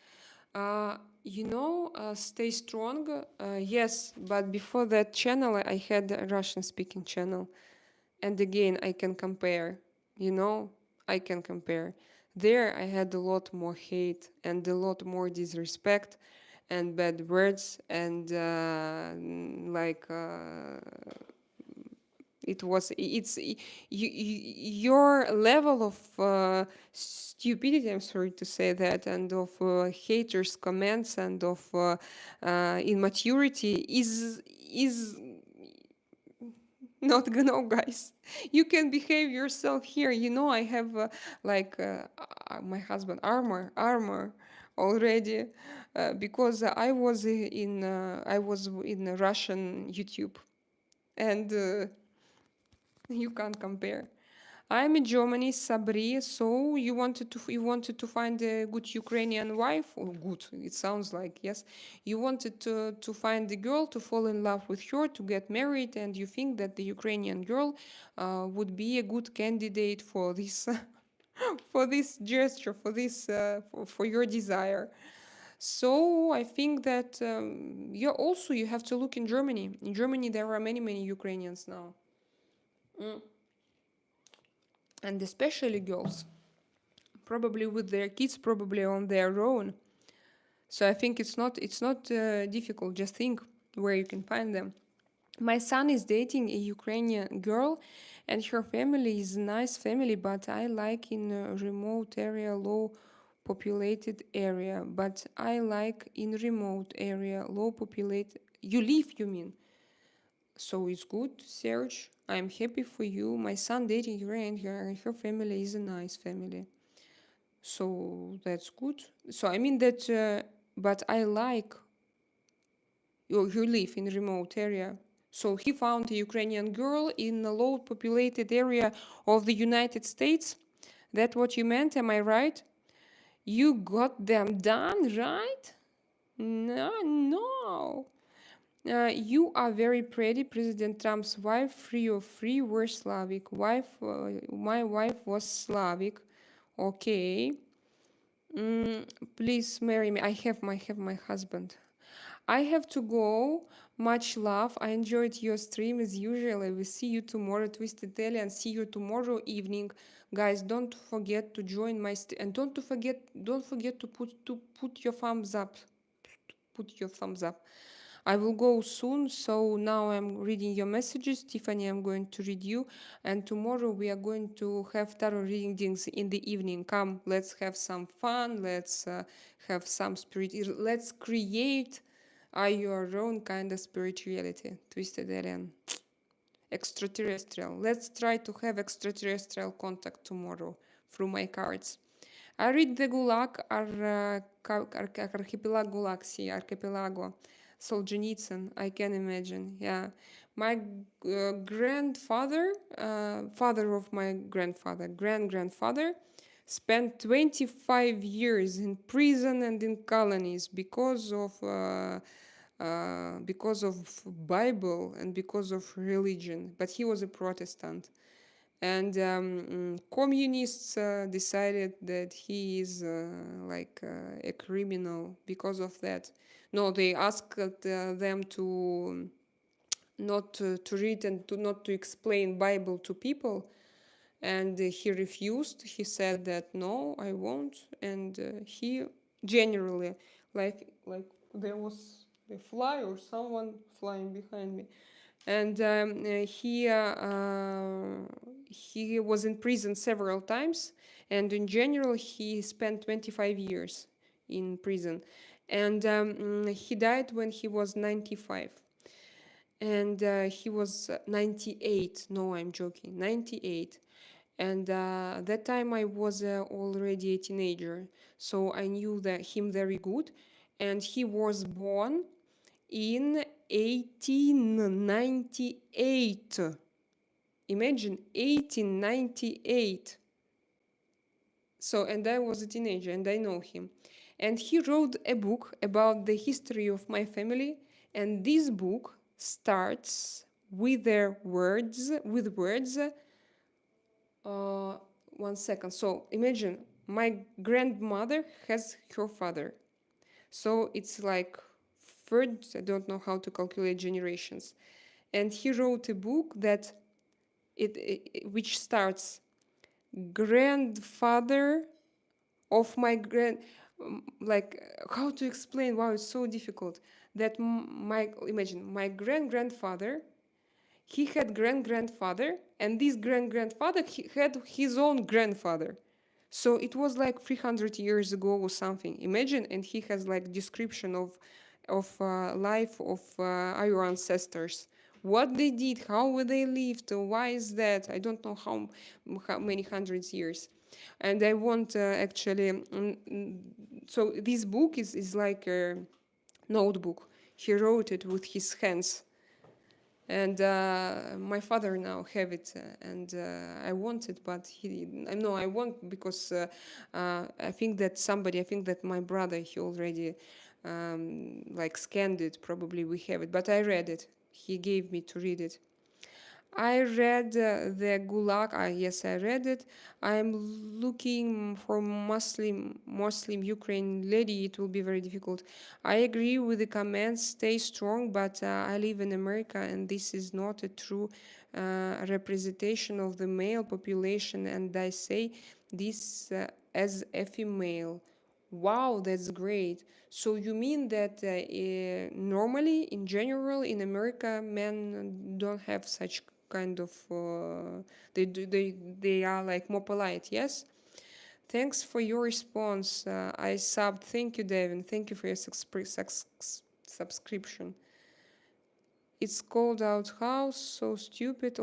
Stay strong. Yes, but before that channel, I had a Russian-speaking channel, and again, I can compare. I can compare. There, I had a lot more hate and a lot more disrespect, and bad words, and your level of stupidity, I'm sorry to say that, and of haters comments, and of immaturity is not gonna, guys. You can behave yourself here. I have my husband armor already, because I was in Russian YouTube, and you can't compare. I'm in Germany, Sabri. So you wanted to find a good Ukrainian wife, or good? It sounds like, yes. You wanted to find a girl, to fall in love with her, to get married, and you think that the Ukrainian girl would be a good candidate for this for this gesture, for your desire. So I think that you have to look in Germany. In Germany, there are many Ukrainians now. Mm. And especially girls, probably with their kids, probably on their own. So I think it's not difficult. Just think where you can find them. My son is dating a Ukrainian girl, and her family is a nice family, but I like in a remote area, low populated area. But I like in remote area, low populated. You live, you mean? So it's good, Serge. I'm happy for you. My son dating her, and her family is a nice family. So that's good. So I mean that, but I like You live in a remote area. So he found a Ukrainian girl in a low populated area of the United States. That what you meant, am I right? You got them done, right? No, no. You are very pretty. President Trump's wife, free of free, were Slavic. My wife was Slavic. Okay. Please marry me. I have my husband. I have to go. Much love. I enjoyed your stream as usual. I will see you tomorrow, Twisted Telly, and see you tomorrow evening. Guys, don't forget to join my and don't forget to put your thumbs up. Put your thumbs up. I will go soon, so now I'm reading your messages. Tiffany, I'm going to read you, and tomorrow we are going to have tarot readings in the evening. Come, let's have some fun. Let's have some spirit. Let's create your own kind of spirituality. Twisted Alien. Extraterrestrial. Let's try to have extraterrestrial contact tomorrow through my cards. I read the Gulag, Archipelago Galaxy, Archipelago, Solzhenitsyn, I can imagine, yeah. My grandfather, father of my grandfather, grand-grandfather, spent 25 years in prison and in colonies because of Bible and because of religion, but he was a Protestant. And communists decided that he is a criminal because of that. No, they asked them to not to read and to not to explain Bible to people, and he refused. He said that no, I won't, and he generally like there was a fly or someone flying behind me, and he was in prison several times, and in general he spent 25 years in prison, and he died when he was 95, and he was 98. No, I'm joking, 98. And that time I was already a teenager, so I knew him very good, and he was born in 1898. Imagine, 1898. So, and I was a teenager, and I know him. And he wrote a book about the history of my family, and this book starts with words. One second. So imagine my grandmother has her father. So it's like third, I don't know how to calculate generations. And he wrote a book that which starts grandfather of my like how to explain. Wow, it's so difficult. That imagine my grandfather, he had grandfather, and this grandfather he had his own grandfather. So it was like 300 years ago or something. Imagine, and he has like description of life of our ancestors, what they did, how they lived, why is that? I don't know how many hundreds years. And I want actually. So this book is like a notebook. He wrote it with his hands, and my father now have it, and I want it, but no, I want because I think that my brother, he already like scanned it. Probably we have it, but I read it. He gave me to read it. I read the Gulag. Yes, I read it. I am looking for Muslim Ukraine lady. It will be very difficult. I agree with the comments. Stay strong, but I live in America, and this is not a true representation of the male population. And I say this as a female. Wow, that's great. So you mean that normally, in general, in America, men don't have such kind of they are like more polite, yes? Thanks for your response. I subbed. Thank you, Devin. Thank you for your subscription. It's called out house. So stupid.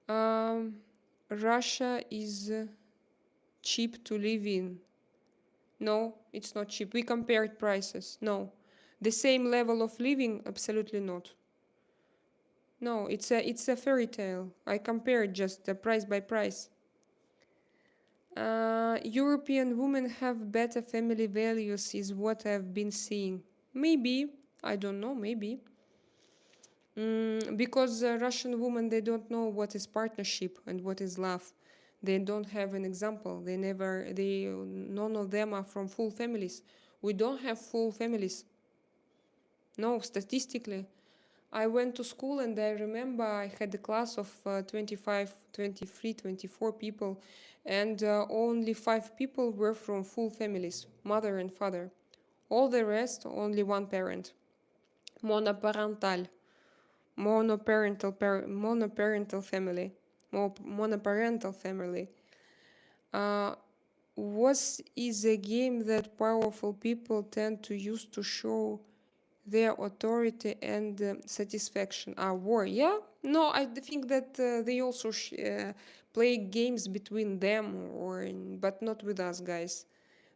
Oh, Russia is cheap to live in. No, it's not cheap. We compared prices. No. The same level of living? Absolutely not. No, it's a fairy tale. I compared just the price by price. European women have better family values, is what I've been seeing. Maybe, I don't know, maybe. Because Russian women, they don't know what is partnership and what is love. They don't have an example. None of them are from full families. We don't have full families. No, statistically. I went to school and I remember I had a class of 25, 23, 24 people, and only 5 people were from full families, mother and father. All the rest, only one parent. Monoparental. Monoparental family. Monoparental family. What is a game that powerful people tend to use to show their authority and satisfaction? War? Yeah. No, I think that they also play games between them, but not with us, guys.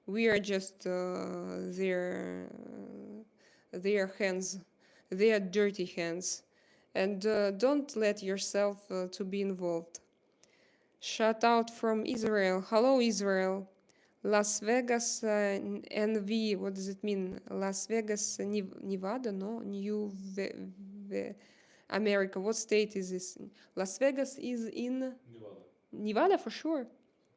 We are just their hands, their dirty hands, and don't let yourself to be involved. Shout out from Israel. Hello, Israel. Las Vegas NV. What does it mean? Las Vegas, Nevada? No, America. What state is this? Las Vegas is in Nevada for sure.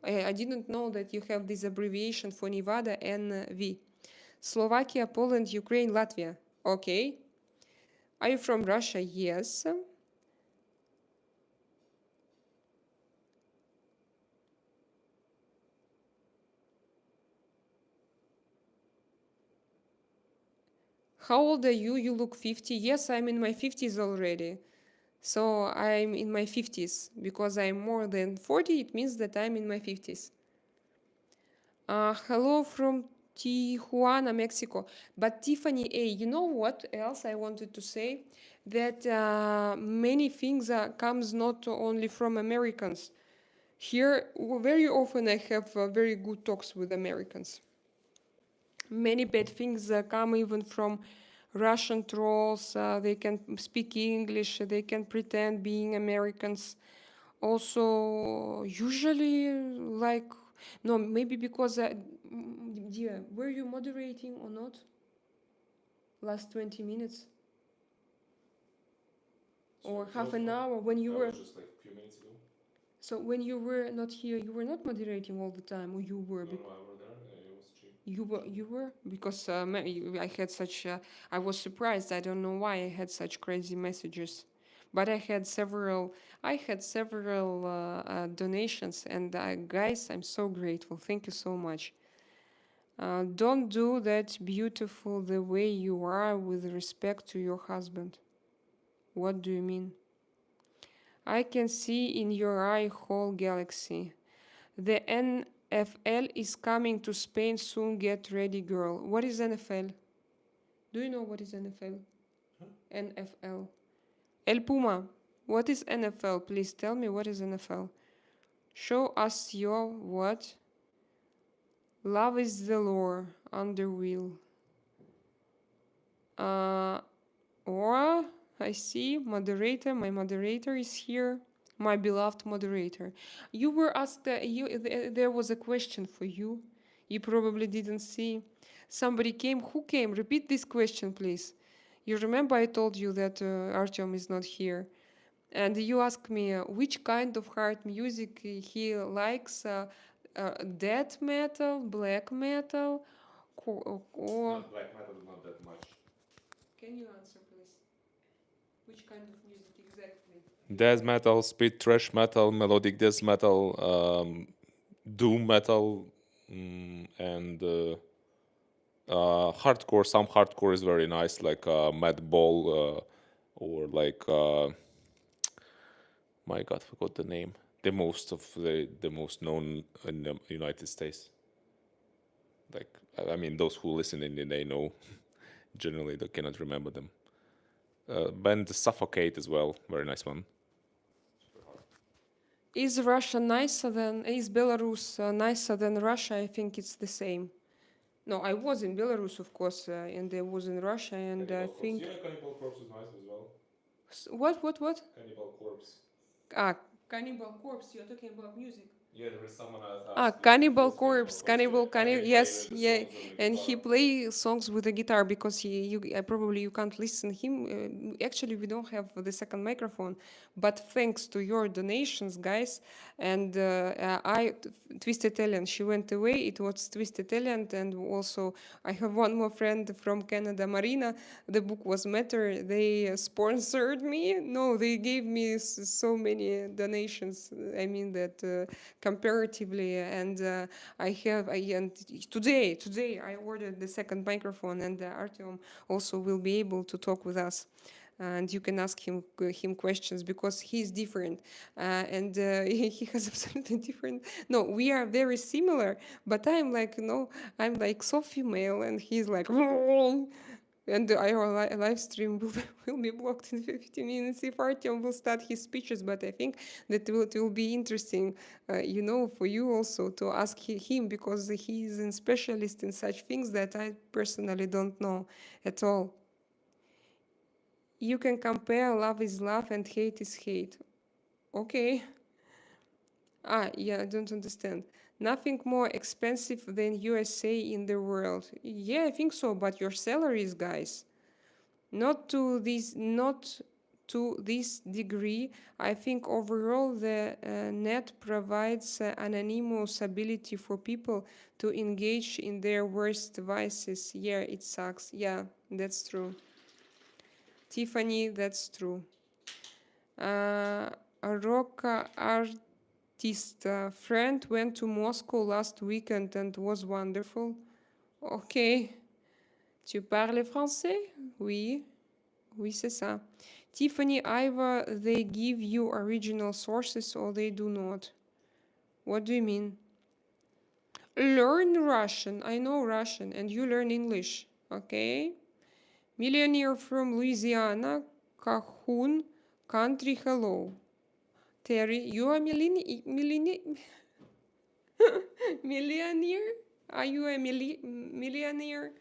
I didn't know that you have this abbreviation for Nevada, NV. Slovakia, Poland, Ukraine, Latvia. Okay. Are you from Russia? Yes. How old are you? You look 50. Yes, I'm in my 50s already. So I'm in my 50s. Because I'm more than 40, it means that I'm in my 50s. Hello from Tijuana, Mexico. But Tiffany A, you know what else I wanted to say? That many things comes not only from Americans. Here, very often I have very good talks with Americans. Many bad things come even from Russian trolls. They can speak English. They can pretend being Americans. Also, usually, like, no, maybe because, dear, were you moderating or not? Last 20 minutes or half an hour when you were. Just like a few minutes ago. So when you were not here, you were not moderating all the time, or you were? No, I were there. It was cheap. You were because I had such. I was surprised. I don't know why I had such crazy messages, but I had several. I had several donations, and guys, I'm so grateful. Thank you so much. Don't do that beautiful the way you are with respect to your husband. What do you mean? I can see in your eye whole galaxy. The NFL is coming to Spain soon. Get ready, girl. What is NFL? Do you know what is NFL? Huh? NFL. El Puma. What is NFL? Please tell me what is NFL. Show us your what? Love is the lore. Underwheel. Or I see moderator. My moderator is here. My beloved moderator. You were asked. There was a question for you. You probably didn't see. Somebody came. Who came? Repeat this question, please. You remember I told you that Artyom is not here, and you asked me which kind of hard music he likes. Death metal, black metal, or Not black metal, not that much. can you answer, please? Which kind of music exactly? Death metal, speed thrash metal, melodic death metal, doom metal, and hardcore. Some hardcore is very nice, like Madball, or like my God, forgot the name. The most of the most known in the United States. Like I mean, those who listen in they know. Generally, they cannot remember them. Band Suffocate as well, very nice one. Is Belarus nicer than Russia? I think it's the same. No, I was in Belarus, of course, and I was in Russia, and I Cannibal Corpse. think. Yeah, Cannibal Corpse is nice as well. What? Cannibal Corpse. Ah, Cannibal Corpse. You're talking about music. Yeah, there is someone else Ah, asked if it Cannibal was Cannibal Corpse, Corpse. Yeah, and they play yes, the yeah, songs on the and he guitar. play songs with the guitar because probably you can't listen him. Actually, we don't have the second microphone, but thanks to your donations, guys, and Twisted Italian, she went away. It was Twisted Italian, and also I have one more friend from Canada, Marina. The book was Matter. They sponsored me. No, they gave me so many donations. I mean that comparatively, and and today I ordered the second microphone, and Artyom also will be able to talk with us. And you can ask him questions because he's different, and he has absolutely different. No, we are very similar, but I'm like I'm like so female, and he's like and our live stream will, will be blocked in 50 minutes if Artyom will start his speeches. But I think that it will be interesting, for you also to ask him because he is a specialist in such things that I personally don't know at all. You can compare love is love and hate is hate. Okay. Ah, yeah, I don't understand. Nothing more expensive than USA in the world. Yeah, I think so, but your salaries, guys. Not to this degree. I think overall the net provides anonymous ability for people to engage in their worst vices. Yeah, it sucks. Yeah, that's true. Tiffany, that's true. A rock artist friend went to Moscow last weekend and was wonderful. Okay. Tu parles français? Oui. Oui, c'est ça. Tiffany, either they give you original sources or they do not. What do you mean? Learn Russian. I know Russian, and you learn English. Okay? Millionaire from Louisiana, Cahoon Country, hello. Terry, you are millionaire? Are you a millionaire?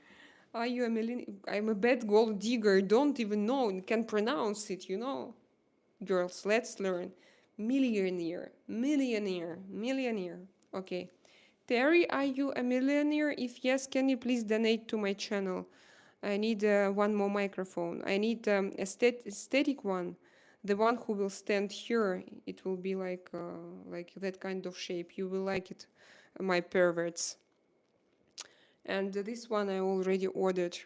Are you a millionaire? I'm a bad gold digger. Don't even know. Can pronounce it. Girls, let's learn. Millionaire. Okay. Terry, are you a millionaire? If yes, can you please donate to my channel? I need one more microphone. I need a static one. The one who will stand here. It will be like that kind of shape. You will like it, my perverts. And this one I already ordered.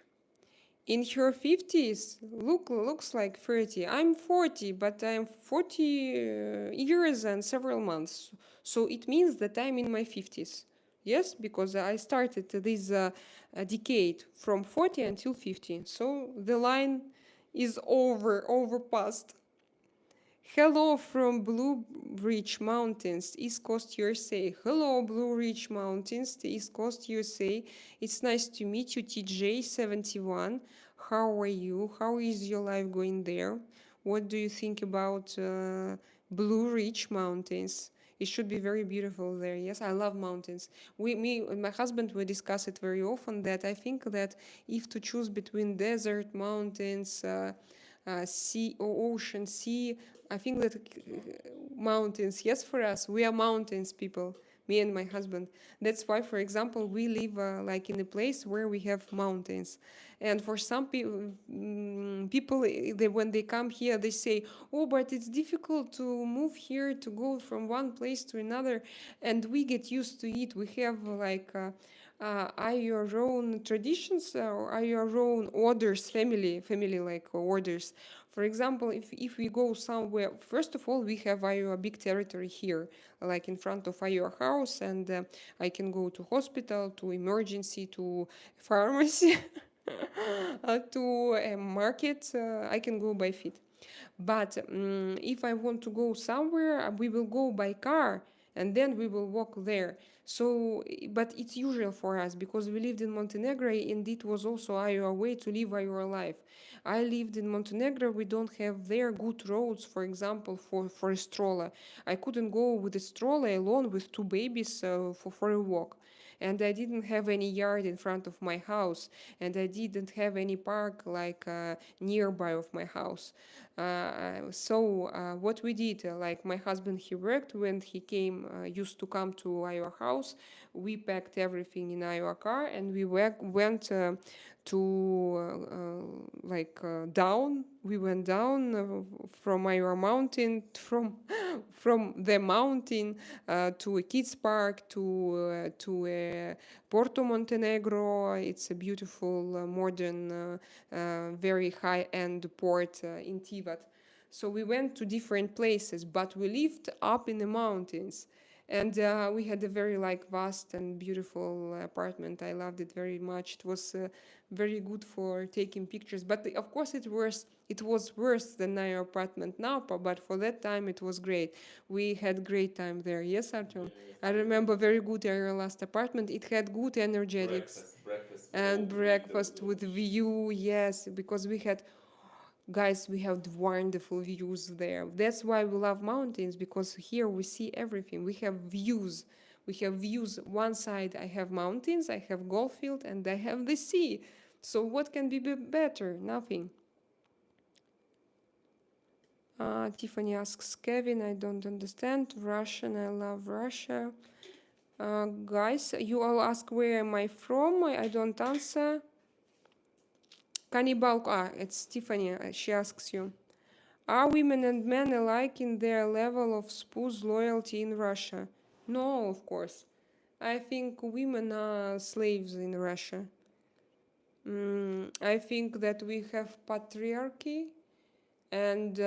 In her 50s, looks like 30. I'm 40, but I'm 40 years and several months. So it means that I'm in my 50s. Yes, because I started this decade from 40 until 50. So the line is overpassed. Hello from Blue Ridge Mountains, East Coast USA. Hello, Blue Ridge Mountains, the East Coast USA. It's nice to meet you, TJ71. How are you? How is your life going there? What do you think about Blue Ridge Mountains? It should be very beautiful there. Yes, I love mountains. Me and my husband, we discuss it very often that I think that if to choose between desert, mountains, sea or ocean, sea, I think that mountains, yes, for us, we are mountains people, me and my husband. That's why, for example, we live like in a place where we have mountains. And for some people, when they come here, they say, oh, but it's difficult to move here, to go from one place to another. And we get used to it. We have are your own traditions or are your own orders, family like orders. For example, if we go somewhere, first of all, we have our big territory here, like in front of our house, and I can go to hospital, to emergency, to pharmacy, to a market. I can go by feet. But if I want to go somewhere, we will go by car and then we will walk there. So, but it's usual for us because we lived in Montenegro and it was also our way to live our life. I lived in Montenegro. We don't have there good roads, for example, for a stroller. I couldn't go with a stroller alone with two babies for a walk. and I didn't have any yard in front of my house, and I didn't have any park like nearby of my house. So what we did, like my husband, he worked when he came, used to come to our house. We packed everything in our car and we went to down. We went down from our mountain, from the mountain to a kids park, to Porto Montenegro. It's a beautiful modern very high-end port in Tivat. So we went to different places, but we lived up in the mountains. And we had a very like vast and beautiful apartment. I loved it very much. It was very good for taking pictures. But of course, it was worse than our apartment now. But for that time, it was great. We had great time there. Yes, Artyom. I remember very good our last apartment. It had good energetics Breakfast with and all breakfast with view. Yes, because we had, guys, we have wonderful views there. That's why we love mountains, because here we see everything. We have views. We have views. One side I have mountains, I have golf field, and I have the sea. So what can be better? Nothing. Tiffany asks, Kevin, I don't understand Russian. I love Russia. Guys, you all ask where am I from? I don't answer. Cannibal, it's Tiffany. She asks you. Are women and men alike in their level of spouse loyalty in Russia? No, of course. I think women are slaves in Russia. I think that we have patriarchy, and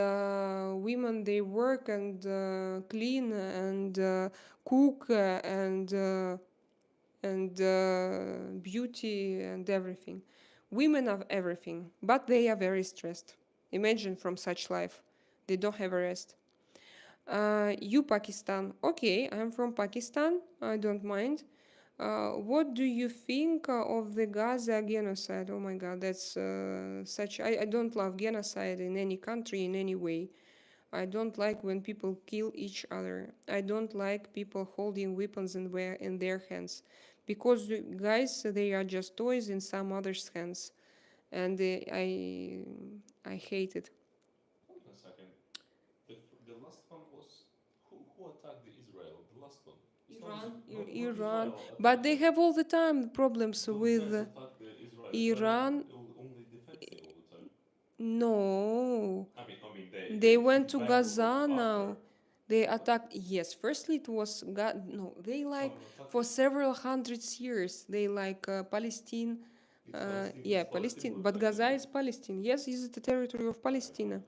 women, they work and clean and cook and beauty and everything. Women have everything, but they are very stressed. Imagine from such life. They don't have a rest. You Pakistan. Okay, I'm from Pakistan. I don't mind. What do you think of the Gaza genocide? Oh my God, that's such. I don't love genocide in any country in any way. I don't like when people kill each other. I don't like people holding weapons in their hands, because guys, they are just toys in some others' hands, and I hate it. Hold on a second. The last one was who attacked the Israel? The last one. It's Iran, not Iran, Israel but attacked they them. have all the time problems Those with guys attacked the Israel. Israel Iran. only defensive all the time. No, I mean, they they went hit to back Gaza also now. after. They What? attacked. Yes, firstly it was God. No, they like Someone attacked for them. several hundreds years. They like Palestine. It's Palestine. Yeah, It's Palestine Palestine. who But attacked them. Gaza is Palestine. Yes, is the territory of I don't know. Palestine.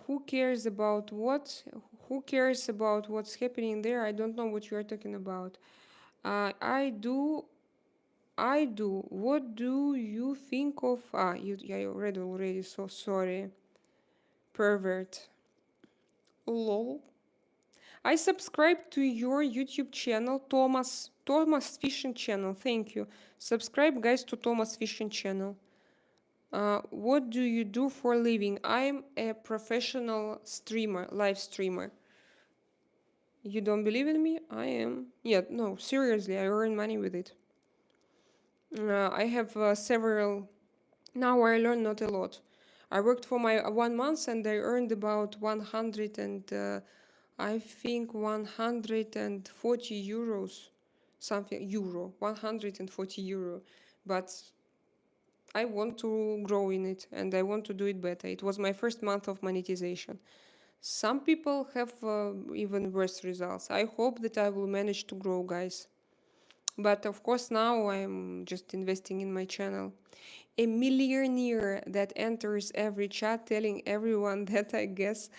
Who cares about what? Who cares about what's happening there? I don't know what you are talking about. I do. I do. What do you think of? I read already. So sorry. Pervert. Lol. I subscribe to your YouTube channel, Thomas Fishing channel. Thank you. Subscribe, guys, to Thomas Fishing channel. What do you do for a living? I'm a professional streamer, live streamer. You don't believe in me? I am. Yeah, no, seriously, I earn money with it. I have several. Now I learn not a lot. I worked for my 1 month and I earned about 100 and I think 140 euros, something euro, 140 euro. But I want to grow in it and I want to do it better. It was my first month of monetization. Some people have even worse results. I hope that I will manage to grow, guys. But of course, now I'm just investing in my channel. A millionaire that enters every chat telling everyone that I guess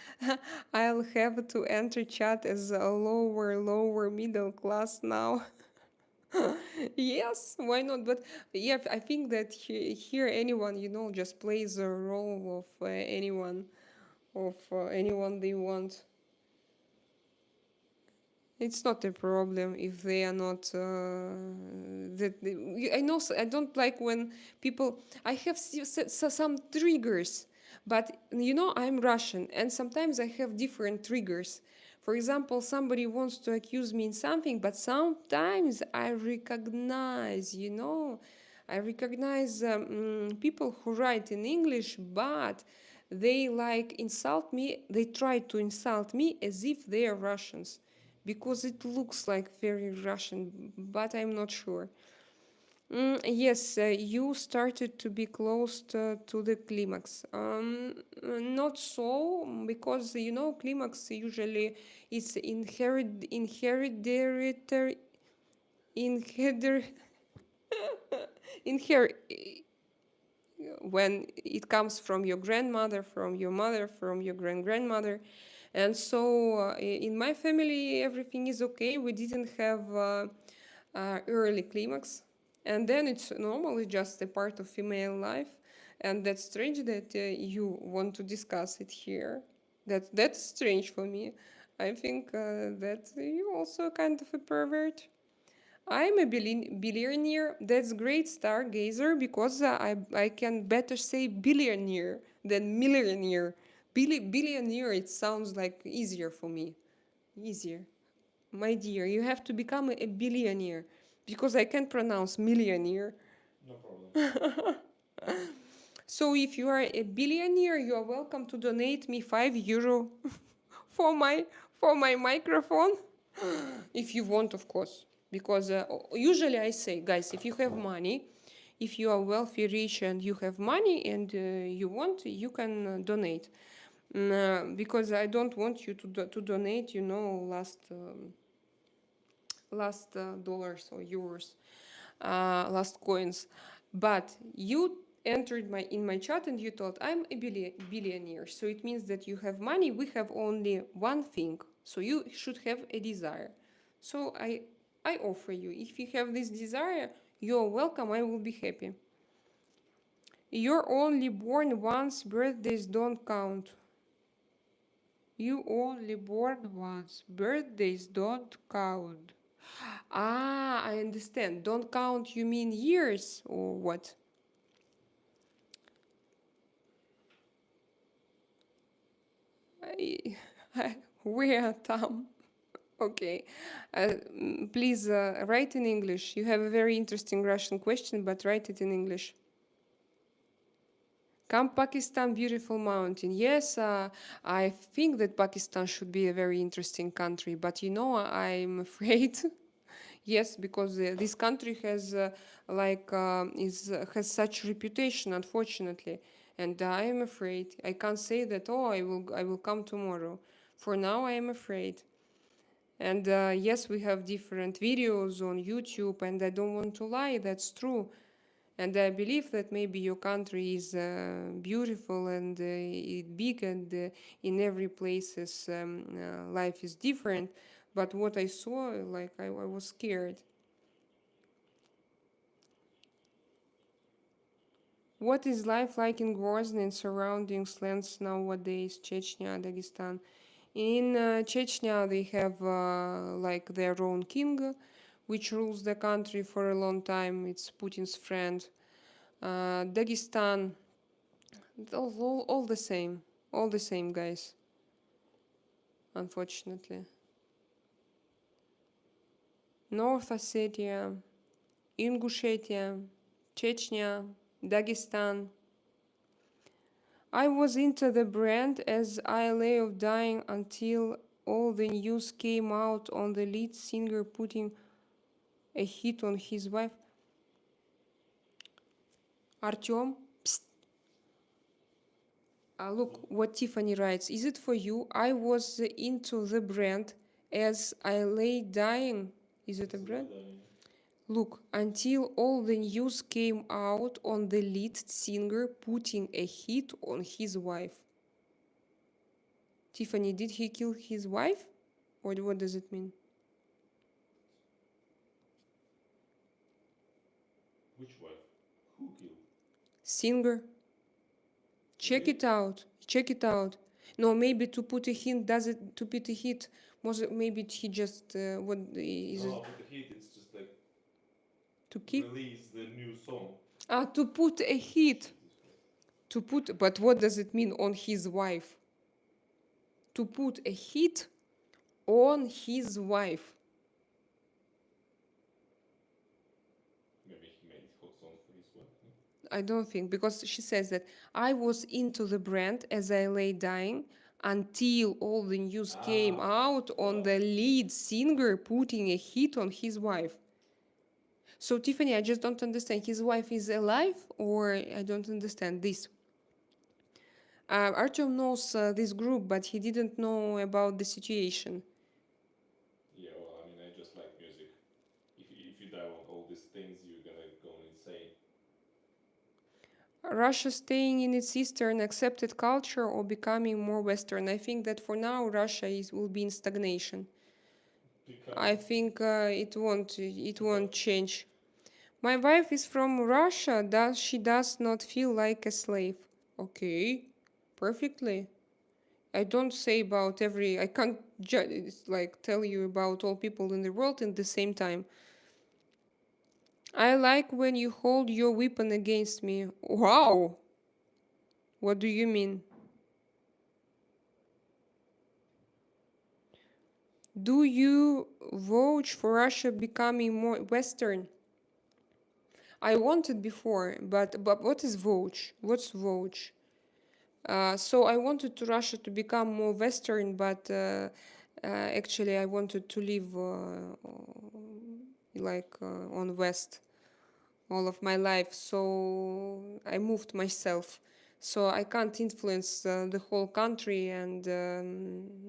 I'll have to enter chat as a lower middle class now. Yes, why not? But yeah, I think that here anyone, just plays a role of anyone they want. It's not a problem if they are not I know I don't like when people. I have some triggers, but I'm Russian and sometimes I have different triggers. For example, somebody wants to accuse me in something, but sometimes I recognize, I recognize people who write in English, but they like insult me, they try to insult me as if they are Russians, because it looks like very Russian, but I'm not sure. Yes, you started to be close to the climax. Not so, because climax usually is inherit inherit when it comes from your grandmother, from your mother, from your grandmother. And so in my family, everything is okay. We didn't have early climax. And then it's normally just a part of female life. And that's strange that you want to discuss it here. That's strange for me. I think that you're also kind of a pervert. I'm a billionaire. That's great, stargazer, because I can better say billionaire than millionaire. Billionaire, it sounds like easier for me. Easier. My dear, you have to become a billionaire because I can't pronounce millionaire. No problem. So if you are a billionaire, you are welcome to donate me €5 for my microphone, if you want, of course. Because usually I say, guys, if you have money, if you are wealthy, rich, and you have money and you want, you can donate. Because I don't want you to donate, last dollars or euros, last coins. But you entered in my chat and you thought I'm a billionaire. So it means that you have money. We have only one thing. So you should have a desire. So I offer you. If you have this desire, you're welcome. I will be happy. You're only born once. Birthdays don't count. You only born once. Birthdays don't count. Ah, I understand. Don't count, you mean years or what? I, where, Tom? Okay. Please write in English. You have a very interesting Russian question, but write it in English. Come, Pakistan, beautiful mountain. Yes, I think that Pakistan should be a very interesting country, but I'm afraid. Yes, because this country has has such reputation, unfortunately, and I am afraid. I can't say that. Oh, I will come tomorrow. For now, I am afraid. And yes, we have different videos on YouTube, and I don't want to lie. That's true. And I believe that maybe your country is beautiful and big, and in every places life is different. But what I saw, like I was scared. What is life like in Grozny and surrounding lands nowadays? Chechnya, Dagestan. In Chechnya, they have like their own king, which rules the country for a long time. It's Putin's friend. Dagestan, all the same, guys. Unfortunately, North Ossetia, Ingushetia, Chechnya, Dagestan. I was into the brand as I lay of dying until all the news came out on the lead singer putting a hit on his wife. Artyom, psst. Look what Tiffany writes. Is it for you? I was into the brand as I lay dying. Is it a brand? Look, until all the news came out on the lead singer putting a hit on his wife. Tiffany, did he kill his wife? Or what does it mean? Which wife? Who killed? Singer. Check it out. Check it out. No, maybe to put a hint, does it to put a hit? Maybe he just what is No, it? but the hit it's just like To keep release the new song. to put a hit. To put, but what does it mean on his wife? To put a hit on his wife. Maybe he made hot song for his wife. No? I don't think, because she says that I was into the brand as I lay dying until all the news came out on the lead singer putting a hit on his wife. So, Tiffany, I just don't understand. His wife is alive, or I don't understand this. Artyom knows this group, but he didn't know about the situation. Yeah, well, I mean, I just like music. If you dive on all these things, you're gonna go insane. Russia staying in its Eastern accepted culture or becoming more Western? I think that for now Russia will be in stagnation. I think it won't change. My wife is from Russia. She does not feel like a slave? Okay, perfectly. I don't say about every. I can't like tell you about all people in the world in the same time. I like when you hold your weapon against me. Wow. What do you mean? Do you vouch for Russia becoming more Western? I wanted before, but what is vouch? What's vouch? So I wanted to Russia to become more Western, but actually I wanted to live on West all of my life. So I moved myself. So I can't influence the whole country, and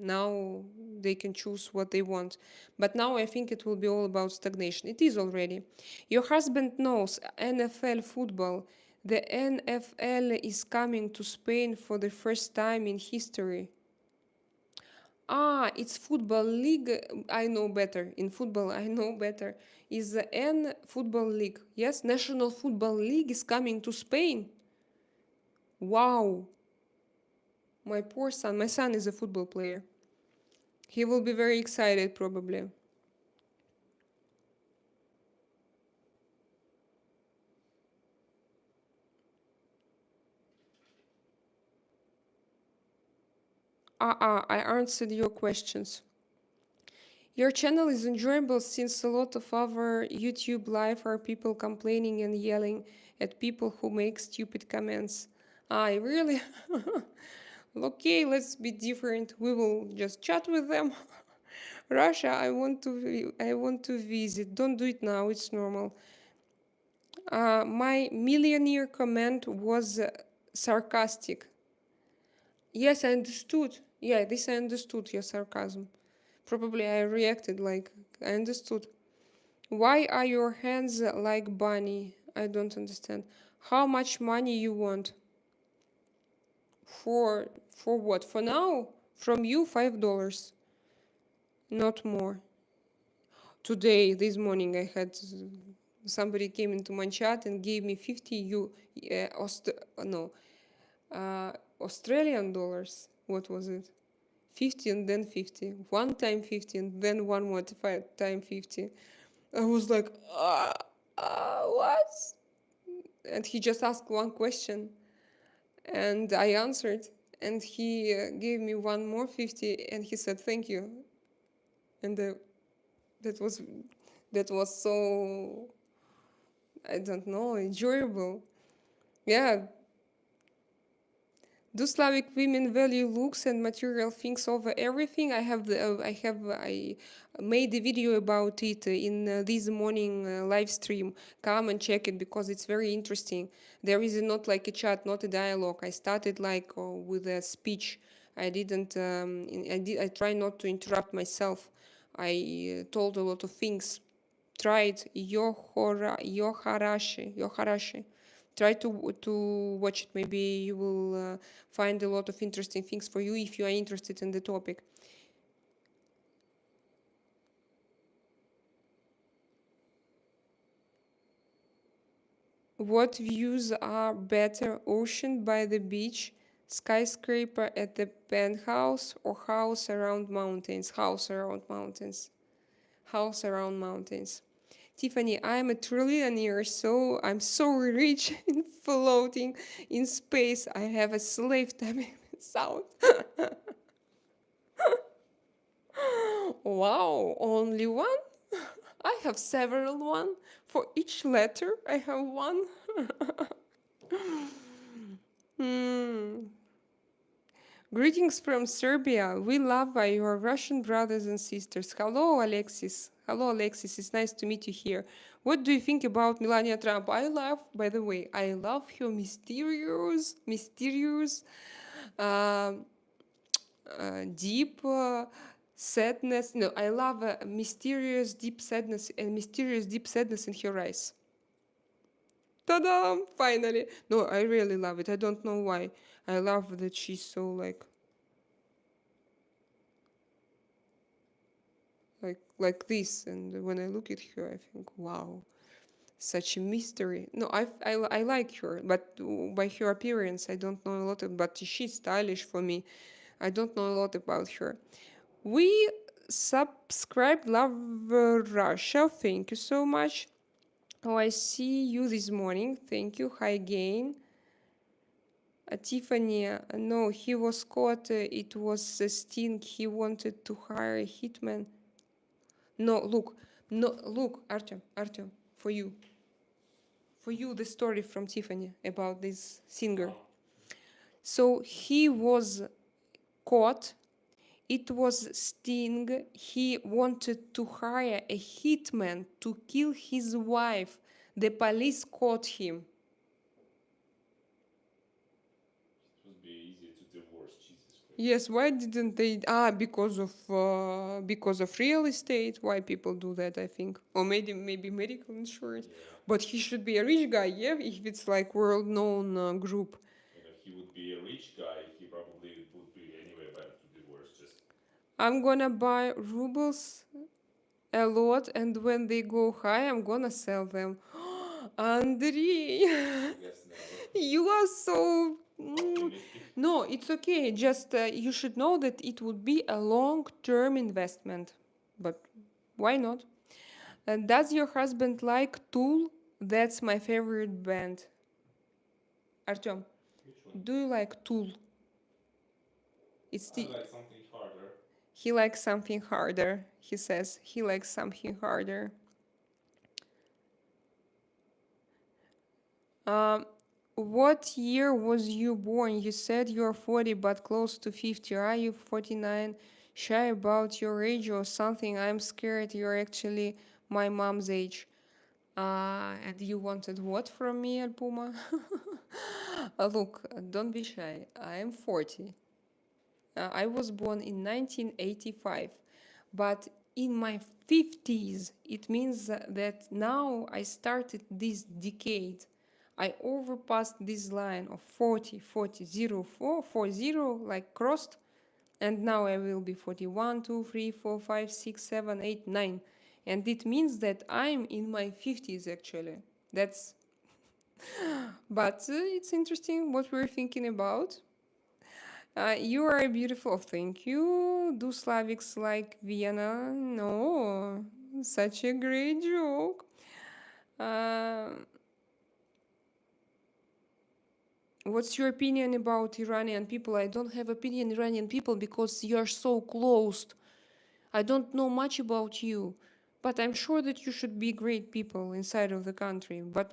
now they can choose what they want. But now I think it will be all about stagnation. It is already. Your husband knows NFL football. The NFL is coming to Spain for the first time in history. It's football league. I know better. In football, I know better. Is the N football league? Yes, National Football League is coming to Spain. Wow. My poor son. My son is a football player. He will be very excited probably. I answered your questions. Your channel is enjoyable since a lot of our YouTube live are people complaining and yelling at people who make stupid comments. I really? Okay, let's be different. We will just chat with them. Russia, I want to visit. Don't do it now. It's normal. My millionaire comment was sarcastic. Yes, I understood. Yeah, this I understood your sarcasm. Probably I reacted like I understood. Why are your hands like bunny? I don't understand. How much money you want? For what? For now? From you $5. Not more. Today, this morning, I had somebody came into my chat and gave me 50 Australian dollars. What was it? 50 and then 50. One time 50 and then one more time 50. I was like, what? And he just asked one question and I answered. And he gave me one more 50 and he said, thank you. And that was so, I don't know, enjoyable. Yeah. Do Slavic women value looks and material things over everything? I made a video about it in this morning live stream. Come and check it because it's very interesting. There is not like a chat, not a dialogue. I started like with a speech. I didn't. I try not to interrupt myself. I told a lot of things. Try it. Yoharashi. Try to watch it. Maybe you will find a lot of interesting things for you if you are interested in the topic. What views are better, ocean by the beach, skyscraper at the penthouse, or house around mountains? House around mountains. House around mountains. Tiffany, I'm a trillionaire, so I'm so rich in floating in space. I have a slave time sound. Wow, only one? I have several one. For each letter, I have one. Hmm. Greetings from Serbia. We love your Russian brothers and sisters. Hello, Alexis. Hello, Alexis. It's nice to meet you here. What do you think about Melania Trump? I love, by the way, I love her mysterious, um, deep sadness. No, I love mysterious, deep sadness and mysterious, deep sadness in her eyes. Ta-da! Finally. No, I really love it. I don't know why. I love that she's so like this, and when I look at her I think, wow, such a mystery. No, I like her, but by her appearance I don't know a lot but she's stylish for me. I don't know a lot about her. We subscribed Love Russia, thank you so much. Oh, I see you this morning, thank you. Hi again. Tiffany, no, he was caught. It was a sting. He wanted to hire a hitman. No, look, no, look, Artyom, for you, the story from Tiffany about this singer. So he was caught. It was sting. He wanted to hire a hitman to kill his wife. The police caught him. It would be easier to divorce, Jesus Christ. Yes, why didn't they? Because of real estate. Why people do that? I think, or maybe medical insurance. Yeah. But he should be a rich guy, yeah. If it's like world-known group. And if he would be a rich guy, he probably would be anyway better to divorce. Just I'm gonna buy rubles a lot, and when they go high, I'm gonna sell them. Andrei, I guess never. you are so. Optimistic. No, it's okay. Just you should know that it would be a long-term investment. But why not? And does your husband like Tool? That's my favorite band. Artyom, Which one? do you like Tool? It's I the. like something harder. He likes something harder. He says he likes something harder. Um, what year was you born? You said you're 40 but close to 50. Are you 49? Shy about your age or something? I'm scared you're actually my mom's age. And you wanted what from me, Alpuma? Look, don't be shy. I am 40. I was born in 1985, but in my 50s, it means that now I started this decade. I overpassed this line of 40, 40, 0, 4, 40, like crossed, and now I will be 41, 2, 3, 4, 5, 6, 7, 8, 9. And it means that I'm in my 50s actually. That's, but it's interesting what we're thinking about. You are beautiful. Thank you. Do Slavics like Vienna? No. Such a great joke. Uh, what's your opinion about Iranian people? I don't have opinion Iranian people because you are so closed. I don't know much about you, but I'm sure that you should be great people inside of the country. But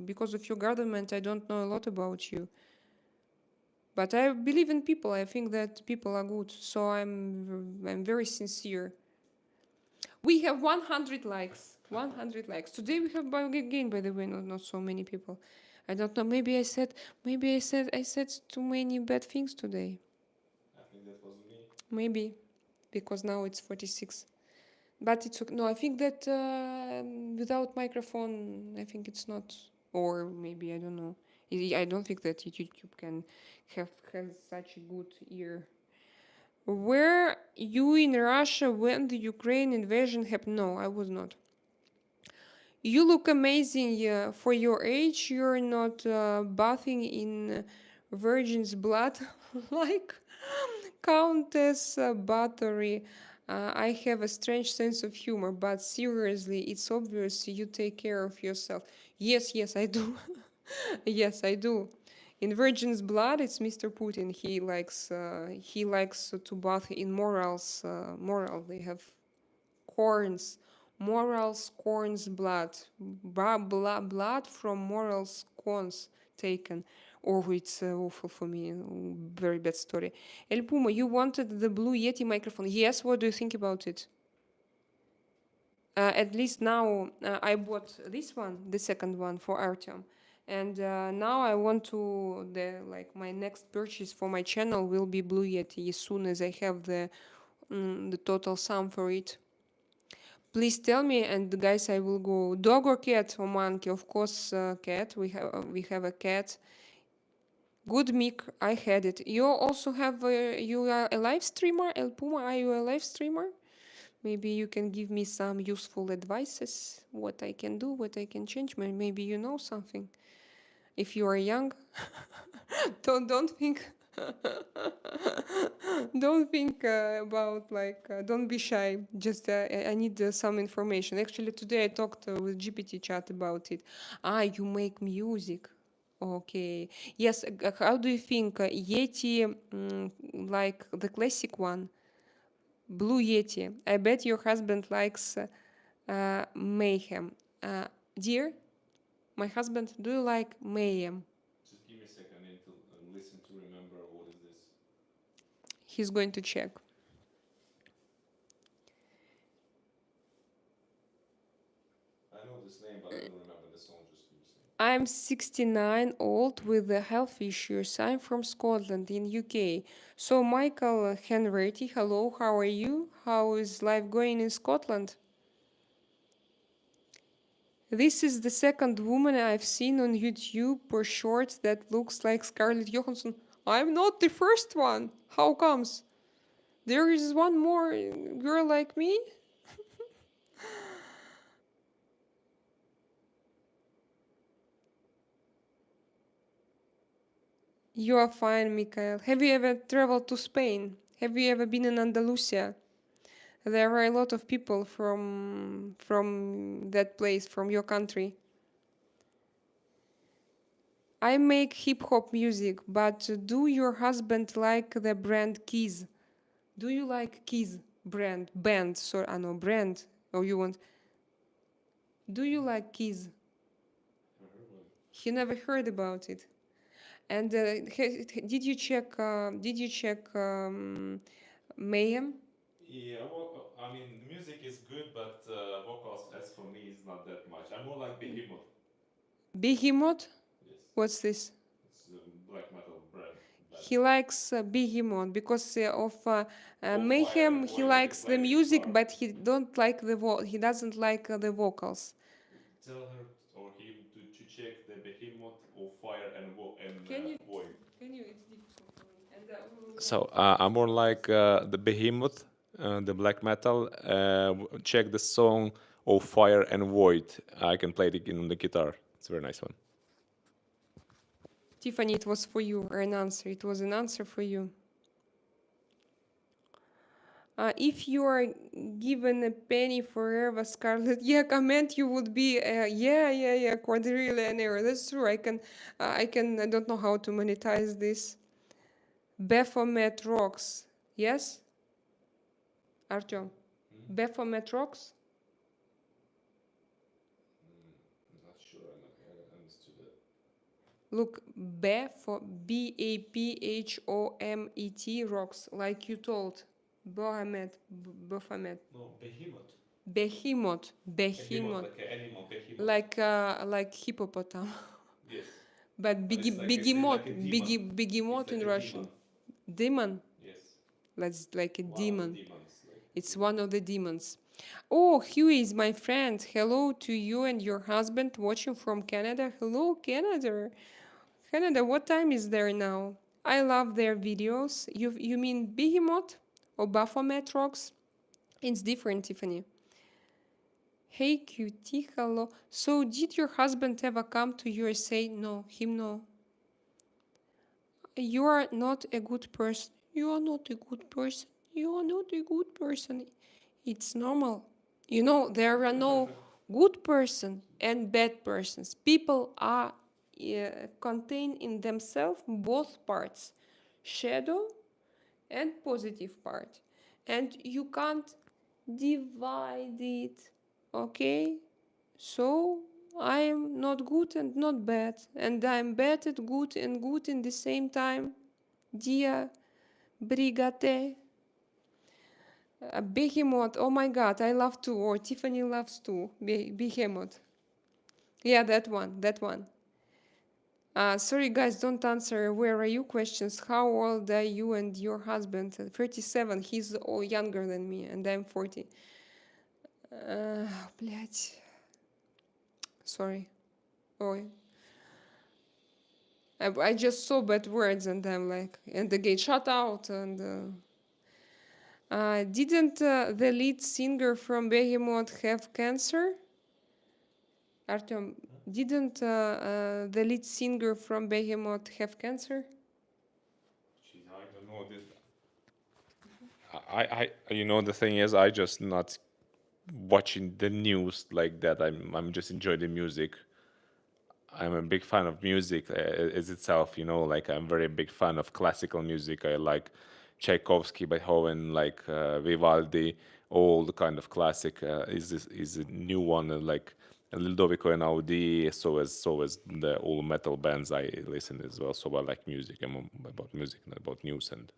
because of your government, I don't know a lot about you. But I believe in people. I think that people are good. So I'm very sincere. We have 100 likes. 100 likes. Today we have again, by the way, not so many people. I don't know. Maybe I said too many bad things today. I think that was me. Maybe because now it's 46. But it's okay. No, I think that without microphone, I think it's not. Or maybe I don't know. I don't think that YouTube can have such a good ear. Were you in Russia when the Ukraine invasion happened? No, I was not. You look amazing for your age. You're not bathing in virgin's blood like Countess Bathory. I have a strange sense of humor, but seriously, it's obvious you take care of yourself. Yes, I do. Yes, I do. In Virgin's Blood, it's Mr. Putin. He likes to bath in morals. Moral. They have corns, morals, corns, blood, blood from morals, corns taken. Oh, it's awful for me. Very bad story. El Puma, you wanted the Blue Yeti microphone. Yes, what do you think about it? At least now I bought this one, the second one for Artyom. And now I want to, my next purchase for my channel will be Blue Yeti as soon as I have the total sum for it. Please tell me, and guys, I will go. Dog or cat or monkey? Of course, cat. We have a cat. Good mic. I had it. You also have. You are a live streamer, El Puma. Are you a live streamer? Maybe you can give me some useful advices. What I can do, what I can change. Maybe you know something. If you are young, don't think. Don't think about don't be shy. Just I need some information. Actually, today I talked with GPT chat about it. You make music. Okay. Yes. How do you think Yeti, like the classic one, Blue Yeti? I bet your husband likes mayhem. Dear, my husband, do you like mayhem? Just give me a second. I need to listen to remember what is this. He's going to check. I know this name, but I don't remember the song. Just give me a second. I'm 69 old with health issues. I'm from Scotland in UK. So Michael Henrighty, hello, how are you? How is life going in Scotland? This is the second woman I've seen on YouTube for shorts that looks like Scarlett Johansson. I'm not the first one. How comes? There is one more girl like me? You are fine, Mikhail. Have you ever traveled to Spain? Have you ever been in Andalusia? There are a lot of people from that place, from your country. I make hip hop music, but do your husband like the brand Keys? Do you like Keys band? Sorry, I know brand. Or you want? Do you like Keys? He never heard about it. And did you check? Mayhem? Yeah, well, I mean, the music is good, but vocals, as for me, is not that much. I'm more like Behemoth. Behemoth? Yes, What's this? it's a black metal brand. He likes Behemoth because of Fire Mayhem. and He Void, I can likes play the the music, guitar. but he don't like he doesn't like the vocals. Tell her or him to check the Behemoth or Fire and Can you? Void. Can you? It's difficult for me. And So I'm more like the Behemoth, the black metal. Check the song of Fire and Void. I can play it on the guitar. It's a very nice one. Tiffany, it was for you, or an answer. It was an answer for you. If you are given a penny forever, Scarlett, yeah, comment you would be, quadrillionaire. That's true. I don't know how to monetize this. Baphomet rocks. Yes, Artyom. Baphomet rocks. Not sure. I understood it. Look, Baphomet rocks, like you told. Baphomet. No, Behemoth. Behemoth. Behemoth, like an animal. Behemoth. Like hippopotam. Yes. But But it's like begemoth, like a demon. begemoth It's like in a Russian. demon. Demon. Yes. That's like a One of demon. the demons. Like It's one of the demons. Oh, Huey is my friend. Hello to you and your husband watching from Canada. Hello, Canada. Canada, what time is there now? I love their videos. You mean Behemoth or Baphomet rocks? It's different, Tiffany. Hey, cutie, hello. So, did your husband ever come to USA? No, him no. You are not a good person. You are not a good person. You are not a good person. It's normal. There are no good person and bad persons. People are contain in themselves both parts, shadow and positive part, and you can't divide it. Okay, so I am not good and not bad, and I'm bad at good and good in the same time. Dia brigate. Behemoth, oh my god, I love too, or Tiffany loves too. Behemoth. Yeah, that one, that one. Sorry guys, don't answer where are you questions. How old are you and your husband? 37, he's all younger than me, and I'm 40. Блять. Sorry. Oh, I just saw bad words and I'm like, and again, shut out. And didn't the lead singer from Behemoth have cancer? Artyom, didn't the lead singer from Behemoth have cancer? I don't know this. You know, the thing is, I just not watching the news like that. I'm just enjoying the music. I'm a big fan of music as itself, you know, like I'm very big fan of classical music. I like Tchaikovsky, Beethoven, like Vivaldi, all the kind of classic. Is a new one like Ludovico and Audi, so as the all metal bands I listen as well. So I like music. I'm about music, not about news. And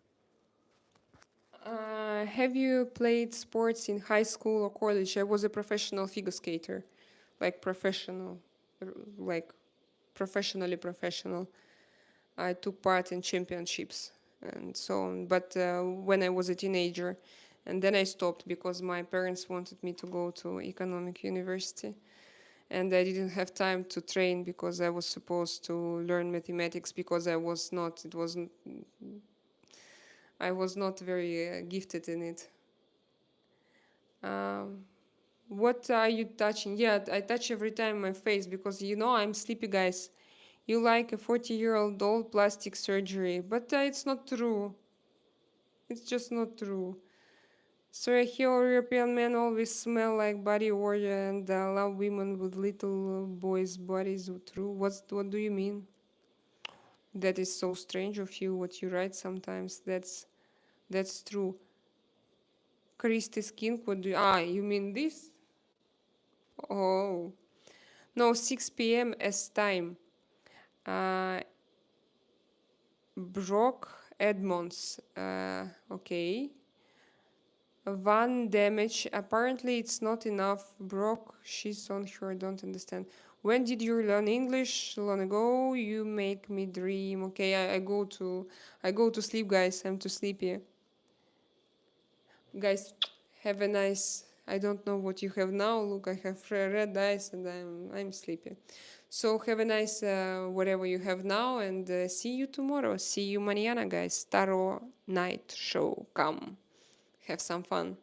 Have you played sports in high school or college? I was a professional figure skater, like professional, like professionally professional. I took part in championships and so on. But when I was a teenager, and then I stopped because my parents wanted me to go to economic university, and I didn't have time to train because I was supposed to learn mathematics because I was not. It wasn't. I was not very gifted in it. Um, what are you touching? Yeah, I touch every time my face because you know I'm sleepy, guys. You like a 40-year-old old plastic surgery, but it's not true. It's just not true. So I hear European men always smell like body odor and love women with little boys' bodies. True. What do you mean? That is so strange of you. What you write sometimes. That's true. Christy Skin. What do you, you mean this? Oh no, 6 p.m. as time. Uh, Brock Edmonds. Okay. One damage. Apparently, it's not enough. Brock, she's on her. Don't understand. When did you learn English? Long ago. You make me dream. Okay, I go to sleep, guys. I'm too sleepy. Guys, have a nice. I don't know what you have now. Look, I have red eyes and I'm sleepy. So have a nice whatever you have now, and see you tomorrow. See you mañana, guys. Tarot night show. Come, have some fun.